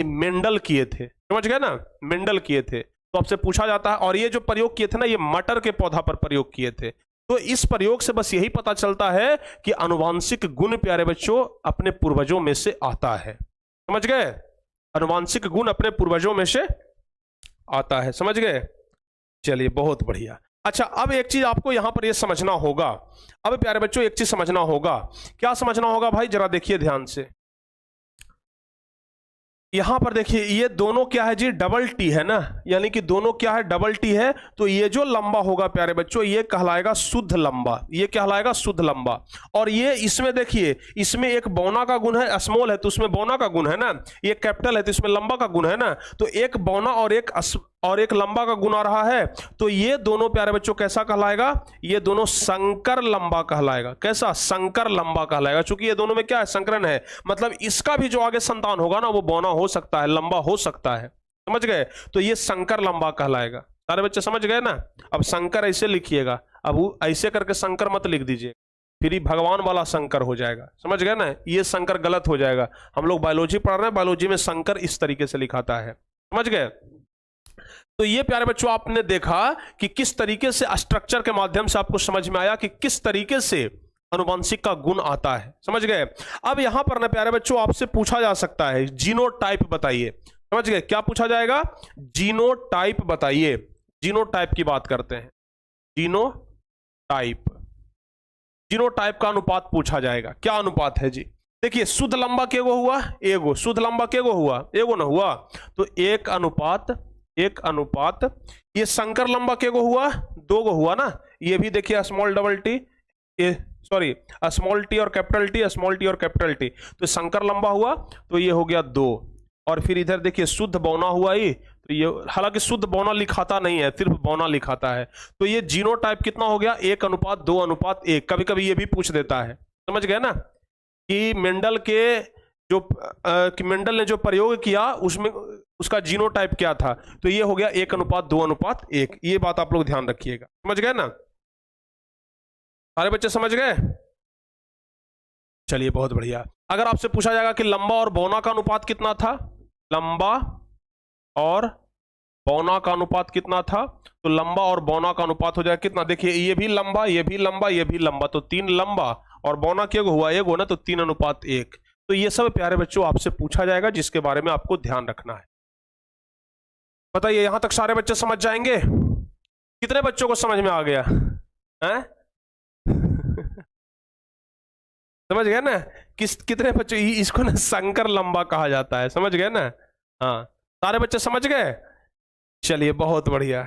मेंडल किए थे। समझ गए ना? मेंडल किए थे। तो आपसे पूछा जाता है, और ये जो प्रयोग किए थे ना, ये मटर के पौधा पर प्रयोग किए थे। तो इस प्रयोग से बस यही पता चलता है कि अनुवांशिक गुण प्यारे बच्चों अपने पूर्वजों में से आता है। समझ गए? अनुवांशिक गुण अपने पूर्वजों में से आता है। समझ गए? चलिए, बहुत बढ़िया। अच्छा, अब एक चीज आपको यहां पर यह समझना होगा। अब प्यारे बच्चों एक चीज समझना होगा। क्या समझना होगा भाई? जरा देखिए ध्यान से। यहां पर देखिए, ये दोनों क्या है जी? डबल टी है ना, यानी कि दोनों क्या है? डबल टी है। तो ये जो लंबा होगा प्यारे बच्चों ये कहलाएगा शुद्ध लंबा। ये कहलाएगा शुद्ध लंबा। और ये इसमें देखिए, इसमें एक बौना का गुण है, स्मॉल है तो उसमें बौना का गुण है ना, ये कैपिटल है तो इसमें लंबा का गुण है ना। तो एक बौना और एक लंबा का गुण आ रहा है। तो ये दोनों प्यारे बच्चों कैसा कहलाएगा? ये दोनों संकर लंबा कहलाएगा। कैसा? संकर लंबा कहलाएगा। चूंकि ये दोनों में क्या है? संकरण है। मतलब इसका भी जो आगे संतान होगा ना वो बौना हो सकता है, लंबा हो सकता है। समझ गए? तो ये संकर लंबा कहलाएगा। सारे बच्चे समझ गए ना? अब संकर ऐसे लिखिएगा, अब ऐसे करके संकर मत लिख दीजिए, फिर भगवान वाला शंकर हो जाएगा। समझ गए ना? ये शंकर गलत हो जाएगा। हम लोग बायोलॉजी पढ़ रहे हैं, बायोलॉजी में शंकर इस तरीके से लिखाता है। समझ गए? तो ये प्यारे बच्चों आपने देखा कि किस तरीके से स्ट्रक्चर के माध्यम से आपको समझ में आया कि किस तरीके से अनुवांशिक का गुण आता है। समझ गए? अब यहां पर ना प्यारे बच्चों आपसे पूछा जा सकता है जीनोटाइप बताइए। समझ गए? क्या पूछा जाएगा? जीनोटाइप बताइए। जीनोटाइप की बात करते हैं। जीनोटाइप, जीनोटाइप का अनुपात पूछा जाएगा। क्या अनुपात है जी? देखिए शुद्ध लंबा केगो हुआ, एगो। शुद्ध लंबा केगो हुआ, एगो ना हुआ, तो एक अनुपात। ये संकर लंबा केगो हुआ, दो गो हुआ ना। ये भी देखिए small double T, sorry small T और कैपिटल टी, स्मॉल टी और कैपिटल टी, तो संकर लंबा हुआ, तो ये हो गया 2। और फिर इधर देखिए शुद्ध बौना हुआ ये, तो ये हालांकि शुद्ध बौना लिखाता नहीं है, सिर्फ बौना लिखाता है। तो ये जीनोटाइप कितना हो गया? 1:2:1। कभी कभी ये भी पूछ देता है, समझ गए ना, कि मेंडल के जो मेंडल ने जो प्रयोग किया उसमें उसका जीनोटाइप क्या था, तो ये हो गया 1:2:1। ये बात आप लोग ध्यान रखिएगा, समझ गए ना? सारे बच्चे समझ गए? चलिए बहुत बढ़िया। अगर आपसे पूछा जाएगा कि लंबा और बौना का अनुपात कितना था, लंबा और बौना का अनुपात कितना था, तो लंबा और बौना का अनुपात हो जाएगा कितना? देखिए ये भी लंबा, ये भी लंबा, ये भी लंबा, तो 3 लंबा, और बौना क्या हुआ? एगो ना, तो 3:1। तो ये सब प्यारे बच्चों आपसे पूछा जाएगा, जिसके बारे में आपको ध्यान रखना है। बताइए यहां तक सारे बच्चे समझ जाएंगे? कितने बच्चों को समझ में आ गया है? समझ गए ना? कितने बच्चे? इसको ना संकर लंबा कहा जाता है, समझ गए ना? हाँ, सारे बच्चे समझ गए? चलिए बहुत बढ़िया।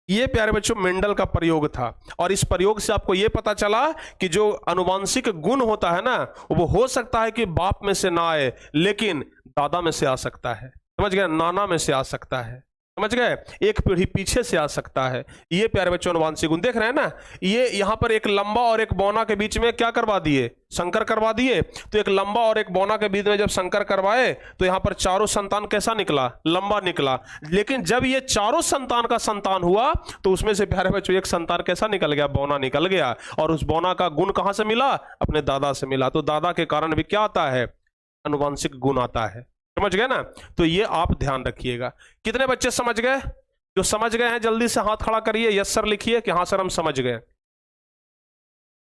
ये प्यारे बच्चों मेंडल का प्रयोग था, और इस प्रयोग से आपको यह पता चला कि जो आनुवांशिक गुण होता है ना, वो हो सकता है कि बाप में से ना आए, लेकिन दादा में से आ सकता है, समझ गए? नाना में से आ सकता है, समझ गए? एक पीढ़ी पीछे से आ सकता है। ये प्यारे बच्चों अनुवांशिक गुण देख रहे हैं ना? ये यहां पर एक लंबा और एक बौना के बीच में क्या करवा दिए? संकर करवा दिए। तो एक लंबा और एक बौना के बीच में जब संकर करवाए, तो यहां पर चारों संतान कैसा निकला? लंबा निकला। लेकिन जब ये चारों संतान का संतान हुआ, तो उसमें से प्यारे बच्चों एक संतान कैसा निकल गया? बौना निकल गया। और उस बौना का गुण कहां से मिला? अपने दादा से मिला। तो दादा के कारण भी क्या आता है? अनुवांशिक गुण आता है, समझ गए ना? तो ये आप ध्यान रखिएगा। कितने बच्चे समझ गए? जो समझ गए हैं जल्दी से हाथ खड़ा करिए, यस सर लिखिए कि हाँ सर हम समझ गए।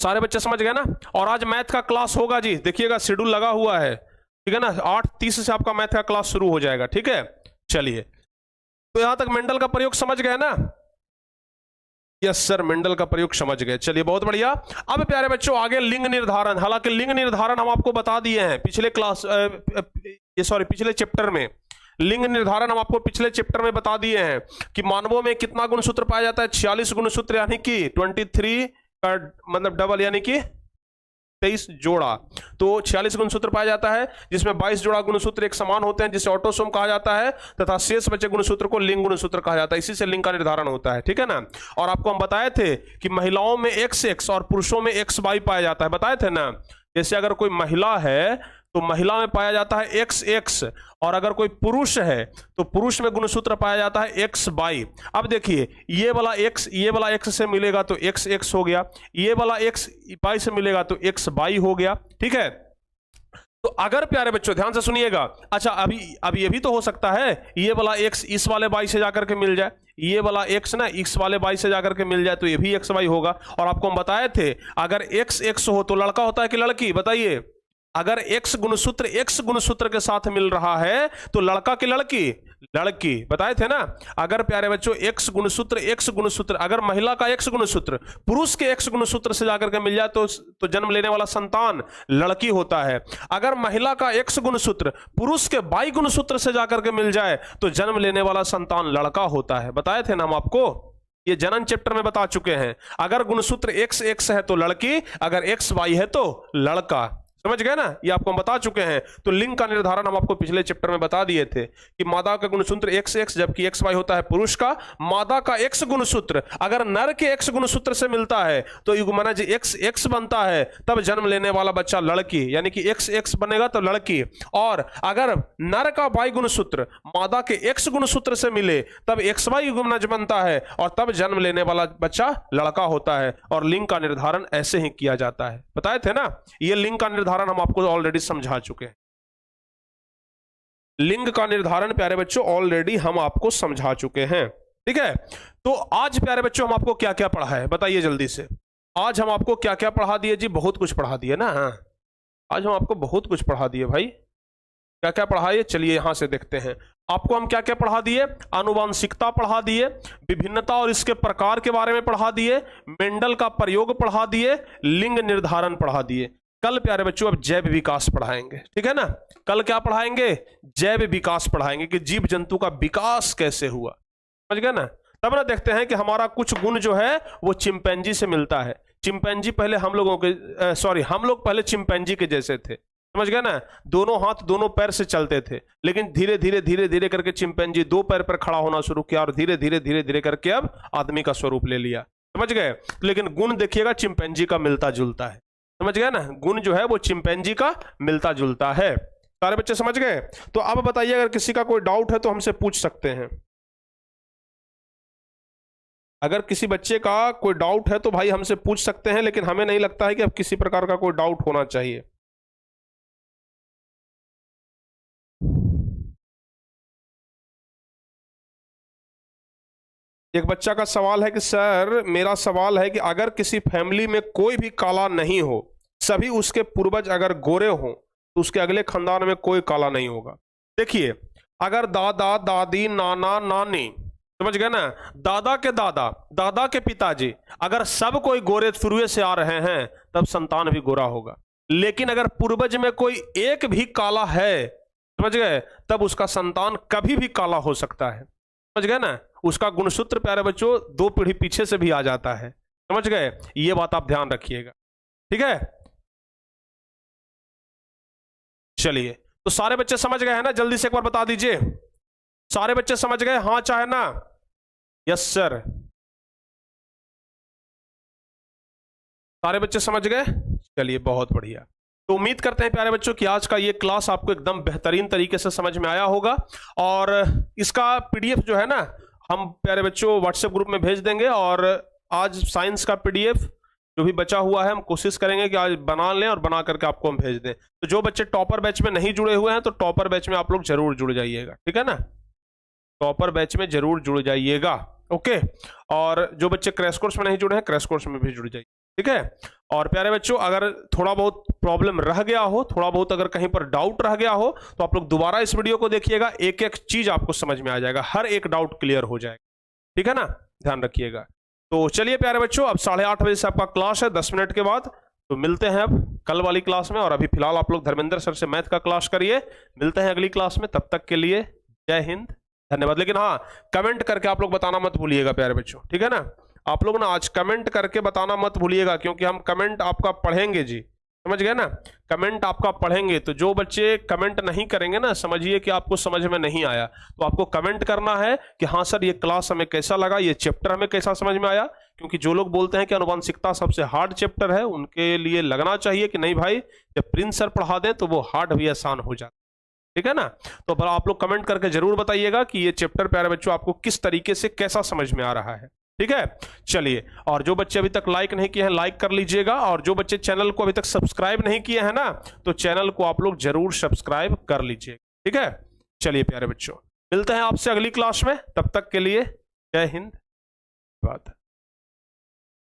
सारे बच्चे समझ गए ना? और आज मैथ का क्लास होगा जी, देखिएगा शेड्यूल लगा हुआ है, ठीक है ना? 8:30 से आपका मैथ का क्लास शुरू हो जाएगा, ठीक है? चलिए, तो यहां तक मेंडल का प्रयोग समझ गए ना? यस सर, मेंडल का प्रयोग समझ गए। चलिए बहुत बढ़िया। अब प्यारे बच्चों आगे लिंग निर्धारण। हालांकि लिंग निर्धारण हम आपको बता दिए हैं पिछले क्लास, पिछले चैप्टर में। लिंग निर्धारण हम आपको पिछले चैप्टर में बता दिए हैं कि मानवों में कितना गुणसूत्र पाया जाता है? 46 गुणसूत्र, यानी कि 23 का मतलब डबल, यानी कि 23 जोड़ा। तो 46 गुणसूत्र पाया जाता है, जिसमें 22 जोड़ा गुणसूत्र एक समान होते हैं, जिसे ऑटोसोम कहा जाता है, तथा शेष बचे गुणसूत्र को लिंग गुणसूत्र कहा जाता है। इसी से लिंग का निर्धारण होता है, ठीक है ना? और आपको हम बताए थे कि महिलाओं में XX और पुरुषों में XY पाया जाता है, बताए थे ना? जैसे अगर कोई महिला है तो महिला में पाया जाता है XX, और अगर कोई पुरुष है तो पुरुष में गुणसूत्र पाया जाता है XY। अब देखिए ये वाला X से मिलेगा तो XX हो गया, ये वाला XY से मिलेगा तो XY हो गया, ठीक है? तो अगर प्यारे बच्चों ध्यान से सुनिएगा, अच्छा अभी ये भी तो हो सकता है ये वाला X इस वाले Y से जाकर के मिल जाए, ये वाला X ना इस वाले Y से जाकर के मिल जाए, तो ये भी XY होगा। और आपको हम बताए थे अगर XX हो तो लड़का होता है कि लड़की? बताइए। अगर X गुणसूत्र के साथ मिल रहा है तो लड़का की लड़की? लड़की, बताए थे ना? अगर प्यारे बच्चों X गुणसूत्र अगर महिला का X गुणसूत्र पुरुष के X गुणसूत्र से जाकर के मिल जाए तो जन्म लेने वाला संतान लड़की होता है। अगर महिला का X गुणसूत्र पुरुष के Y गुणसूत्र से जाकर के मिल जाए तो जन्म लेने वाला संतान लड़का होता है। बताए थे ना हम आपको, ये जनन चैप्टर में बता चुके हैं। अगर गुणसूत्र XX है तो लड़की, अगर XY है तो लड़का। समझ गए ना? ये आपको हम बता चुके हैं। तो लिंग का निर्धारण हम आपको पिछले चैप्टर में बता दिए थे कि मादा का गुणसूत्र XX जबकि XY होता है पुरुष का। मादा का X गुणसूत्र अगर नर के X गुणसूत्र से मिलता है तो युग्मनज XX बनता है, तब जन्म लेने वाला बच्चा लड़की, यानी कि XX बनेगा तो लड़की। और अगर नर का Y गुणसूत्र मादा के X गुणसूत्र से मिले तब XY युग्मनज बनता है, और तब जन्म लेने वाला बच्चा लड़का होता है। और लिंग का निर्धारण ऐसे ही किया जाता है, बताए थे ना? ये लिंग का निर्धारण हम आपको ऑलरेडी समझा चुके हैं। लिंग का निर्धारण प्यारे बच्चों ऑलरेडी हम आपको समझा चुके हैं, ठीक है? तो आज प्यारे बच्चों हम आपको क्या क्या पढ़ा है बताइए जल्दी से। आज हम आपको क्या क्या पढ़ा दिए जी? बहुत कुछ पढ़ा दिए ना? आज हम आपको बहुत कुछ पढ़ा दिए भाई। क्या क्या पढ़ा है, चलिए यहां से देखते हैं। आपको हम क्या क्या पढ़ा दिए, आनुवांशिकता पढ़ा दिए, विभिन्नता और इसके प्रकार के बारे में पढ़ा दिए, मेंडल का प्रयोग पढ़ा दिए, लिंग निर्धारण पढ़ा दिए। कल प्यारे बच्चों अब जैव विकास पढ़ाएंगे, ठीक है ना। कल क्या पढ़ाएंगे, जैव विकास पढ़ाएंगे कि जीव जंतु का विकास कैसे हुआ, समझ गए ना। तब ना देखते हैं कि हमारा कुछ गुण जो है वो चिंपैंजी से मिलता है। चिंपैंजी पहले हम लोगों के हम लोग पहले चिंपैंजी के जैसे थे, समझ गए ना, दोनों हाथ दोनों पैर से चलते थे, लेकिन धीरे धीरे धीरे धीरे करके चिंपैंजी दो पैर पर खड़ा होना शुरू किया और धीरे धीरे धीरे धीरे करके अब आदमी का स्वरूप ले लिया, समझ गए। लेकिन गुण देखिएगा चिंपैंजी का मिलता जुलता है, समझ गए ना, गुण जो है वो चिंपैंजी का मिलता जुलता है। सारे बच्चे समझ गए। तो अब बताइए, अगर किसी का कोई डाउट है तो हमसे पूछ सकते हैं। अगर किसी बच्चे का कोई डाउट है तो भाई हमसे पूछ सकते हैं, लेकिन हमें नहीं लगता है कि अब किसी प्रकार का कोई डाउट होना चाहिए। एक बच्चा का सवाल है कि सर मेरा सवाल है कि अगर किसी फैमिली में कोई भी काला नहीं हो, सभी उसके पूर्वज अगर गोरे हों, तो उसके अगले खानदान में कोई काला नहीं होगा। देखिए, अगर दादा दादी नाना नानी, समझ गए ना, दादा के दादा दादा के पिताजी, अगर सब कोई गोरे शुरू से आ रहे हैं तब संतान भी गोरा होगा। लेकिन अगर पूर्वज में कोई एक भी काला है, समझ गए, तब उसका संतान कभी भी काला हो सकता है, समझ गए ना। उसका गुणसूत्र प्यारे बच्चों 2 पीढ़ी पीछे से भी आ जाता है, समझ गए। ये बात आप ध्यान रखिएगा, ठीक है। चलिए, तो सारे बच्चे समझ गए हैं ना, जल्दी से एक बार बता दीजिए। सारे बच्चे समझ गए, हाँ चाहे ना, यस सर। सारे बच्चे समझ गए, चलिए बहुत बढ़िया। तो उम्मीद करते हैं प्यारे बच्चों कि आज का ये क्लास आपको एकदम बेहतरीन तरीके से समझ में आया होगा। और इसका पीडीएफ जो है ना, हम प्यारे बच्चों व्हाट्सएप ग्रुप में भेज देंगे। और आज साइंस का पीडीएफ जो भी बचा हुआ है हम कोशिश करेंगे कि आज बना लें और बना करके आपको हम भेज दें। तो जो बच्चे टॉपर बैच में नहीं जुड़े हुए हैं तो टॉपर बैच में आप लोग जरूर जुड़ जाइएगा, ठीक है ना, टॉपर बैच में जरूर जुड़ जाइएगा, ओके। और जो बच्चे क्रैश कोर्स में नहीं जुड़े हैं, क्रैश कोर्स में भी जुड़ जाइए, ठीक है। और प्यारे बच्चों, अगर थोड़ा बहुत प्रॉब्लम रह गया हो, थोड़ा बहुत अगर कहीं पर डाउट रह गया हो, तो आप लोग दोबारा इस वीडियो को देखिएगा, एक एक चीज आपको समझ में आ जाएगा, हर एक डाउट क्लियर हो जाएगा, ठीक है ना, ध्यान रखिएगा। तो चलिए प्यारे बच्चों, अब 8:30 बजे से आपका क्लास है, 10 मिनट के बाद। तो मिलते हैं अब कल वाली क्लास में। और अभी फिलहाल आप लोग धर्मेंद्र सर से मैथ का क्लास करिए, मिलते हैं अगली क्लास में। तब तक के लिए जय हिंद, धन्यवाद। लेकिन हाँ, कमेंट करके आप लोग बताना मत भूलिएगा प्यारे बच्चों, ठीक है ना। आप लोग ना आज कमेंट करके बताना मत भूलिएगा, क्योंकि हम कमेंट आपका पढ़ेंगे जी, समझ गए ना, कमेंट आपका पढ़ेंगे। तो जो बच्चे कमेंट नहीं करेंगे ना, समझिए कि आपको समझ में नहीं आया। तो आपको कमेंट करना है कि हाँ सर ये क्लास हमें कैसा लगा, ये चैप्टर हमें कैसा समझ में आया। क्योंकि जो लोग बोलते हैं कि आनुवंशिकता सबसे हार्ड चैप्टर है, उनके लिए लगना चाहिए कि नहीं भाई, जब प्रिंस सर पढ़ा दें तो वो हार्ड भी आसान हो जाता, ठीक है ना। तो आप लोग कमेंट करके जरूर बताइएगा कि ये चैप्टर प्यारे बच्चों आपको किस तरीके से कैसा समझ में आ रहा है, ठीक है। चलिए, और जो बच्चे अभी तक लाइक नहीं किए हैं लाइक कर लीजिएगा। और जो बच्चे चैनल को अभी तक सब्सक्राइब नहीं किए हैं ना, तो चैनल को आप लोग जरूर सब्सक्राइब कर लीजिएगा, ठीक है। चलिए प्यारे बच्चों, मिलते हैं आपसे अगली क्लास में, तब तक के लिए जय हिंद, धन्यवाद।